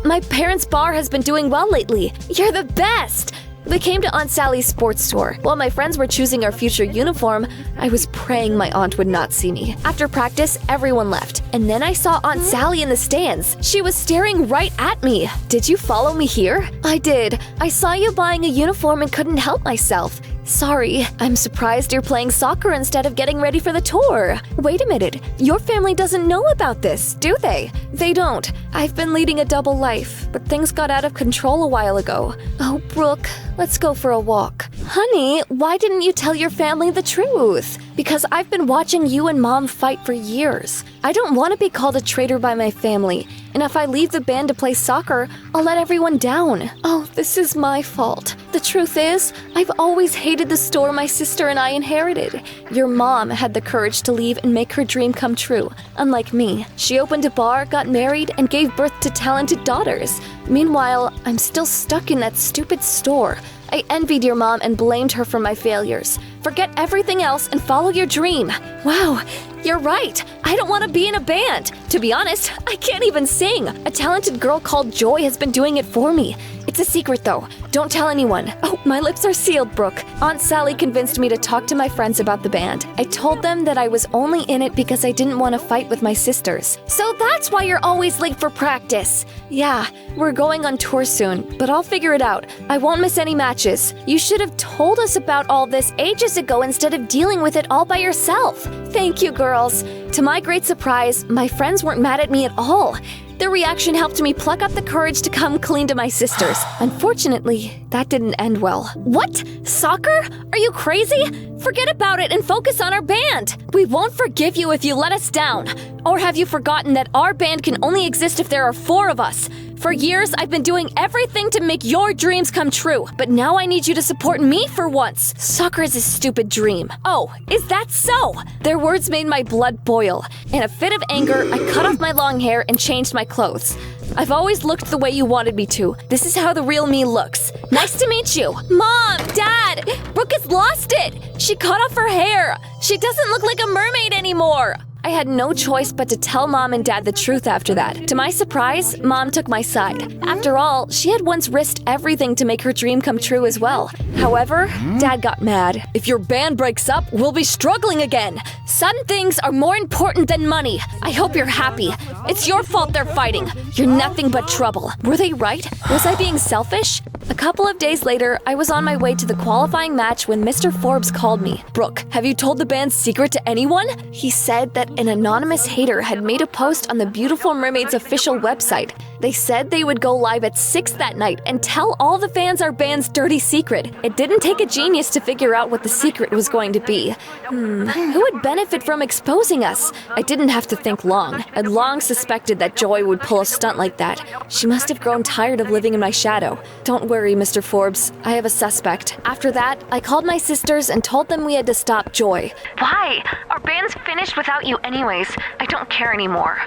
My parents' bar has been doing well lately. You're the best! We came to Aunt Sally's sports store. While my friends were choosing our future uniform, I was praying my aunt would not see me. After practice, everyone left, and then I saw Aunt Sally in the stands. She was staring right at me. Did you follow me here? I did. I saw you buying a uniform and couldn't help myself. Sorry, I'm surprised you're playing soccer instead of getting ready for the tour. Wait a minute, your family doesn't know about this, do they? They don't. I've been leading a double life, but things got out of control a while ago. Oh, Brooke, let's go for a walk. Honey, why didn't you tell your family the truth? Because I've been watching you and Mom fight for years. I don't want to be called a traitor by my family, and if I leave the band to play soccer, I'll let everyone down. Oh, this is my fault. The truth is, I've always hated the store my sister and I inherited. Your mom had the courage to leave and make her dream come true. Unlike me, she opened a bar, got married, and gave birth to talented daughters. Meanwhile, I'm still stuck in that stupid store. I envied your mom and blamed her for my failures. Forget everything else and follow your dream. Wow, you're right. I don't want to be in a band. To be honest, I can't even sing. A talented girl called Joy has been doing it for me. It's a secret though. Don't tell anyone. Oh, my lips are sealed, Brooke. Aunt Sally convinced me to talk to my friends about the band. I told them that I was only in it because I didn't want to fight with my sisters. So that's why you're always late for practice. Yeah, we're going on tour soon, but I'll figure it out. I won't miss any matches. You should have told us about all this ages ago instead of dealing with it all by yourself. Thank you, girls. To my great surprise, my friends weren't mad at me at all. Their reaction helped me pluck up the courage to come clean to my sisters. Unfortunately, that didn't end well. What? Soccer? Are you crazy? Forget about it and focus on our band. We won't forgive you if you let us down. Or have you forgotten that our band can only exist if there are 4 of us? For years, I've been doing everything to make your dreams come true, but now I need you to support me for once. Soccer is a stupid dream. Oh, is that so? Their words made my blood boil. In a fit of anger, I cut off my long hair and changed my clothes. I've always looked the way you wanted me to. This is how the real me looks. Nice to meet you. Mom, Dad, Brooke has lost it. She cut off her hair. She doesn't look like a mermaid anymore. I had no choice but to tell Mom and Dad the truth after that. To my surprise, Mom took my side. After all, she had once risked everything to make her dream come true as well. However, Dad got mad. If your band breaks up, we'll be struggling again. Some things are more important than money. I hope you're happy. It's your fault they're fighting. You're nothing but trouble. Were they right? Was I being selfish? A couple of days later, I was on my way to the qualifying match when Mr. Forbes called me. Brooke, have you told the band's secret to anyone? He said that an anonymous hater had made a post on the Beautiful Mermaid's official website. They said they would go live at 6 that night and tell all the fans our band's dirty secret. It didn't take a genius to figure out what the secret was going to be. Who would benefit from exposing us? I didn't have to think long. I'd long suspected that Joy would pull a stunt like that. She must have grown tired of living in my shadow. Don't worry, Mr. Forbes. I have a suspect. After that, I called my sisters and told them we had to stop Joy. Why? Our band's finished without you anyways. I don't care anymore.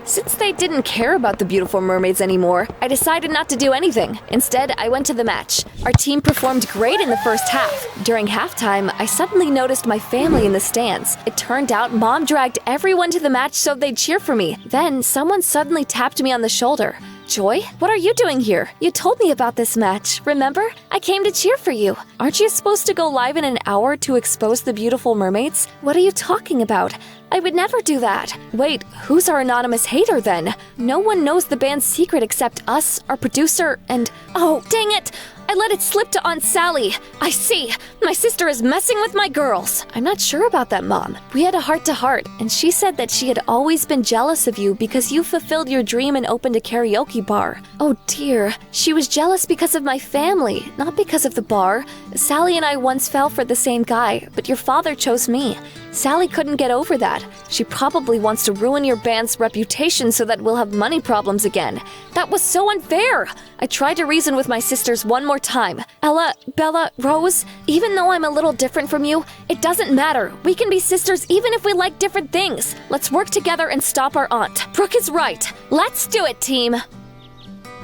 Since they didn't care about the Beautiful Mermaids anymore, I decided not to do anything. Instead, I went to the match. Our team performed great in the first half. During halftime, I suddenly noticed my family in the stands. It turned out Mom dragged everyone to the match so they'd cheer for me. Then, someone suddenly tapped me on the shoulder. Joy, what are you doing here? You told me about this match, remember? I came to cheer for you. Aren't you supposed to go live in an hour to expose the Beautiful Mermaids? What are you talking about? I would never do that. Wait, who's our anonymous hater then? No one knows the band's secret except us, our producer, and... Oh, dang it! I let it slip to Aunt Sally. I see. My sister is messing with my girls. I'm not sure about that, Mom. We had a heart-to-heart, and she said that she had always been jealous of you because you fulfilled your dream and opened a karaoke bar. Oh dear. She was jealous because of my family, not because of the bar. Sally and I once fell for the same guy, but your father chose me. Sally couldn't get over that. She probably wants to ruin your band's reputation so that we'll have money problems again. That was so unfair! I tried to reason with my sisters one more time. Ella, Bella, Rose, even though I'm a little different from you, it doesn't matter. We can be sisters even if we like different things. Let's work together and stop our aunt. Brooke is right. Let's do it, team!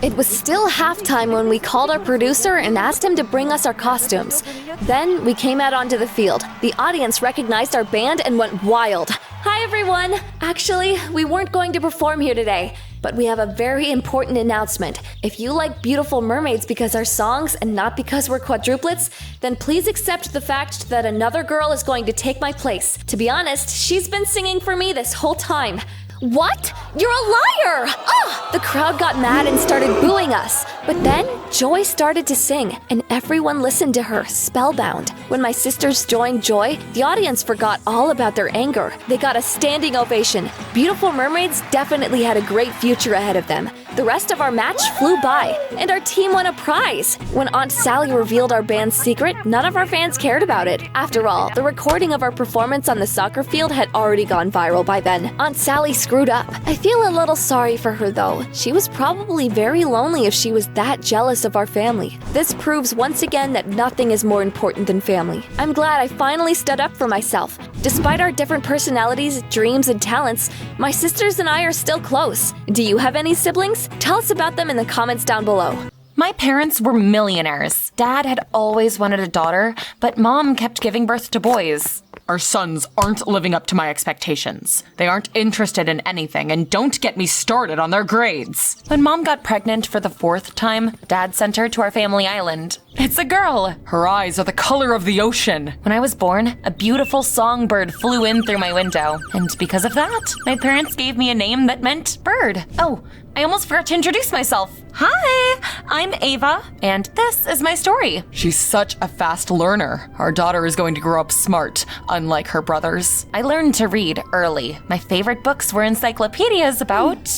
It was still halftime when we called our producer and asked him to bring us our costumes. Then we came out onto the field. The audience recognized our band and went wild. Hi everyone! Actually, we weren't going to perform here today, but we have a very important announcement. If you like Beautiful Mermaids because our songs and not because we're quadruplets, then please accept the fact that another girl is going to take my place. To be honest, she's been singing for me this whole time. What? You're a liar! Ah! The crowd got mad and started booing us. But then, Joy started to sing, and everyone listened to her, spellbound. When my sisters joined Joy, the audience forgot all about their anger. They got a standing ovation. Beautiful Mermaids definitely had a great future ahead of them. The rest of our match flew by, and our team won a prize. When Aunt Sally revealed our band's secret, none of our fans cared about it. After all, the recording of our performance on the soccer field had already gone viral by then. Aunt Sally screwed up. I feel a little sorry for her though. She was probably very lonely if she was that jealous of our family. This proves once again that nothing is more important than family. I'm glad I finally stood up for myself. Despite our different personalities, dreams, and talents, my sisters and I are still close. Do you have any siblings? Tell us about them in the comments down below. My parents were millionaires. Dad had always wanted a daughter, but Mom kept giving birth to boys. Our sons aren't living up to my expectations. They aren't interested in anything, and don't get me started on their grades. When Mom got pregnant for the 4th time, Dad sent her to our family island. It's a girl! Her eyes are the color of the ocean. When I was born, a beautiful songbird flew in through my window, and because of that, my parents gave me a name that meant bird. Oh, I almost forgot to introduce myself. Hi, I'm Ava, and this is my story. She's such a fast learner. Our daughter is going to grow up smart, unlike her brothers. I learned to read early. My favorite books were encyclopedias about,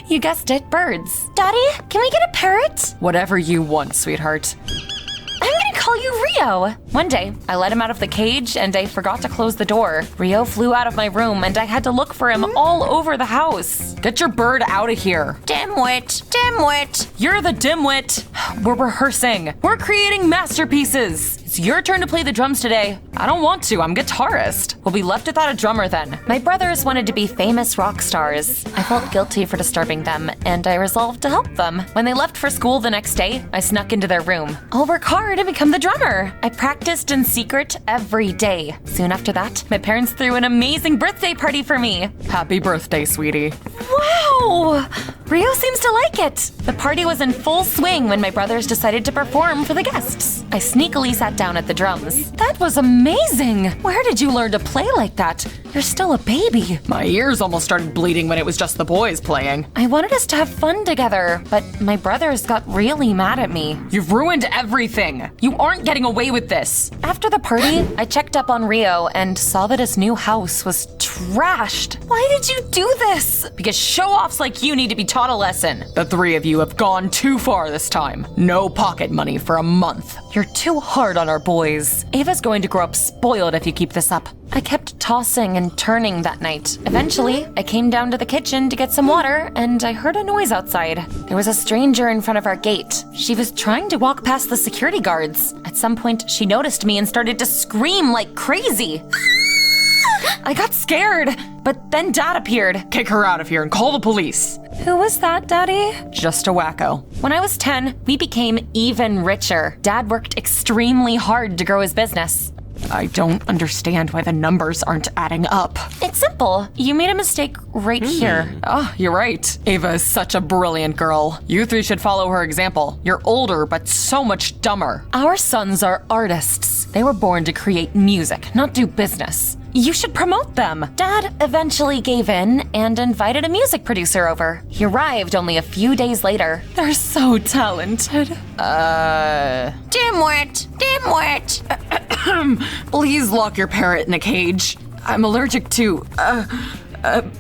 you guessed it, birds. Daddy, can we get a parrot? Whatever you want, sweetheart. I'm gonna call you Rio. One day, I let him out of the cage and I forgot to close the door. Rio flew out of my room and I had to look for him all over the house. Get your bird out of here. Dimwit, dimwit. You're the dimwit. We're rehearsing. We're creating masterpieces. It's your turn to play the drums today. I don't want to, I'm guitarist. We'll be left without a drummer then. My brothers wanted to be famous rock stars. I felt guilty for disturbing them, and I resolved to help them. When they left for school the next day, I snuck into their room. I'll work hard and become the drummer. I practiced in secret every day. Soon after that, my parents threw an amazing birthday party for me. Happy birthday, sweetie. Wow! Rio seems to like it. The party was in full swing when my brothers decided to perform for the guests. I sneakily sat down at the drums. That was amazing! Where did you learn to play like that? You're still a baby. My ears almost started bleeding when it was just the boys playing. I wanted us to have fun together, but my brothers got really mad at me. You've ruined everything! You aren't getting away with this! After the party, I checked up on Rio and saw that his new house was trashed. Why did you do this? Because show-offs like you need to be taught a lesson. The 3 of you have gone too far this time. No pocket money for a month. You're too hard on our boys. Ava's going to grow up spoiled if you keep this up. I kept tossing and turning that night. Eventually, I came down to the kitchen to get some water, and I heard a noise outside. There was a stranger in front of our gate. She was trying to walk past the security guards. At some point, she noticed me and started to scream like crazy. I got scared, but then Dad appeared. Kick her out of here and call the police. Who was that, Daddy? Just a wacko. When I was 10, we became even richer. Dad worked extremely hard to grow his business. I don't understand why the numbers aren't adding up. It's simple. You made a mistake right here. Oh, you're right. Ava is such a brilliant girl. You 3 should follow her example. You're older, but so much dumber. Our sons are artists. They were born to create music, not do business. You should promote them. Dad eventually gave in and invited a music producer over. He arrived only a few days later. They're so talented. Dimwit, dimwit. Please lock your parrot in a cage. I'm allergic to,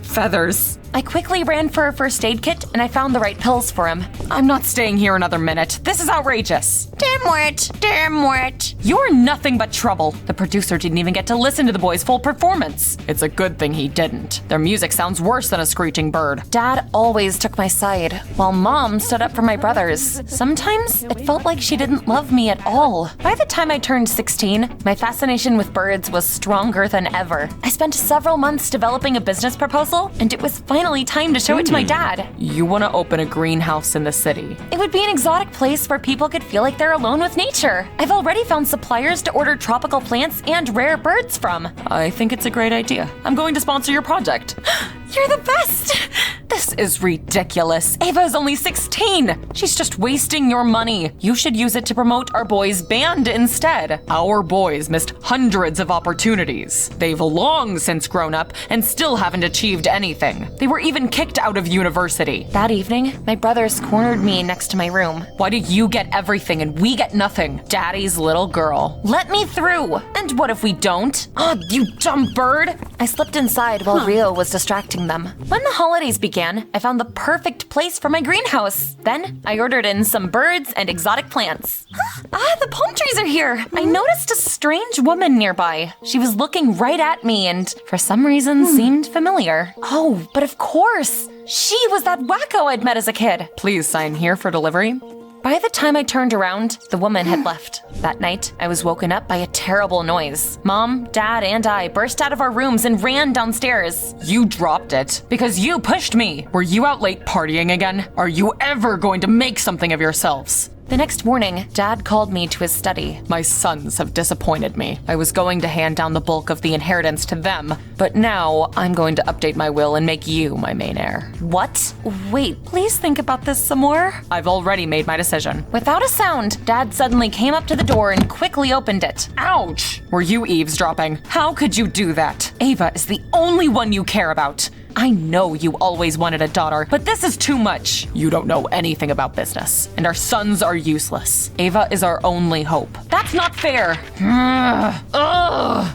feathers. I quickly ran for a first aid kit and I found the right pills for him. I'm not staying here another minute. This is outrageous. Dimwit, dimwit. You're nothing but trouble. The producer didn't even get to listen to the boys' full performance. It's a good thing he didn't. Their music sounds worse than a screeching bird. Dad always took my side, while Mom stood up for my brothers. Sometimes it felt like she didn't love me at all. By the time I turned 16, my fascination with birds was stronger than ever. I spent several months developing a business proposal, and it was finally time to show it to my dad. You want to open a greenhouse in the city. It would be an exotic place where people could feel like they're alone with nature. I've already found suppliers to order tropical plants and rare birds from. I think it's a great idea. I'm going to sponsor your project. You're the best! This is ridiculous. Ava is only 16. She's just wasting your money. You should use it to promote our boys' band instead. Our boys missed hundreds of opportunities. They've long since grown up and still haven't achieved anything. They were even kicked out of university. That evening, my brothers cornered me next to my room. Why do you get everything and we get nothing? Daddy's little girl. Let me through! And what if we don't? Oh, you dumb bird! I slipped inside while Rio was distracting them. When the holidays began, I found the perfect place for my greenhouse. Then I ordered in some birds and exotic plants. The palm trees are here! I noticed a strange woman nearby. She was looking right at me and, for some reason, seemed familiar. Oh, but of course! She was that wacko I'd met as a kid. Please sign here for delivery. By the time I turned around, the woman had left. That night, I was woken up by a terrible noise. Mom, Dad, and I burst out of our rooms and ran downstairs. You dropped it because you pushed me. Were you out late partying again? Are you ever going to make something of yourselves? The next morning, Dad called me to his study. My sons have disappointed me. I was going to hand down the bulk of the inheritance to them, but now I'm going to update my will and make you my main heir. What? Wait, please think about this some more. I've already made my decision. Without a sound, Dad suddenly came up to the door and quickly opened it. Ouch! Were you eavesdropping? How could you do that? Ava is the only one you care about. I know you always wanted a daughter, but this is too much. You don't know anything about business, and our sons are useless. Ava is our only hope. That's not fair.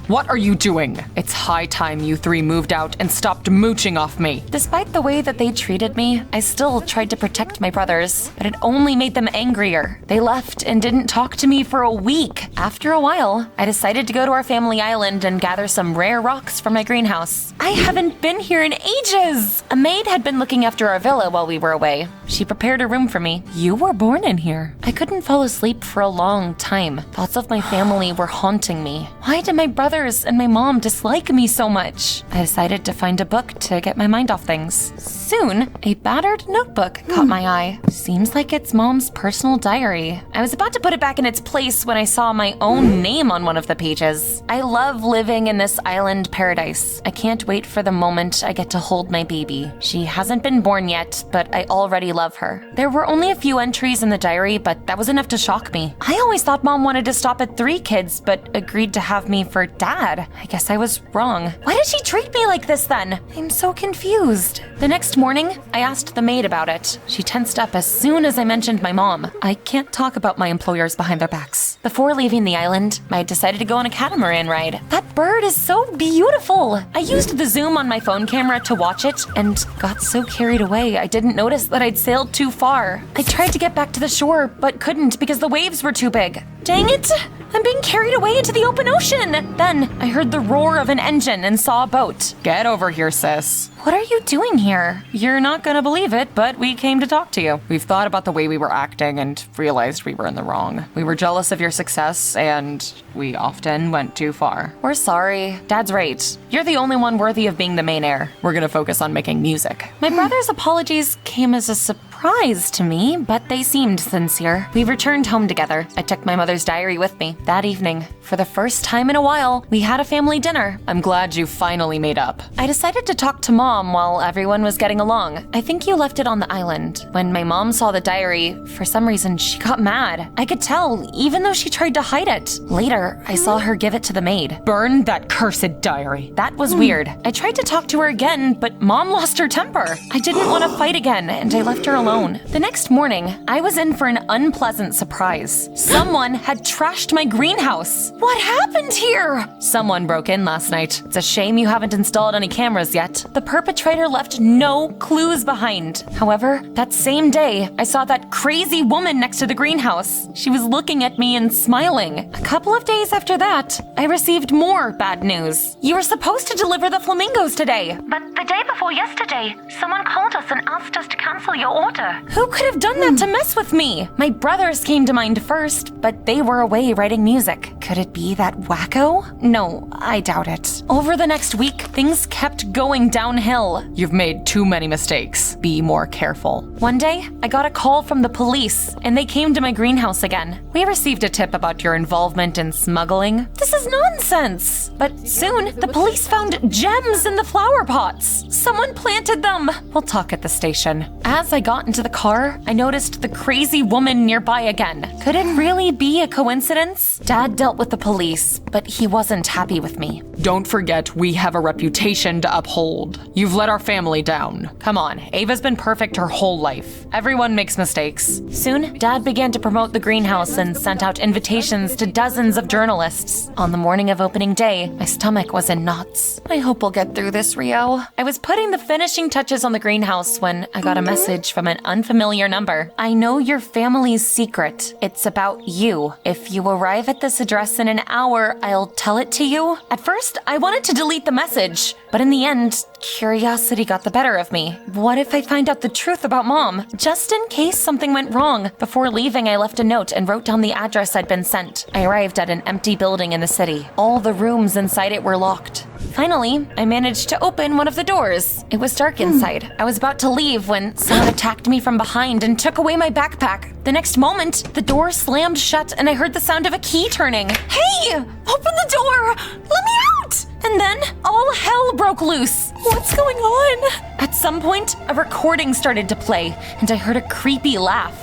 What are you doing? It's high time you three moved out and stopped mooching off me. Despite the way that they treated me, I still tried to protect my brothers, but it only made them angrier. They left and didn't talk to me for a week. After a while, I decided to go to our family island and gather some rare rocks from my greenhouse. I haven't been here in ages! A maid had been looking after our villa while we were away. She prepared a room for me. You were born in here. I couldn't fall asleep for a long time. Thoughts of my family were haunting me. Why did my brothers and my mom dislike me so much? I decided to find a book to get my mind off things. Soon, a battered notebook caught my eye. Seems like it's Mom's personal diary. I was about to put it back in its place when I saw my own name on one of the pages. I love living in this island paradise. I can't wait for the moment I get to hold my baby. She hasn't been born yet, but I already love her. There were only a few entries in the diary, but that was enough to shock me. I always thought Mom wanted to stop at 3 kids, but agreed to have me for Dad. I guess I was wrong. Why did she treat me like this then? I'm so confused. The next morning, I asked the maid about it. She tensed up as soon as I mentioned my mom. I can't talk about my employers behind their backs. Before leaving the island, I decided to go on a catamaran ride. That bird is so beautiful. I used the zoom on my phone camera to watch it and got so carried away I didn't notice that I'd sailed too far. I tried to get back to the shore, but couldn't because the waves were too big. Dang it! I'm being carried away into the open ocean! Then I heard the roar of an engine and saw a boat. Get over here, sis. What are you doing here? You're not gonna believe it, but we came to talk to you. We've thought about the way we were acting and realized we were in the wrong. We were jealous of your success, and we often went too far. We're sorry. Dad's right. You're the only one worthy of being the main heir. We're gonna focus on making music. My brother's apologies came as a surprise to me, but they seemed sincere. We returned home together. I took my mother's diary with me. That evening, for the first time in a while, we had a family dinner. I'm glad you finally made up. I decided to talk to Mom while everyone was getting along. I think you left it on the island. When my mom saw the diary, for some reason, she got mad. I could tell, even though she tried to hide it. Later, I saw her give it to the maid. Burn that cursed diary. That was weird. I tried to talk to her again, but Mom lost her temper. I didn't want to fight again, and I left her alone. The next morning, I was in for an unpleasant surprise. Someone had trashed my greenhouse. What happened here? Someone broke in last night. It's a shame you haven't installed any cameras yet. The perpetrator left no clues behind. However, that same day, I saw that crazy woman next to the greenhouse. She was looking at me and smiling. A couple of days after that, I received more bad news. You were supposed to deliver the flamingos today. But the day before yesterday, someone called us and asked us to cancel your order. daughter. Who could have done that to mess with me? My brothers came to mind first, but they were away writing music. Could it be that wacko? No, I doubt it. Over the next week, things kept going downhill. You've made too many mistakes. Be more careful. One day, I got a call from the police, and they came to my greenhouse again. We received a tip about your involvement in smuggling. This is nonsense. But soon, the police found gems in the flower pots. Someone planted them. We'll talk at the station. As I got into the car, I noticed the crazy woman nearby again. Could it really be a coincidence? Dad dealt with the police, but he wasn't happy with me. Don't forget, we have a reputation to uphold. You've let our family down. Come on, Ava's been perfect her whole life. Everyone makes mistakes. Soon, Dad began to promote the greenhouse and sent out invitations to dozens of journalists. On the morning of opening day, my stomach was in knots. I hope we'll get through this, Rio. I was putting the finishing touches on the greenhouse when I got a message from an unfamiliar number. I know your family's secret. It's about you. If you arrive at this address in an hour, I'll tell it to you. At first, I wanted to delete the message, but in the end, curiosity got the better of me. What if I find out the truth about Mom? Just in case something went wrong. Before leaving, I left a note and wrote down the address I'd been sent. I arrived at an empty building in the city. All the rooms inside it were locked. Finally, I managed to open one of the doors. It was dark inside. I was about to leave when someone attacked me from behind and took away my backpack. The next moment, the door slammed shut and I heard the sound of a key turning. Hey! Open the door! Let me out! And then, all hell broke loose. What's going on? At some point, a recording started to play, and I heard a creepy laugh.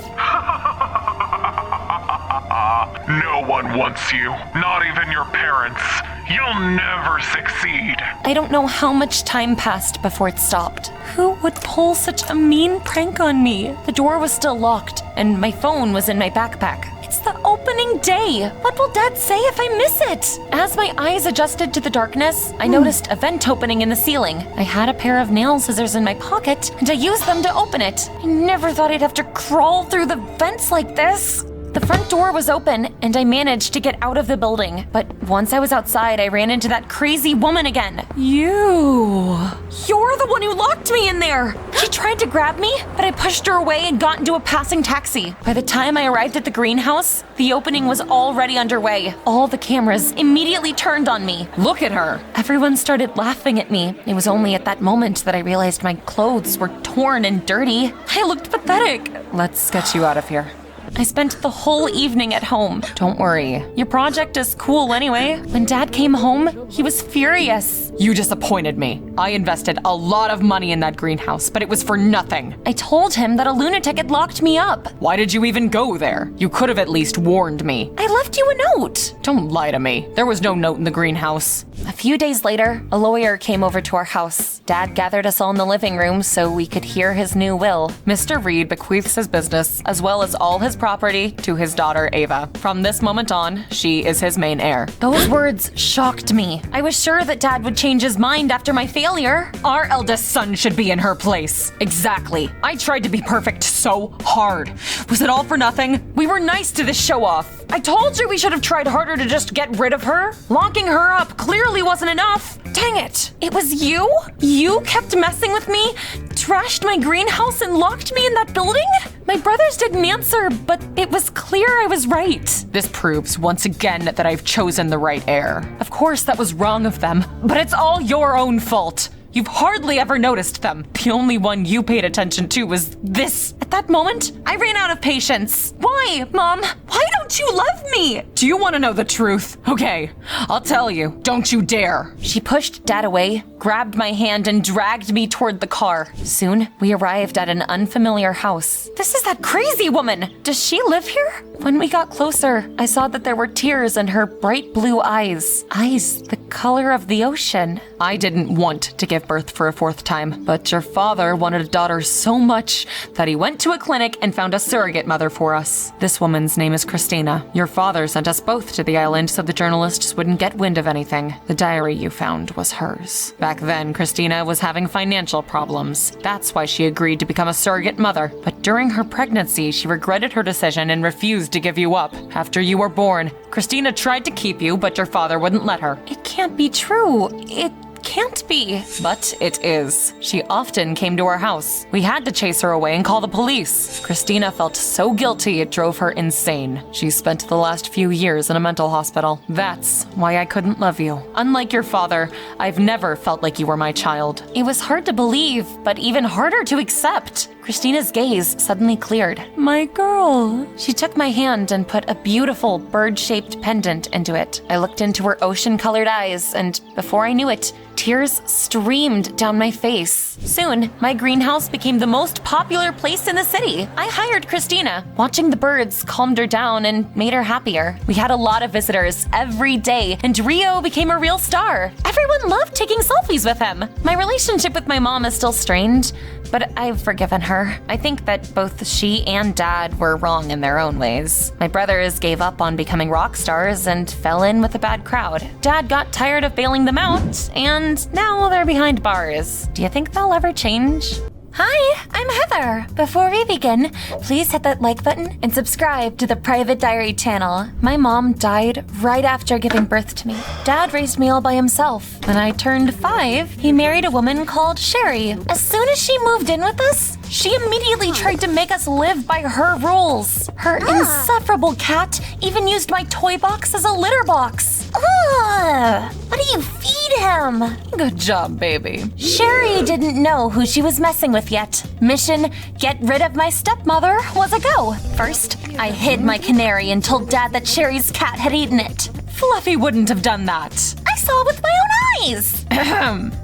No one wants you, not even your parents. You'll never succeed. I don't know how much time passed before it stopped. Who would pull such a mean prank on me? The door was still locked, and my phone was in my backpack. It's the opening day. What will Dad say if I miss it? As my eyes adjusted to the darkness, I noticed a vent opening in the ceiling. I had a pair of nail scissors in my pocket, and I used them to open it. I never thought I'd have to crawl through the vents like this. The front door was open, and I managed to get out of the building. But once I was outside, I ran into that crazy woman again. You're the one who locked me in there! She tried to grab me, but I pushed her away and got into a passing taxi. By the time I arrived at the greenhouse, the opening was already underway. All the cameras immediately turned on me. Look at her. Everyone started laughing at me. It was only at that moment that I realized my clothes were torn and dirty. I looked pathetic. Let's get you out of here. I spent the whole evening at home. Don't worry. Your project is cool anyway. When Dad came home, he was furious. You disappointed me. I invested a lot of money in that greenhouse, but it was for nothing. I told him that a lunatic had locked me up. Why did you even go there? You could have at least warned me. I left you a note. Don't lie to me. There was no note in the greenhouse. A few days later, a lawyer came over to our house. Dad gathered us all in the living room so we could hear his new will. Mr. Reed bequeaths his business, as well as all his property, to his daughter, Ava. From this moment on, she is his main heir. Those words shocked me. I was sure that Dad would change his mind after my failure. Our eldest son should be in her place. Exactly. I tried to be perfect so hard. Was it all for nothing? We were nice to this show-off. I told you we should have tried harder to just get rid of her. Locking her up clearly wasn't enough. Dang it. It was you? You kept messing with me, trashed my greenhouse, and locked me in that building? My brothers didn't answer, but it was clear I was right. This proves once again that I've chosen the right heir. Of course, that was wrong of them, but it's all your own fault. You've hardly ever noticed them. The only one you paid attention to was this. At that moment, I ran out of patience. Why, Mom? Why don't you love me? Do you want to know the truth? Okay, I'll tell you. Don't you dare. She pushed Dad away, grabbed my hand, and dragged me toward the car. Soon, we arrived at an unfamiliar house. This is that crazy woman. Does she live here? When we got closer, I saw that there were tears in her bright blue eyes. Eyes the color of the ocean. I didn't want to give birth for a fourth time, but your father wanted a daughter so much that he went to a clinic and found a surrogate mother for us. This woman's name is Christina. Your father sent us both to the island so the journalists wouldn't get wind of anything. The diary you found was hers. Back then, Christina was having financial problems. That's why she agreed to become a surrogate mother. But during her pregnancy, she regretted her decision and refused to give you up. After you were born, Christina tried to keep you, but your father wouldn't let her. It can't be true. It It can't be. But it is. She often came to our house. We had to chase her away and call the police. Christina felt so guilty it drove her insane. She spent the last few years in a mental hospital. That's why I couldn't love you. Unlike your father, I've never felt like you were my child. It was hard to believe, but even harder to accept. Christina's gaze suddenly cleared. My girl. She took my hand and put a beautiful bird-shaped pendant into it. I looked into her ocean-colored eyes, and before I knew it, tears streamed down my face. Soon, my greenhouse became the most popular place in the city. I hired Christina. Watching the birds calmed her down and made her happier. We had a lot of visitors every day, and Rio became a real star. Everyone loved taking selfies with him. My relationship with my mom is still strained, but I've forgiven her. I think that both she and Dad were wrong in their own ways. My brothers gave up on becoming rock stars and fell in with a bad crowd. Dad got tired of bailing them out, and now they're behind bars. Do you think they'll ever change? Hi, I'm Heather. Before we begin, please hit that like button and subscribe to the Private Diary channel. My mom died right after giving birth to me. Dad raised me all by himself. When I turned 5, he married a woman called Sherry. As soon as she moved in with us, she immediately tried to make us live by her rules. Her insufferable cat even used my toy box as a litter box. What do you feed him? Good job, baby. Sherry didn't know who she was messing with yet. Mission, get rid of my stepmother, was a go. First, I hid my canary and told Dad that Sherry's cat had eaten it. Fluffy wouldn't have done that. I saw with my own eyes.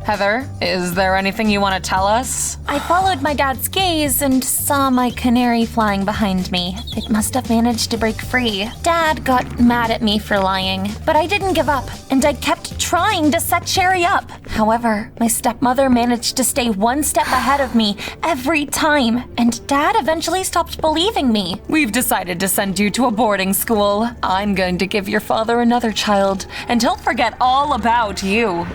Heather, is there anything you want to tell us? I followed my dad's gaze and saw my canary flying behind me. It must have managed to break free. Dad got mad at me for lying, but I didn't give up, and I kept trying to set Sherry up. However, my stepmother managed to stay one step ahead of me every time, and Dad eventually stopped believing me. We've decided to send you to a boarding school. I'm going to give your father another child, and he'll forget all about you.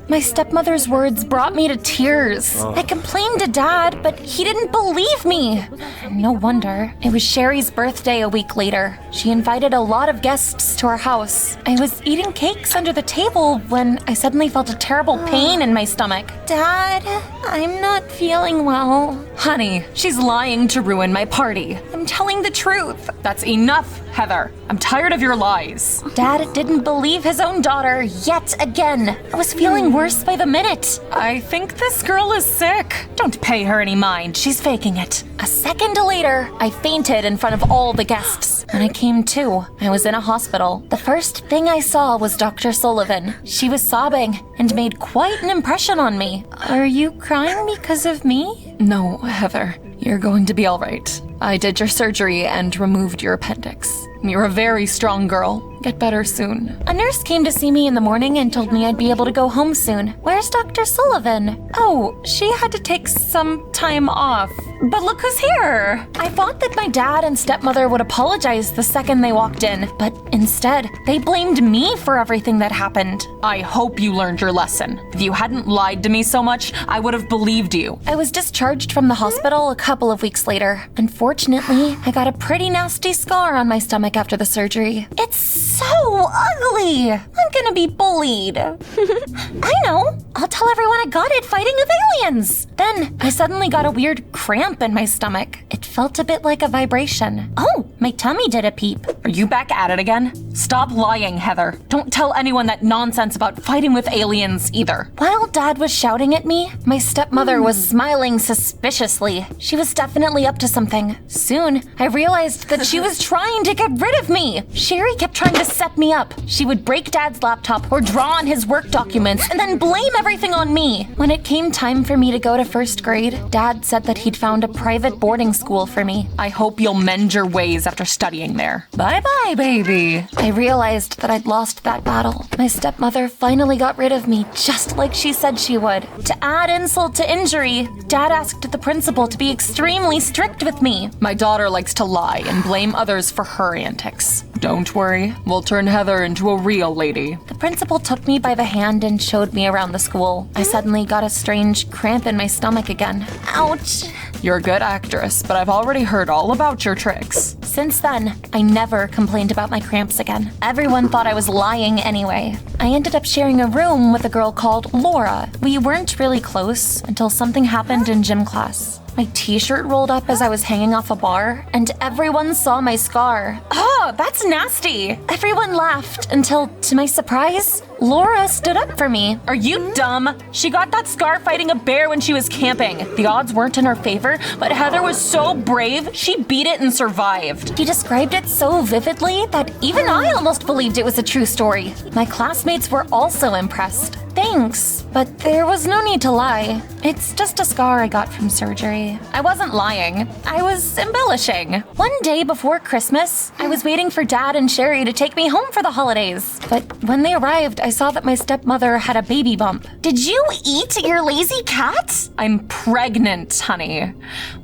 My stepmother's words brought me to tears. I complained to Dad, but he didn't believe me. No wonder. It was Sherry's birthday a week later. She invited a lot of guests to our house. I was eating cakes under the table when I suddenly felt a terrible pain in my stomach. Dad, I'm not feeling well. Honey, she's lying to ruin my party. I'm telling the truth. That's enough, Heather. I'm tired of your lies. Dad didn't believe his own daughter yet again. I was feeling worse by the minute. I think this girl is sick. Don't pay her any mind. She's faking it. A second later, I fainted in front of all the guests. When I came to, I was in a hospital. The first thing I saw was Dr. Sullivan. She was sobbing and made quite an impression on me. Are you crying because of me? No, Heather. You're going to be all right. I did your surgery and removed your appendix. You're a very strong girl. Get better soon. A nurse came to see me in the morning and told me I'd be able to go home soon. Where's Dr. Sullivan? Oh, she had to take some time off. But look who's here! I thought that my dad and stepmother would apologize the second they walked in, but instead, they blamed me for everything that happened. I hope you learned your lesson. If you hadn't lied to me so much, I would have believed you. I was discharged from the hospital a couple of weeks later. Unfortunately, I got a pretty nasty scar on my stomach after the surgery. It's so ugly! I'm gonna be bullied. I know! I'll tell everyone I got it fighting with aliens! Then, I suddenly got a weird cramp in my stomach. It felt a bit like a vibration. Oh, my tummy did a peep. Are you back at it again? Stop lying, Heather. Don't tell anyone that nonsense about fighting with aliens either. While Dad was shouting at me, my stepmother was smiling suspiciously. She was definitely up to something. Soon, I realized that she was trying to get rid of me. Sherry kept trying to set me up. She would break Dad's laptop or draw on his work documents and then blame everything on me. When it came time for me to go to first grade, Dad said that he'd found a private boarding school for me. I hope you'll mend your ways after studying there. Bye-bye, baby. I realized that I'd lost that battle. My stepmother finally got rid of me, just like she said she would. To add insult to injury, Dad asked the principal to be extremely strict with me. My daughter likes to lie and blame others for her antics. Don't worry, we'll turn Heather into a real lady. The principal took me by the hand and showed me around the school. I suddenly got a strange cramp in my stomach again. Ouch! You're a good actress, but I've already heard all about your tricks. Since then, I never complained about my cramps again. Everyone thought I was lying anyway. I ended up sharing a room with a girl called Laura. We weren't really close until something happened in gym class. My t-shirt rolled up as I was hanging off a bar, and everyone saw my scar. Oh, that's nasty. Everyone laughed until, to my surprise, Laura stood up for me. Are you dumb? She got that scar fighting a bear when she was camping. The odds weren't in her favor, but Heather was so brave, she beat it and survived. You described it so vividly that even I almost believed it was a true story. My classmates were also impressed. Thanks, but there was no need to lie. It's just a scar I got from surgery. I wasn't lying. I was embellishing. One day before Christmas, I was waiting for Dad and Sherry to take me home for the holidays. But when they arrived, I saw that my stepmother had a baby bump. Did you eat your lazy cat? I'm pregnant, honey.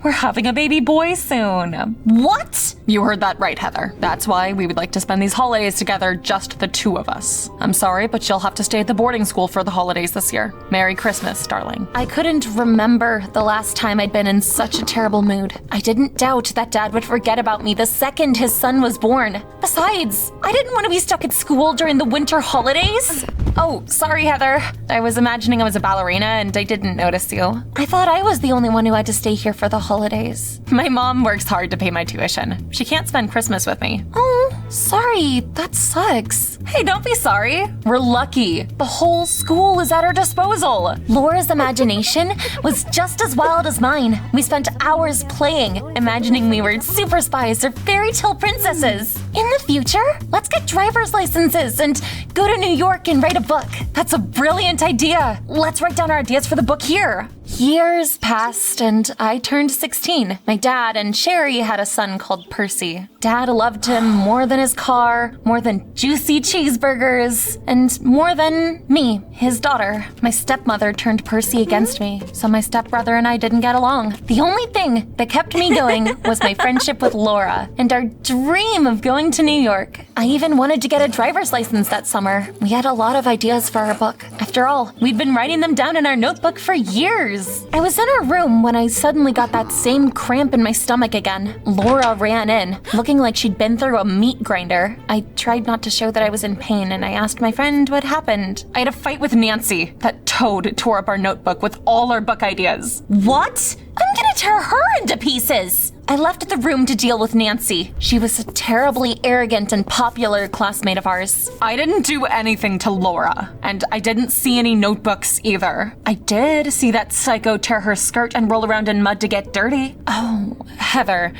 We're having a baby boy soon. What? You heard that right, Heather. That's why we would like to spend these holidays together, just the two of us. I'm sorry, but you'll have to stay at the boarding school for the holidays this year. Merry Christmas, darling. I couldn't remember the last time I'd been in such a terrible mood. I didn't doubt that Dad would forget about me the second his son was born. Besides, I didn't want to be stuck at school during the winter holidays. Oh, sorry, Heather. I was imagining I was a ballerina and I didn't notice you. I thought I was the only one who had to stay here for the holidays. My mom works hard to pay my tuition. She can't spend Christmas with me. Oh, sorry. That sucks. Hey, don't be sorry. We're lucky. The whole school is at our disposal. Laura's imagination was just as wild as mine. We spent hours playing, imagining we were super spies or fairy tale princesses. In the future, let's get driver's licenses and go to New York and write a book. That's a brilliant idea. Let's write down our ideas for the book here. Years passed and I turned 16. My dad and Sherry had a son called Percy. Dad loved him more than his car, more than juicy cheeseburgers, and more than me, his daughter. My stepmother turned Percy against me, so my stepbrother and I didn't get along. The only thing that kept me going was my friendship with Laura and our dream of going to New York. I even wanted to get a driver's license that summer. We had a lot of ideas for our book. After all, we'd been writing them down in our notebook for years. I was in our room when I suddenly got that same cramp in my stomach again. Laura ran in, looking like she'd been through a meat grinder. I tried not to show that I was in pain, and I asked my friend what happened. I had a fight with Nancy. That toad tore up our notebook with all our book ideas. What? I'm gonna tear her into pieces! I left the room to deal with Nancy. She was a terribly arrogant and popular classmate of ours. I didn't do anything to Laura, and I didn't see any notebooks either. I did see that psycho tear her skirt and roll around in mud to get dirty. Oh, Heather,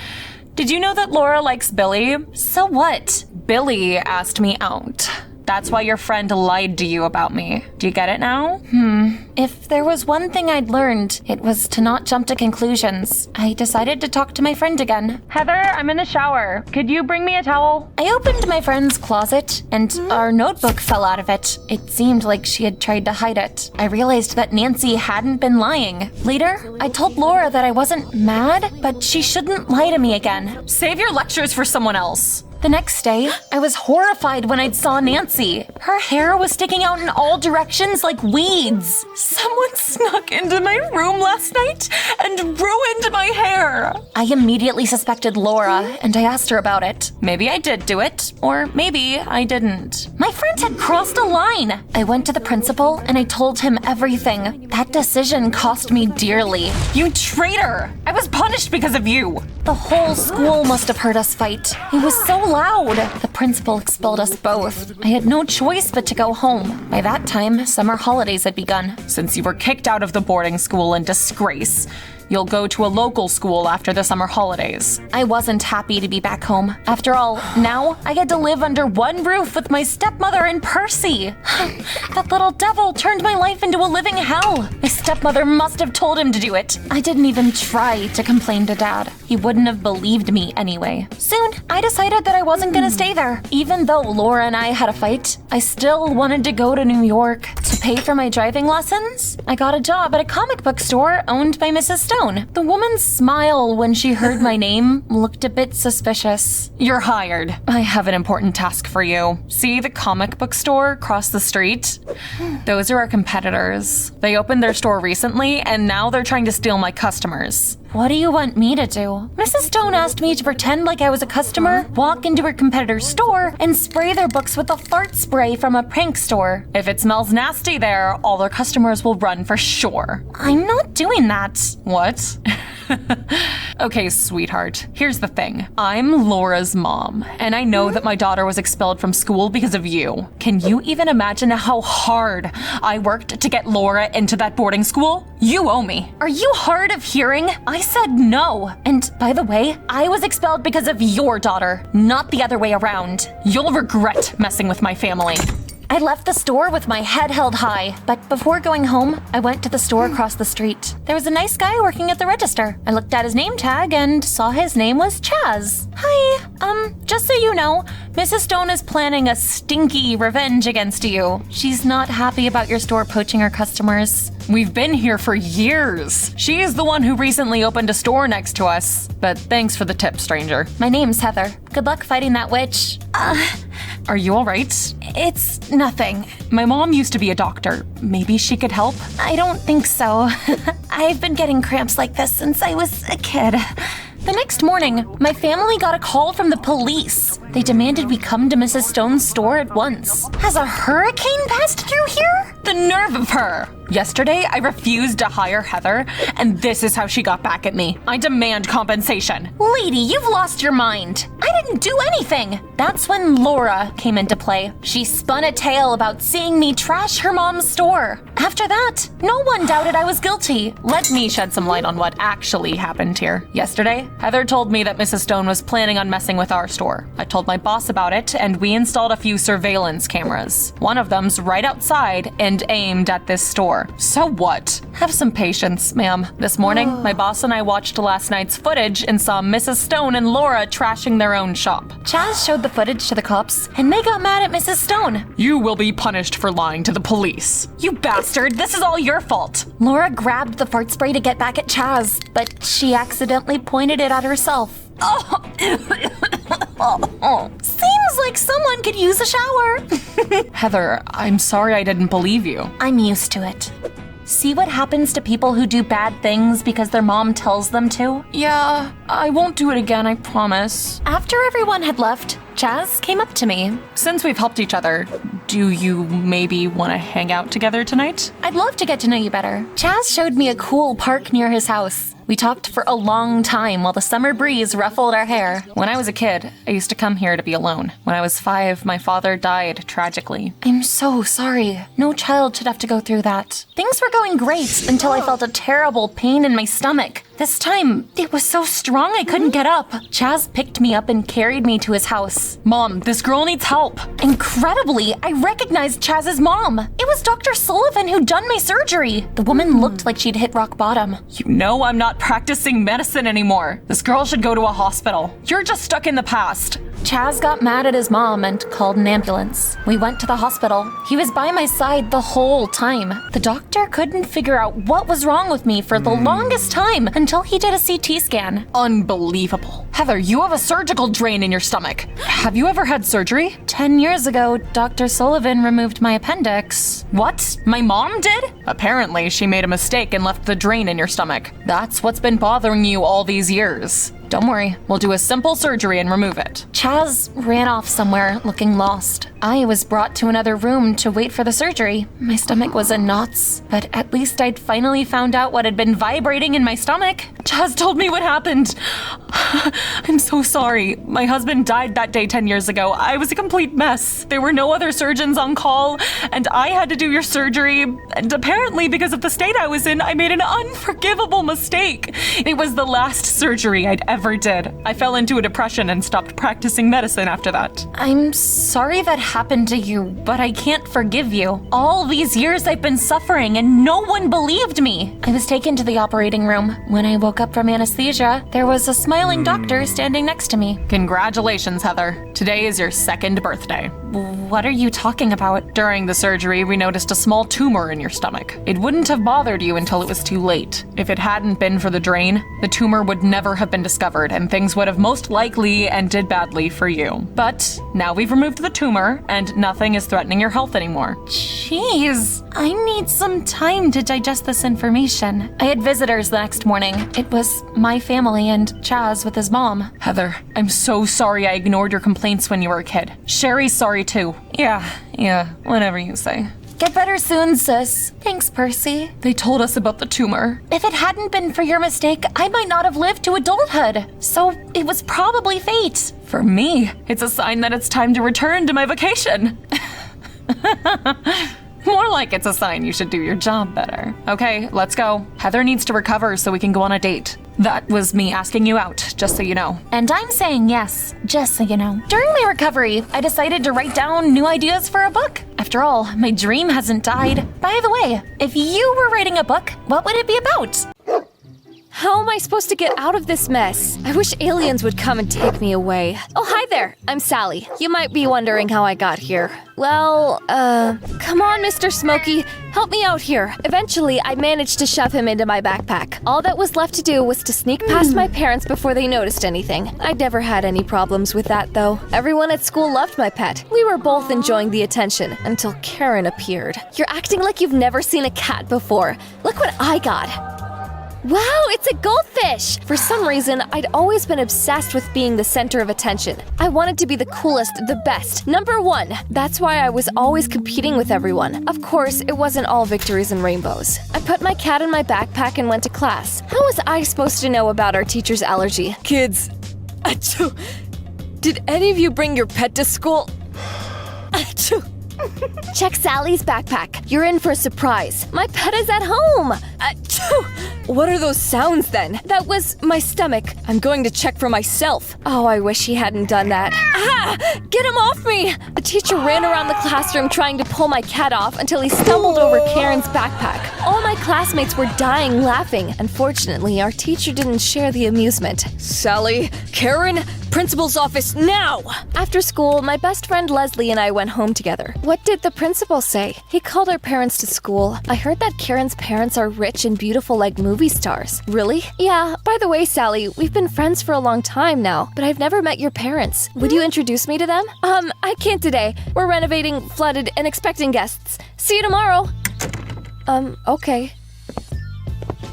did you know that Laura likes Billy? So what? Billy asked me out. That's why your friend lied to you about me. Do you get it now? If there was one thing I'd learned, it was to not jump to conclusions. I decided to talk to my friend again. Heather, I'm in the shower. Could you bring me a towel? I opened my friend's closet, and our notebook fell out of it. It seemed like she had tried to hide it. I realized that Nancy hadn't been lying. Later, I told Laura that I wasn't mad, but she shouldn't lie to me again. Save your lectures for someone else. The next day, I was horrified when I saw Nancy. Her hair was sticking out in all directions like weeds. Someone snuck into my room last night and ruined my hair. I immediately suspected Laura, and I asked her about it. Maybe I did do it, or maybe I didn't. My friend had crossed a line. I went to the principal and I told him everything. That decision cost me dearly. You traitor! I was punished because of you. The whole school must have heard us fight. It was so loud. The principal expelled us both. I had no choice but to go home. By that time, summer holidays had begun. Since you were kicked out of the boarding school in disgrace, you'll go to a local school after the summer holidays. I wasn't happy to be back home. After all, now I had to live under one roof with my stepmother and Percy. That little devil turned my life into a living hell. My stepmother must have told him to do it. I didn't even try to complain to Dad. He wouldn't have believed me anyway. Soon, I decided that I wasn't gonna stay there. Even though Laura and I had a fight, I still wanted to go to New York to pay for my driving lessons, I got a job at a comic book store owned by Mrs. Stone. The woman's smile when she heard my name looked a bit suspicious. You're hired. I have an important task for you. See the comic book store across the street? Those are our competitors. They opened their store recently, and now they're trying to steal my customers. What do you want me to do? Mrs. Stone asked me to pretend like I was a customer, walk into her competitor's store, and spray their books with a fart spray from a prank store. If it smells nasty there, all their customers will run for sure. I'm not doing that. What? Okay, sweetheart. Here's the thing. I'm Laura's mom, and I know that my daughter was expelled from school because of you. Can you even imagine how hard I worked to get Laura into that boarding school? You owe me. Are you hard of hearing? I said no. And by the way, I was expelled because of your daughter, not the other way around. You'll regret messing with my family. I left the store with my head held high, but before going home, I went to the store across the street. There was a nice guy working at the register. I looked at his name tag and saw his name was Chaz. Hi, just so you know, Mrs. Stone is planning a stinky revenge against you. She's not happy about your store poaching her customers. We've been here for years. She is the one who recently opened a store next to us. But thanks for the tip, stranger. My name's Heather. Good luck fighting that witch. Are you all right? It's nothing. My mom used to be a doctor. Maybe she could help? I don't think so. I've been getting cramps like this since I was a kid. The next morning, my family got a call from the police. They demanded we come to Mrs. Stone's store at once. Has a hurricane passed through here? The nerve of her! Yesterday, I refused to hire Heather, and this is how she got back at me. I demand compensation. Lady, you've lost your mind. I didn't do anything. That's when Laura came into play. She spun a tale about seeing me trash her mom's store. After that, no one doubted I was guilty. Let me shed some light on what actually happened here. Yesterday, Heather told me that Mrs. Stone was planning on messing with our store. I told my boss about it, and we installed a few surveillance cameras. One of them's right outside and aimed at this store. So what? Have some patience, ma'am. This morning, my boss and I watched last night's footage and saw Mrs. Stone and Laura trashing their own shop. Chaz showed the footage to the cops, and they got mad at Mrs. Stone. You will be punished for lying to the police. You bastard, this is all your fault. Laura grabbed the fart spray to get back at Chaz, but she accidentally pointed it at herself. Seems like someone could use a shower. Heather, I'm sorry I didn't believe you. I'm used to it. See what happens to people who do bad things because their mom tells them to? Yeah, I won't do it again, I promise. After everyone had left, Chaz came up to me. Since we've helped each other, do you maybe want to hang out together tonight? I'd love to get to know you better. Chaz showed me a cool park near his house. We talked for a long time while the summer breeze ruffled our hair. When I was a kid, I used to come here to be alone. When I was 5, my father died tragically. I'm so sorry. No child should have to go through that. Things were going great until I felt a terrible pain in my stomach. This time, it was so strong I couldn't get up. Chaz picked me up and carried me to his house. Mom, this girl needs help. Incredibly, I recognized Chaz's mom. It was Dr. Sullivan who'd done my surgery. The woman looked like she'd hit rock bottom. You know I'm not practicing medicine anymore. This girl should go to a hospital. You're just stuck in the past. Chaz got mad at his mom and called an ambulance. We went to the hospital. He was by my side the whole time. The doctor couldn't figure out what was wrong with me for the longest time until he did a CT scan. Unbelievable. Heather, you have a surgical drain in your stomach. Have you ever had surgery? 10 years ago, Dr. Sullivan removed my appendix. What? My mom did? Apparently, she made a mistake and left the drain in your stomach. That's what's been bothering you all these years. Don't worry, we'll do a simple surgery and remove it. Chaz ran off somewhere, looking lost. I was brought to another room to wait for the surgery. My stomach was in knots, but at least I'd finally found out what had been vibrating in my stomach. Chaz told me what happened. I'm so sorry. My husband died that day 10 years ago. I was a complete mess. There were no other surgeons on call, and I had to do your surgery. And apparently, because of the state I was in, I made an unforgivable mistake. It was the last surgery I'd ever ever did. I fell into a depression and stopped practicing medicine after that. I'm sorry that happened to you, but I can't forgive you. All these years I've been suffering and no one believed me. I was taken to the operating room. When I woke up from anesthesia, there was a smiling doctor standing next to me. Congratulations, Heather. Today is your 2nd birthday. What are you talking about? During the surgery, we noticed a small tumor in your stomach. It wouldn't have bothered you until it was too late. If it hadn't been for the drain, the tumor would never have been discovered and things would have most likely ended badly for you. But now we've removed the tumor and nothing is threatening your health anymore. Jeez, I need some time to digest this information. I had visitors the next morning. It was my family and Chaz with his mom. Heather, I'm so sorry I ignored your complaints when you were a kid. Sherry's sorry too. Yeah, whatever you say. Get better soon, sis. Thanks, Percy. They told us about the tumor. If it hadn't been for your mistake, I might not have lived to adulthood. So it was probably fate. For me, it's a sign that it's time to return to my vacation. More like it's a sign you should do your job better. Okay, let's go. Heather needs to recover so we can go on a date. That was me asking you out, just so you know. And I'm saying yes, just so you know. During my recovery, I decided to write down new ideas for a book. After all, my dream hasn't died. By the way, if you were writing a book, what would it be about? How am I supposed to get out of this mess? I wish aliens would come and take me away. Oh, hi there. I'm Sally. You might be wondering how I got here. Well, come on, Mr. Smokey. Help me out here. Eventually, I managed to shove him into my backpack. All that was left to do was to sneak past my parents before they noticed anything. I'd never had any problems with that, though. Everyone at school loved my pet. We were both enjoying the attention until Karen appeared. You're acting like you've never seen a cat before. Look what I got. Wow, it's a goldfish! For some reason, I'd always been obsessed with being the center of attention. I wanted to be the coolest, the best, #1. That's why I was always competing with everyone. Of course, it wasn't all victories and rainbows. I put my cat in my backpack and went to class. How was I supposed to know about our teacher's allergy? Kids, achoo! Did any of you bring your pet to school? Achoo! Check Sally's backpack. You're in for a surprise. My pet is at home. Achoo! What are those sounds then? That was my stomach. I'm going to check for myself. Oh, I wish he hadn't done that. Ah! Get him off me! The teacher ran around the classroom trying to pull my cat off until he stumbled over Karen's backpack. All my classmates were dying laughing. Unfortunately, our teacher didn't share the amusement. Sally, Karen, principal's office now! After school, my best friend Leslie and I went home together. What did the principal say? He called our parents to school. I heard that Karen's parents are rich and beautiful like movie stars. Really? Yeah, by the way, Sally, we've been friends for a long time now, but I've never met your parents. Would you introduce me to them? I can't today. We're renovating, flooded, and expecting guests. See you tomorrow. Okay.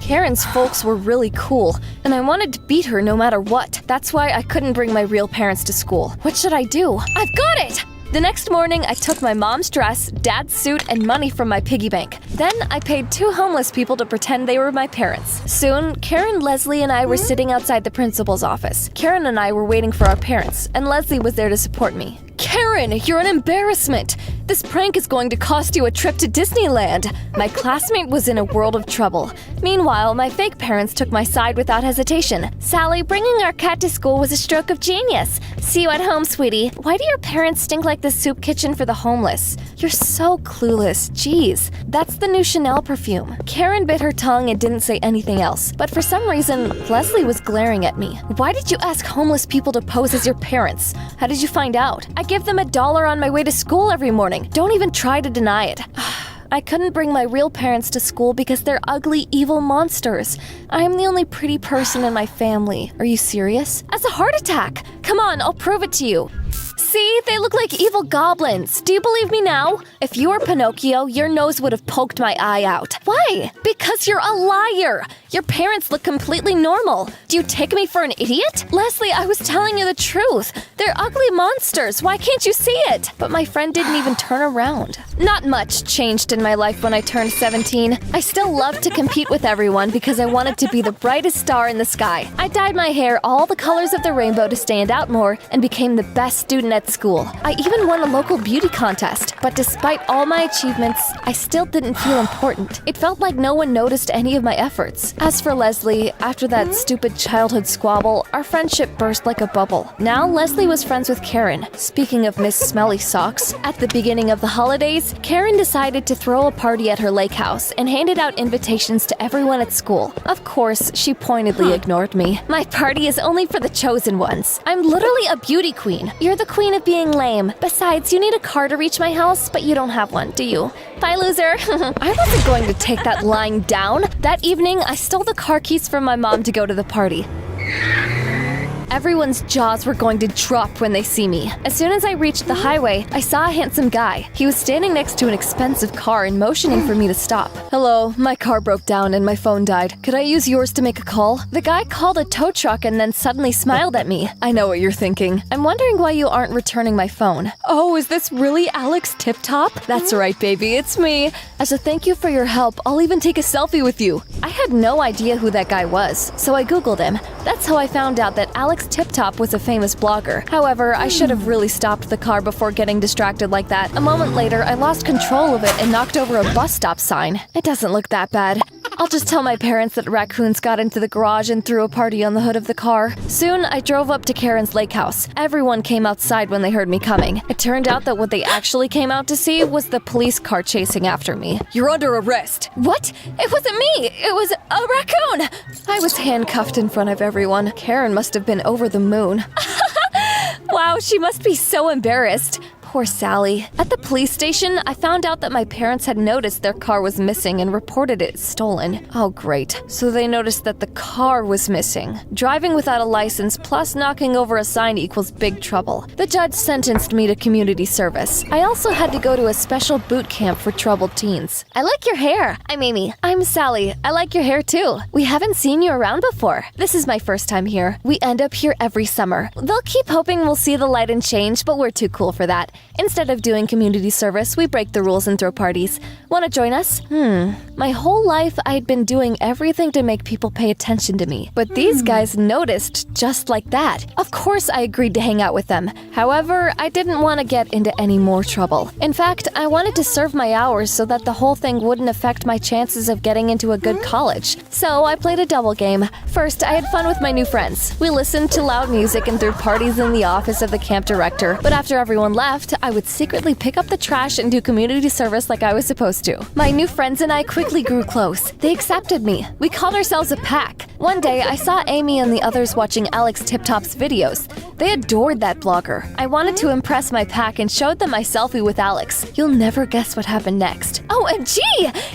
Karen's folks were really cool, and I wanted to beat her no matter what. That's why I couldn't bring my real parents to school. What should I do? I've got it! The next morning, I took my mom's dress, dad's suit, and money from my piggy bank. Then I paid 2 homeless people to pretend they were my parents. Soon, Karen, Leslie, and I were sitting outside the principal's office. Karen and I were waiting for our parents, and Leslie was there to support me. Karen, you're an embarrassment! This prank is going to cost you a trip to Disneyland! My classmate was in a world of trouble. Meanwhile, my fake parents took my side without hesitation. Sally, bringing our cat to school was a stroke of genius. See you at home, sweetie. Why do your parents stink like the soup kitchen for the homeless? You're so clueless. Jeez. That's the new Chanel perfume. Karen bit her tongue and didn't say anything else. But for some reason, Leslie was glaring at me. Why did you ask homeless people to pose as your parents? How did you find out? I give them $1 on my way to school every morning. Don't even try to deny it. I couldn't bring my real parents to school because they're ugly, evil monsters. I'm the only pretty person in my family. Are you serious? As a heart attack! Come on, I'll prove it to you. See, they look like evil goblins. Do you believe me now? If you were Pinocchio, your nose would have poked my eye out. Why? Because you're a liar. Your parents look completely normal. Do you take me for an idiot? Leslie, I was telling you the truth. They're ugly monsters. Why can't you see it? But my friend didn't even turn around. Not much changed in my life when I turned 17. I still loved to compete with everyone because I wanted to be the brightest star in the sky. I dyed my hair all the colors of the rainbow to stand out more and became the best student at school. I even won a local beauty contest. But despite all my achievements, I still didn't feel important. It felt like no one noticed any of my efforts. As for Leslie, after that stupid childhood squabble, our friendship burst like a bubble. Now Leslie was friends with Karen. Speaking of Miss Smelly Socks, at the beginning of the holidays, Karen decided to throw a party at her lake house and handed out invitations to everyone at school. Of course, she pointedly ignored me. My party is only for the chosen ones. I'm literally a beauty queen. You're the queen of being lame. Besides, you need a car to reach my house, but you don't have one, do you? Bye, loser. I wasn't going to take that lying down. That evening, I stole the car keys from my mom to go to the party. Everyone's jaws were going to drop when they see me. As soon as I reached the highway, I saw a handsome guy. He was standing next to an expensive car and motioning for me to stop. Hello, my car broke down and my phone died. Could I use yours to make a call? The guy called a tow truck and then suddenly smiled at me. I know what you're thinking. I'm wondering why you aren't returning my phone. Oh, is this really Alex Tip Top? That's right, baby, it's me. As a thank you for your help, I'll even take a selfie with you. I had no idea who that guy was, so I googled him. That's how I found out that Alex Tip Top was a famous blogger. However, I should have really stopped the car before getting distracted like that. A moment later, I lost control of it and knocked over a bus stop sign. It doesn't look that bad. I'll just tell my parents that raccoons got into the garage and threw a party on the hood of the car. Soon, I drove up to Karen's lake house. Everyone came outside when they heard me coming. It turned out that what they actually came out to see was the police car chasing after me. You're under arrest. What? It wasn't me. It was a raccoon. I was handcuffed in front of everyone. Karen must have been over the moon. Wow, she must be so embarrassed. Poor Sally. At the police station, I found out that my parents had noticed their car was missing and reported it stolen. Oh, great. So they noticed that the car was missing. Driving without a license plus knocking over a sign equals big trouble. The judge sentenced me to community service. I also had to go to a special boot camp for troubled teens. I like your hair. I'm Amy. I'm Sally. I like your hair too. We haven't seen you around before. This is my first time here. We end up here every summer. They'll keep hoping we'll see the light and change, but we're too cool for that. Instead of doing community service, we break the rules and throw parties. Want to join us? My whole life, I'd been doing everything to make people pay attention to me. But these guys noticed just like that. Of course, I agreed to hang out with them. However, I didn't want to get into any more trouble. In fact, I wanted to serve my hours so that the whole thing wouldn't affect my chances of getting into a good college. So I played a double game. First, I had fun with my new friends. We listened to loud music and threw parties in the office of the camp director. But after everyone left, I would secretly pick up the trash and do community service like I was supposed to. My new friends and I quickly grew close. They accepted me. We called ourselves a pack. One day, I saw Amy and the others watching Alex Tip Top's videos. They adored that blogger. I wanted to impress my pack and showed them my selfie with Alex. You'll never guess what happened next. OMG!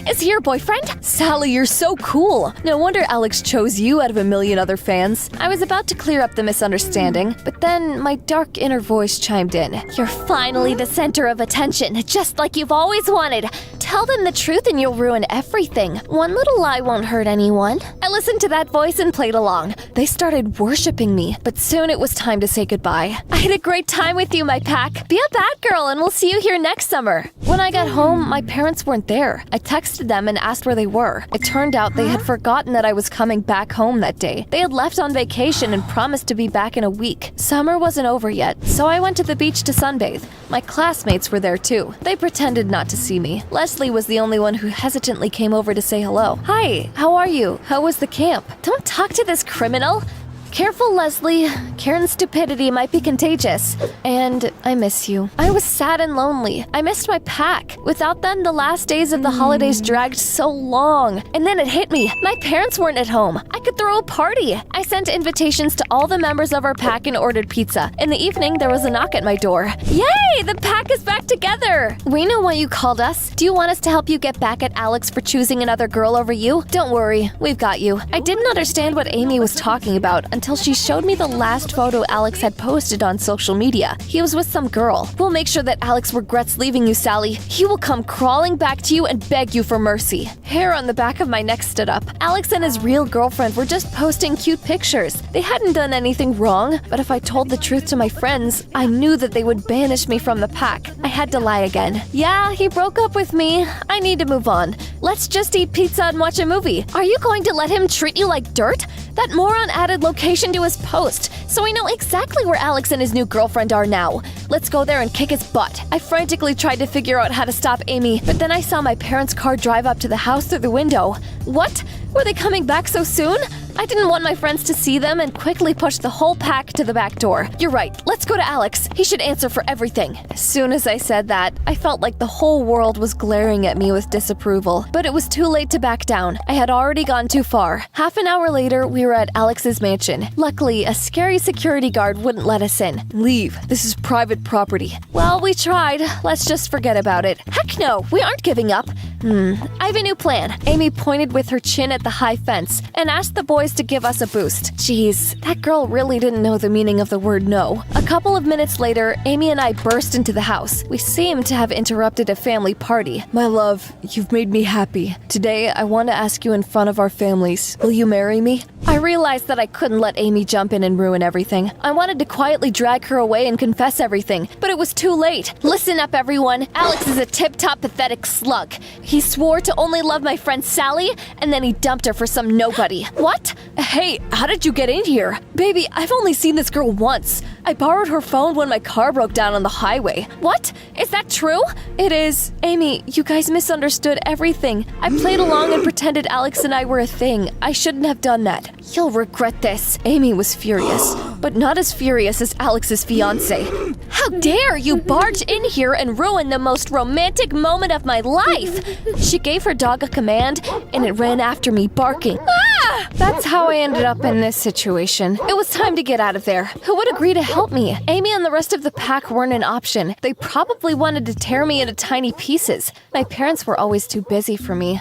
Is he your boyfriend? Sally, you're so cool. No wonder Alex chose you out of a million other fans. I was about to clear up the misunderstanding, but then my dark inner voice chimed in. You're finally the center of attention, just like you've always wanted. Tell them the truth and you'll ruin everything. One little lie won't hurt anyone. I listened to that voice and played along. They started worshiping me, but soon it was time to say goodbye. I had a great time with you, my pack. Be a bad girl and we'll see you here next summer. When I got home, my parents weren't there. I texted them and asked where they were. It turned out they had forgotten that I was coming back home that day. They had left on vacation and promised to be back in a week. Summer wasn't over yet, so I went to the beach to sunbathe. My classmates were there too. They pretended not to see me. Leslie was the only one who hesitantly came over to say hello. Hi, how are you? How was the camp? Don't talk to this criminal. Careful, Leslie. Karen's stupidity might be contagious. And I miss you. I was sad and lonely. I missed my pack. Without them, the last days of the holidays dragged so long. And then it hit me. My parents weren't at home. I could throw a party. I sent invitations to all the members of our pack and ordered pizza. In the evening, there was a knock at my door. Yay! The pack is back together! We know why you called us. Do you want us to help you get back at Alex for choosing another girl over you? Don't worry. We've got you. I didn't understand what Amy was talking about until she showed me the last photo Alex had posted on social media. He was with some girl. We'll make sure that Alex regrets leaving you, Sally. He will come crawling back to you and beg you for mercy. Hair on the back of my neck stood up. Alex and his real girlfriend were just posting cute pictures. They hadn't done anything wrong, but if I told the truth to my friends, I knew that they would banish me from the pack. I had to lie again. Yeah, he broke up with me. I need to move on. Let's just eat pizza and watch a movie. Are you going to let him treat you like dirt? That moron added location location to his post, so I know exactly where Alex and his new girlfriend are now. Let's go there and kick his butt. I frantically tried to figure out how to stop Amy, but then I saw my parents' car drive up to the house through the window. What? Were they coming back so soon? I didn't want my friends to see them and quickly pushed the whole pack to the back door. You're right, let's go to Alex. He should answer for everything. As soon as I said that, I felt like the whole world was glaring at me with disapproval. But it was too late to back down. I had already gone too far. Half an hour later, we were at Alex's mansion. Luckily, a scary security guard wouldn't let us in. Leave. This is private property. Well, we tried. Let's just forget about it. Heck no, we aren't giving up. I have a new plan. Amy pointed with her chin at the high fence and asked the boys to give us a boost. Jeez, that girl really didn't know the meaning of the word no. A couple of minutes later, Amy and I burst into the house. We seemed to have interrupted a family party. My love, you've made me happy. Today, I want to ask you in front of our families. Will you marry me? I realized that I couldn't let Amy jump in and ruin everything. I wanted to quietly drag her away and confess everything, but it was too late. Listen up, everyone. Alex is a tip-top pathetic slug. He swore to only love my friend Sally, and then he dumped her for some nobody. What? Hey, how did you get in here? Baby, I've only seen this girl once. I borrowed her phone when my car broke down on the highway. What? Is that true? It is. Amy, you guys misunderstood everything. I played along and pretended Alex and I were a thing. I shouldn't have done that. You'll regret this. Amy was furious, but not as furious as Alex's fiance. How dare you barge in here and ruin the most romantic moment of my life? She gave her dog a command, and it ran after me, barking. Ah! That's how I ended up in this situation. It was time to get out of there. Who would agree to help me? Amy and the rest of the pack weren't an option. They probably wanted to tear me into tiny pieces. My parents were always too busy for me.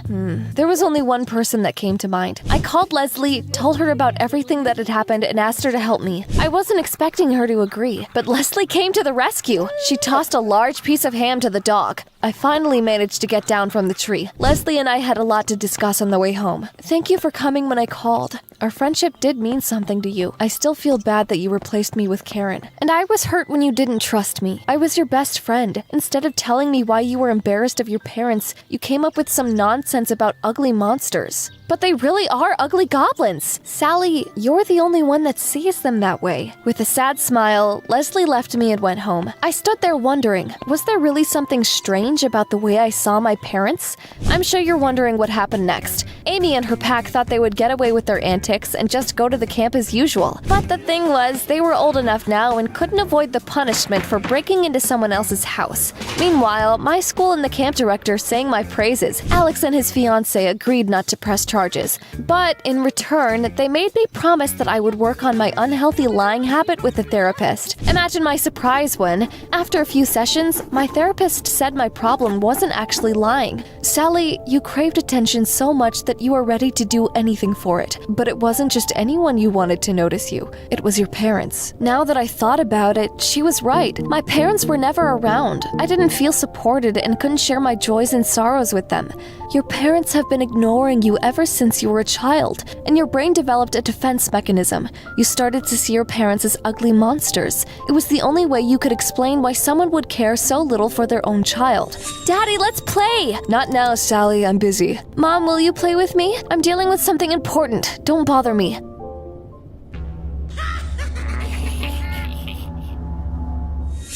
There was only one person that came to mind. I called Leslie, told her about everything that had happened, and asked her to help me. I wasn't expecting her to agree, but Leslie came to the rescue. She tossed a large piece of ham to the dog. I finally managed to get down from the tree. Leslie and I had a lot to discuss on the way home. Thank you for coming when I called. Our friendship did mean something to you. I still feel bad that you replaced me with Karen. And I was hurt when you didn't trust me. I was your best friend. Instead of telling me why you were embarrassed of your parents, you came up with some nonsense about ugly monsters. But they really are ugly goblins. Sally, you're the only one that sees them that way. With a sad smile, Leslie left me and went home. I stood there wondering, was there really something strange about the way I saw my parents? I'm sure you're wondering what happened next. Amy and her pack thought they would get away with their antics and just go to the camp as usual. But the thing was, they were old enough now and couldn't avoid the punishment for breaking into someone else's house. Meanwhile, my school and the camp director sang my praises. Alex and his fiancée agreed not to press charges. But in return, they made me promise that I would work on my unhealthy lying habit with a therapist. Imagine my surprise when, after a few sessions, my therapist said my problem wasn't actually lying. Sally, you craved attention so much that you were ready to do anything for it. But it wasn't just anyone you wanted to notice you. It was your parents. Now that I thought about it, she was right. My parents were never around. I didn't feel supported and couldn't share my joys and sorrows with them. Your parents have been ignoring you ever since you were a child, and your brain developed a defense mechanism. You started to see your parents as ugly monsters. It was the only way you could explain why someone would care so little for their own child. Daddy, let's play! Not now, Sally, I'm busy. Mom, will you play with me? I'm dealing with something important. Don't bother me.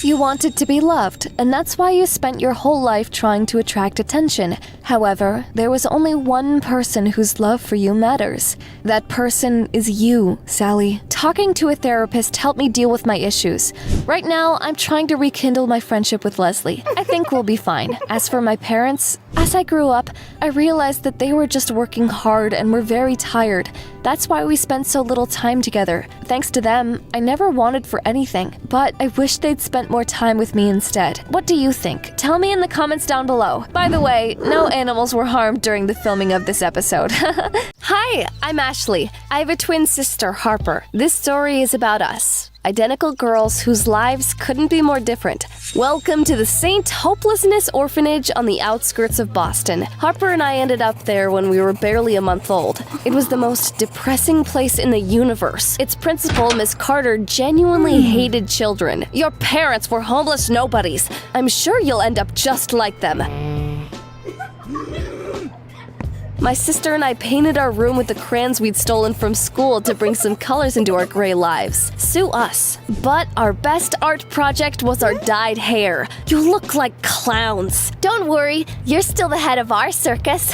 You wanted to be loved, and that's why you spent your whole life trying to attract attention. However, there was only one person whose love for you matters. That person is you, Sally. Talking to a therapist helped me deal with my issues. Right now, I'm trying to rekindle my friendship with Leslie. I think we'll be fine. As for my parents, as I grew up, I realized that they were just working hard and were very tired. That's why we spent so little time together. Thanks to them, I never wanted for anything, but I wish they'd spent more time with me instead. What do you think? Tell me in the comments down below. By the way, no animals were harmed during the filming of this episode. Hi, I'm Ashley. I have a twin sister, Harper. This story is about us. Identical girls whose lives couldn't be more different. Welcome to the St. Hopelessness Orphanage on the outskirts of Boston. Harper and I ended up there when we were barely a month old. It was the most depressing place in the universe. Its principal, Miss Carter, genuinely hated children. Your parents were homeless nobodies. I'm sure you'll end up just like them. My sister and I painted our room with the crayons we'd stolen from school to bring some colors into our gray lives. Sue us. But our best art project was our dyed hair. You look like clowns. Don't worry, you're still the head of our circus.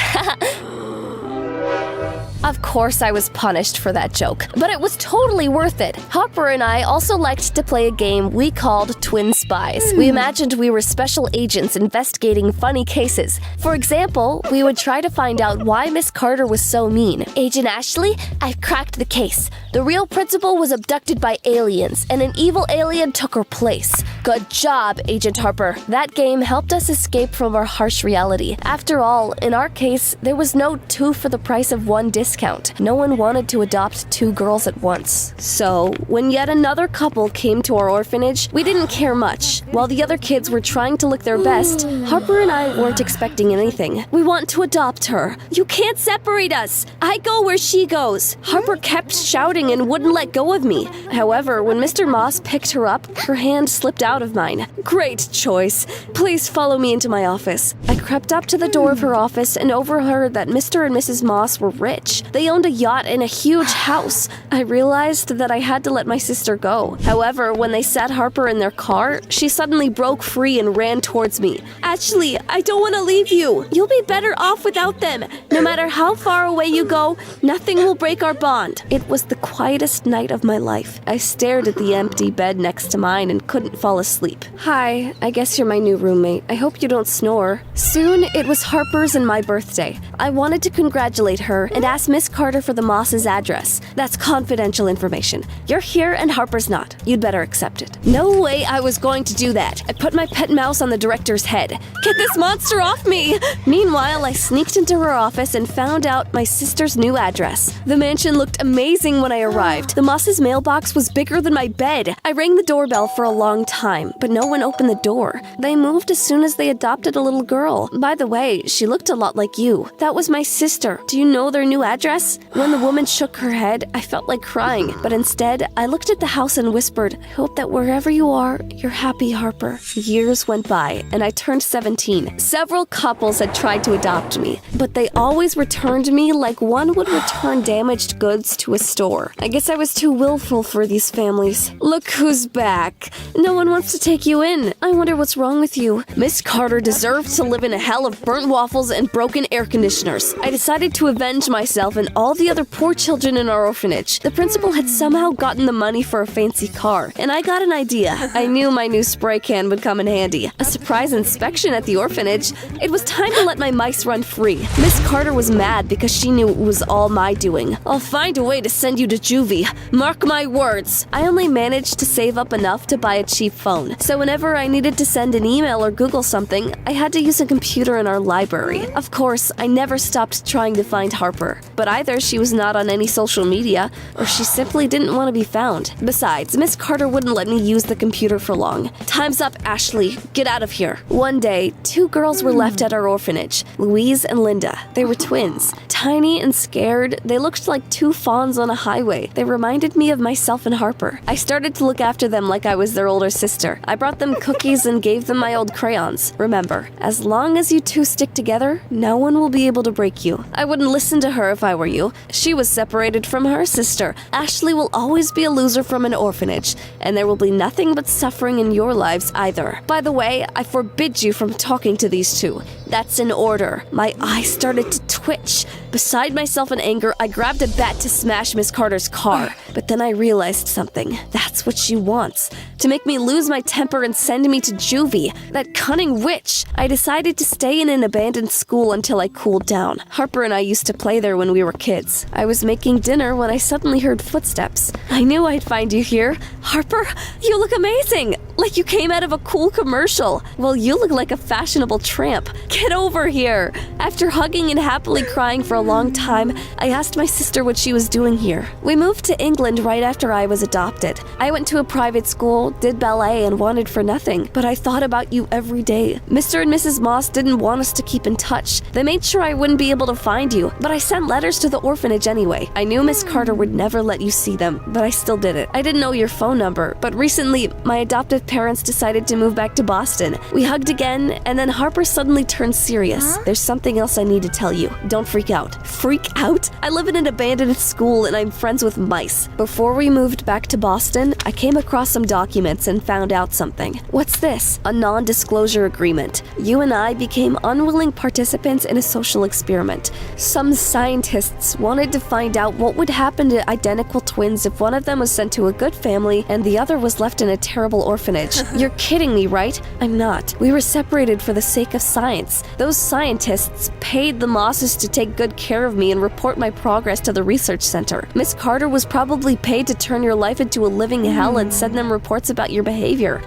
Of course I was punished for that joke, but it was totally worth it. Harper and I also liked to play a game we called Twin Spies. We imagined we were special agents investigating funny cases. For example, we would try to find out why Miss Carter was so mean. Agent Ashley, I've cracked the case. The real principal was abducted by aliens, and an evil alien took her place. Good job, Agent Harper. That game helped us escape from our harsh reality. After all, in our case, there was no 2 for the price of 1 discount. No one wanted to adopt 2 girls at once. So, when yet another couple came to our orphanage, we didn't care much. While the other kids were trying to look their best, Harper and I weren't expecting anything. We want to adopt her. You can't separate us. I go where she goes. Harper kept shouting and wouldn't let go of me. However, when Mr. Moss picked her up, her hand slipped out of mine. Great choice. Please follow me into my office. I crept up to the door of her office and overheard that Mr. and Mrs. Moss were rich. They owned a yacht and a huge house. I realized that I had to let my sister go. However, when they sat Harper in their car, she suddenly broke free and ran towards me. Ashley, I don't want to leave you. You'll be better off without them. No matter how far away you go, nothing will break our bond. It was the quietest night of my life. I stared at the empty bed next to mine and couldn't fall asleep. Hi, I guess you're my new roommate. I hope you don't snore. Soon, it was Harper's and my birthday. I wanted to congratulate her and ask Miss Carter for the Moss's address. That's confidential information. You're here and Harper's not. You'd better accept it. No way I was going to do that. I put my pet mouse on the director's head. Get this monster off me! Meanwhile, I sneaked into her office and found out my sister's new address. The mansion looked amazing when I arrived. The Moss's mailbox was bigger than my bed. I rang the doorbell for a long time, but no one opened the door. They moved as soon as they adopted a little girl. By the way, she looked a lot like you. That was my sister. Do you know their new address? When the woman shook her head, I felt like crying, but instead, I looked at the house and whispered, I hope that wherever you are, you're happy, Harper. Years went by, and I turned 17. Several couples had tried to adopt me, but they always returned me like one would return damaged goods to a store. I guess I was too willful for these families. Look who's back. No one wants to take you in. I wonder what's wrong with you. Miss Carter deserved to live in a hell of burnt waffles and broken air conditioners. I decided to avenge myself and all the other poor children in our orphanage. The principal had somehow gotten the money for a fancy car, and I got an idea. I knew my new spray can would come in handy. A surprise inspection at the orphanage. It was time to let my mice run free. Miss Carter was mad because she knew it was all my doing. I'll find a way to send you to juvie. Mark my words. I only managed to save up enough to buy a cheap phone, so whenever I needed to send an email or Google something, I had to use a computer in our library. Of course, I never stopped trying to find Harper, but either she was not on any social media, or she simply didn't want to be found. Besides, Miss Carter wouldn't let me use the computer for long. Time's up, Ashley. Get out of here. One day, 2 girls were left at our orphanage, Louise and Linda. They were twins. Tiny and scared, they looked like 2 fawns on a highway. They reminded me of myself and Harper. I started to look after them like I was their older sister. I brought them cookies and gave them my old crayons. Remember, as long as you 2 stick together, no one will be able to break you. I wouldn't listen to her if I were you. She was separated from her sister. Ashley will always be a loser from an orphanage, and there will be nothing but suffering in your lives either. By the way, I forbid you from talking to these 2. That's an order. My eyes started to twitch. Beside myself in anger, I grabbed a bat to smash Miss Carter's car. But then I realized something. That's what she wants. To make me lose my temper and send me to juvie. That cunning witch. I decided to stay in an abandoned school until I cooled down. Harper and I used to play there when we were kids. I was making dinner when I suddenly heard footsteps. I knew I'd find you here. Harper, you look amazing. Like you came out of a cool commercial. Well, you look like a fashionable tramp. Get over here. After hugging and happily crying for a long time, I asked my sister what she was doing here. We moved to England England right after I was adopted. I went to a private school, did ballet, and wanted for nothing, but I thought about you every day. Mr. and Mrs. Moss didn't want us to keep in touch. They made sure I wouldn't be able to find you, but I sent letters to the orphanage anyway. I knew Miss Carter would never let you see them, but I still did it. I didn't know your phone number, but recently, my adoptive parents decided to move back to Boston. We hugged again, and then Harper suddenly turned serious. There's something else I need to tell you. Don't freak out. Freak out? I live in an abandoned school and I'm friends with mice. Before we moved back to Boston, I came across some documents and found out something. What's this? A non-disclosure agreement. You and I became unwilling participants in a social experiment. Some scientists wanted to find out what would happen to identical twins if one of them was sent to a good family and the other was left in a terrible orphanage. You're kidding me, right? I'm not. We were separated for the sake of science. Those scientists paid the Mosses to take good care of me and report my progress to the research center. Miss Carter was probably paid to turn your life into a living hell and send them reports about your behavior.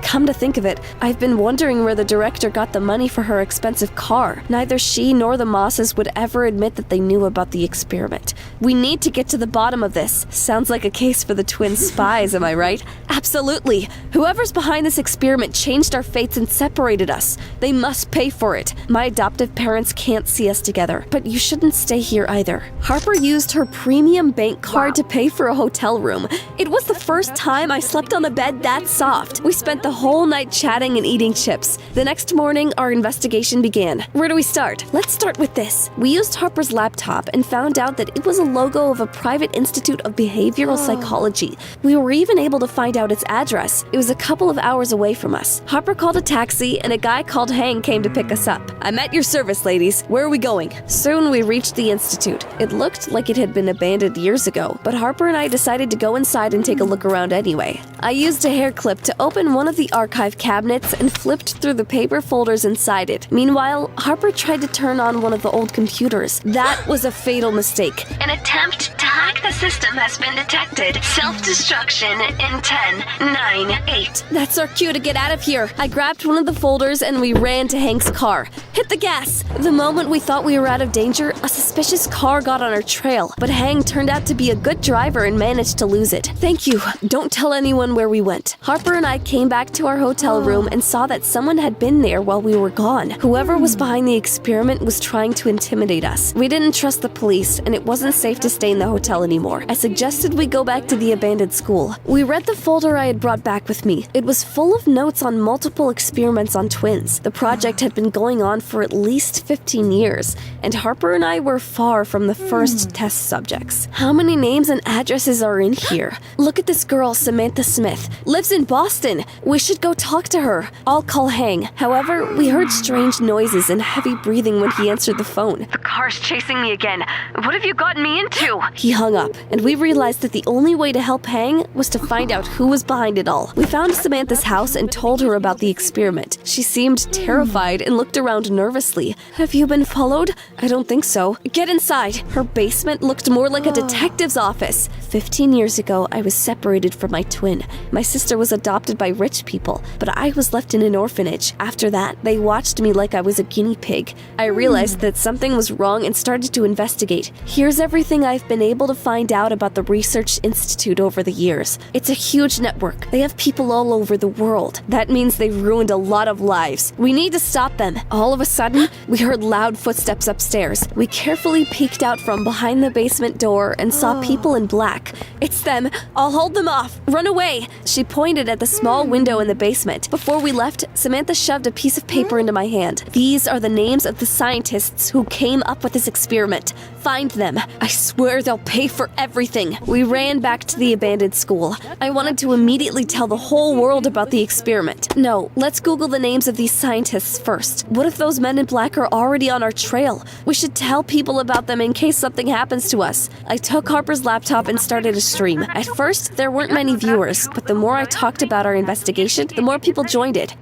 Come to think of it, I've been wondering where the director got the money for her expensive car. Neither she nor the Mosses would ever admit that they knew about the experiment. We need to get to the bottom of this. Sounds like a case for the twin spies, am I right? Absolutely. Whoever's behind this experiment changed our fates and separated us. They must pay for it. My adoptive parents can't see us together, but you shouldn't stay here either. Harper used her premium bank card to pay for a hotel room. It was the first time I slept on a bed that soft. We spent the whole night chatting and eating chips. The next morning, our investigation began. Where do we start? Let's start with this. We used Harper's laptop and found out that it was a logo of a private institute of behavioral psychology. We were even able to find out its address. It was a couple of hours away from us. Harper called a taxi and a guy called Hang came to pick us up. I'm at your service, ladies. Where are we going? Soon we reached the institute. It looked like it had been abandoned years ago, but Harper and I decided to go inside and take a look around anyway. I used a hair clip to open one of the archive cabinets and flipped through the paper folders inside it. Meanwhile, Harper tried to turn on one of the old computers. That was a fatal mistake. An attempt to hack the system has been detected. Self-destruction in 10, 9, 8. That's our cue to get out of here. I grabbed one of the folders and we ran to Hank's car. Hit the gas! The moment we thought we were out of danger, a suspicious car got on our trail, but Hank turned out to be a good driver and managed to lose it. Thank you. Don't tell anyone where we went. Harper and I came back to our hotel room and saw that someone had been there while we were gone. Whoever was behind the experiment was trying to intimidate us. We didn't trust the police, and it wasn't safe to stay in the hotel anymore. I suggested we go back to the abandoned school. We read the folder I had brought back with me. It was full of notes on multiple experiments on twins. The project had been going on for at least 15 years, and Harper and I were far from the first test subjects. How many names and addresses are in here? Look at this girl, Samantha Smith. Lives in Boston. We should go talk to her. I'll call Hang. However, we heard strange noises and heavy breathing when he answered the phone. The car's chasing me again. What have you gotten me into? He hung up, and we realized that the only way to help Hang was to find out who was behind it all. We found Samantha's house and told her about the experiment. She seemed terrified and looked around nervously. Have you been followed? I don't think so. Get inside. Her basement looked more like a detective's office. 15 years ago, I was separated from my twin. My sister was adopted by rich people, but I was left in an orphanage. After that, they watched me like I was a guinea pig. I realized that something was wrong and started to investigate. Here's everything I've been able to find out about the Research Institute over the years. It's a huge network. They have people all over the world. That means they've ruined a lot of lives. We need to stop them. All of a sudden, we heard loud footsteps upstairs. We carefully peeked out from behind the basement door and saw people in black. It's them. I'll hold them off. Run away. She pointed at the small window in the basement. Before we left, Samantha shoved a piece of paper into my hand. These are the names of the scientists who came up with this experiment. Find them. I swear they'll pay for everything. We ran back to the abandoned school. I wanted to immediately tell the whole world about the experiment. No, let's Google the names of these scientists first. What if those men in black are already on our trail? We should tell people about them in case something happens to us. I took Harper's laptop and started a stream. At first, there weren't many viewers, but the more I talked about our investigation, the more people joined it.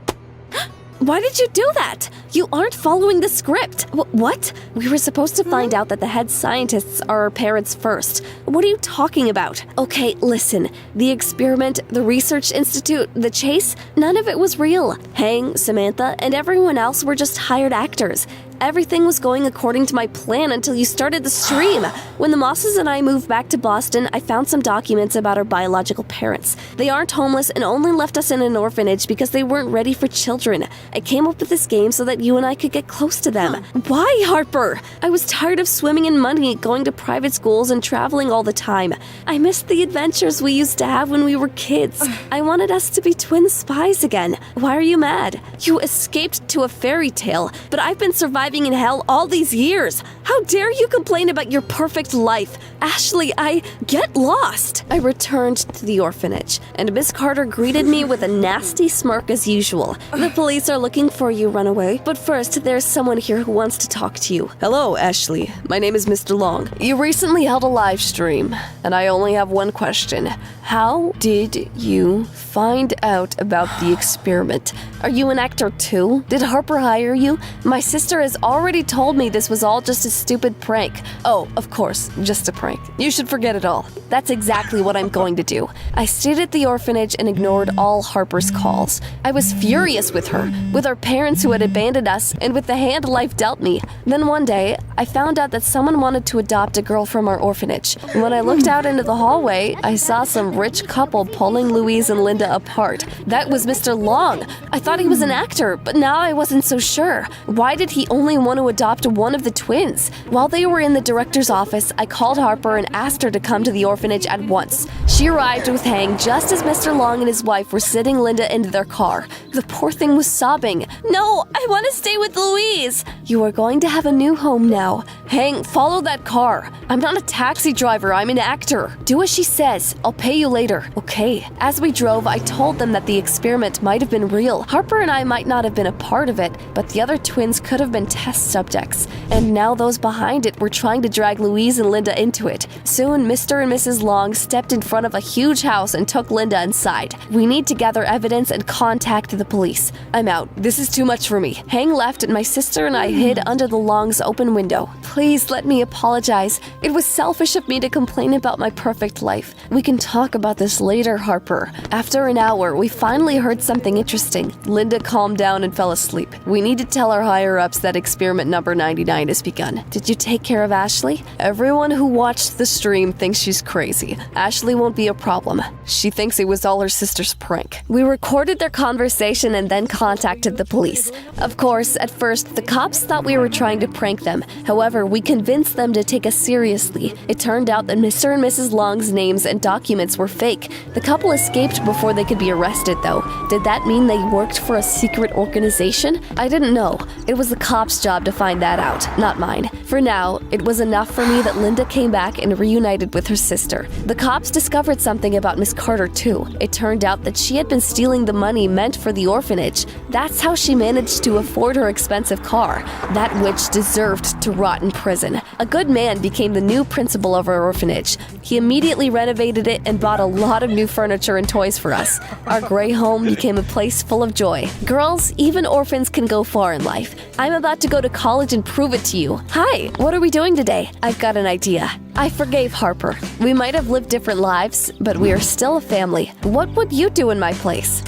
Why did you do that? You aren't following the script. What? We were supposed to find out that the head scientists are our parents first. What are you talking about? Okay, listen. The experiment, the research institute, the chase, none of it was real. Hang, Samantha, and everyone else were just hired actors. Everything was going according to my plan until you started the stream. When the Mosses and I moved back to Boston, I found some documents about our biological parents. They aren't homeless and only left us in an orphanage because they weren't ready for children. I came up with this game so that you and I could get close to them. Why, Harper? I was tired of swimming in money, going to private schools, and traveling all the time. I missed the adventures we used to have when we were kids. I wanted us to be twin spies again. Why are you mad? You escaped to a fairy tale, but I've been surviving in hell all these years. How dare you complain about your perfect life? Ashley, I get lost. I returned to the orphanage, and Miss Carter greeted me with a nasty smirk as usual. The police are looking for you, runaway. But first, there's someone here who wants to talk to you. Hello, Ashley. My name is Mr. Long. You recently held a live stream, and I only have one question. How did you find out about the experiment? Are you an actor too? Did Harper hire you? My sister has already told me this was all just a stupid prank. Oh, of course, just a prank. You should forget it all. That's exactly what I'm going to do. I stayed at the orphanage and ignored all Harper's calls. I was furious with her, with our parents who had abandoned us, and with the hand life dealt me. Then one day, I found out that someone wanted to adopt a girl from our orphanage. When I looked out into the hallway, I saw some rich couple pulling Louise and Linda apart. That was Mr. Long. I thought he was an actor, but now I wasn't so sure. Why did he only want to adopt one of the twins? While they were in the director's office, I called Harper and asked her to come to the orphanage at once. She arrived with Hang just as Mr. Long and his wife were sitting Linda into their car. The poor thing was sobbing. No, I want to stay with Louise. You are going to have a new home now. Hang, follow that car. I'm not a taxi driver, I'm an actor. Do as she says. I'll pay you later. Okay. As we drove, I told them that the experiment might have been real. Harper and I might not have been a part of it, but the other twins could have been test subjects. And now those behind it were trying to drag Louise and Linda into it. Soon, Mr. and Mrs. Long stepped in front of a huge house and took Linda inside. We need to gather evidence and contact the police. I'm out. This is too much for me. Hang left and my sister and I hid under the Longs' open window. Please let me apologize. It was selfish of me to complain about my perfect life. We can talk about this later, Harper. After an hour, we finally heard something interesting. Linda calmed down and fell asleep. We need to tell our higher-ups that experiment number 99 has begun. Did you take care of Ashley? Everyone who watched the stream thinks she's crazy. Ashley won't be a problem. She thinks it was all her sister's prank. We recorded their conversation and then contacted the police. Of course, at first, the cops thought we were trying to prank them. However, we convinced them to take us seriously. It turned out that Mr. and Mrs. Long's names and documents were fake. The couple escaped before they could be arrested, though. Did that mean they worked for a secret organization? I didn't know. It was the cops' job to find that out, not mine. For now, it was enough for me that Linda came back and reunited with her sister. The cops discovered something about Miss Carter, too. It turned out that she had been stealing the money meant for the orphanage. That's how she managed to afford her expensive car. That witch deserved to rot in prison. A good man became the new principal of our orphanage. He immediately renovated it and bought a lot of new furniture and toys for us. Our gray home became a place full of joy. Girls, even orphans can go far in life. I'm about to go to college and prove it to you. Hi, what are we doing today? I've got an idea. I forgave Harper. We might have lived different lives, but we are still a family. What would you do in my place?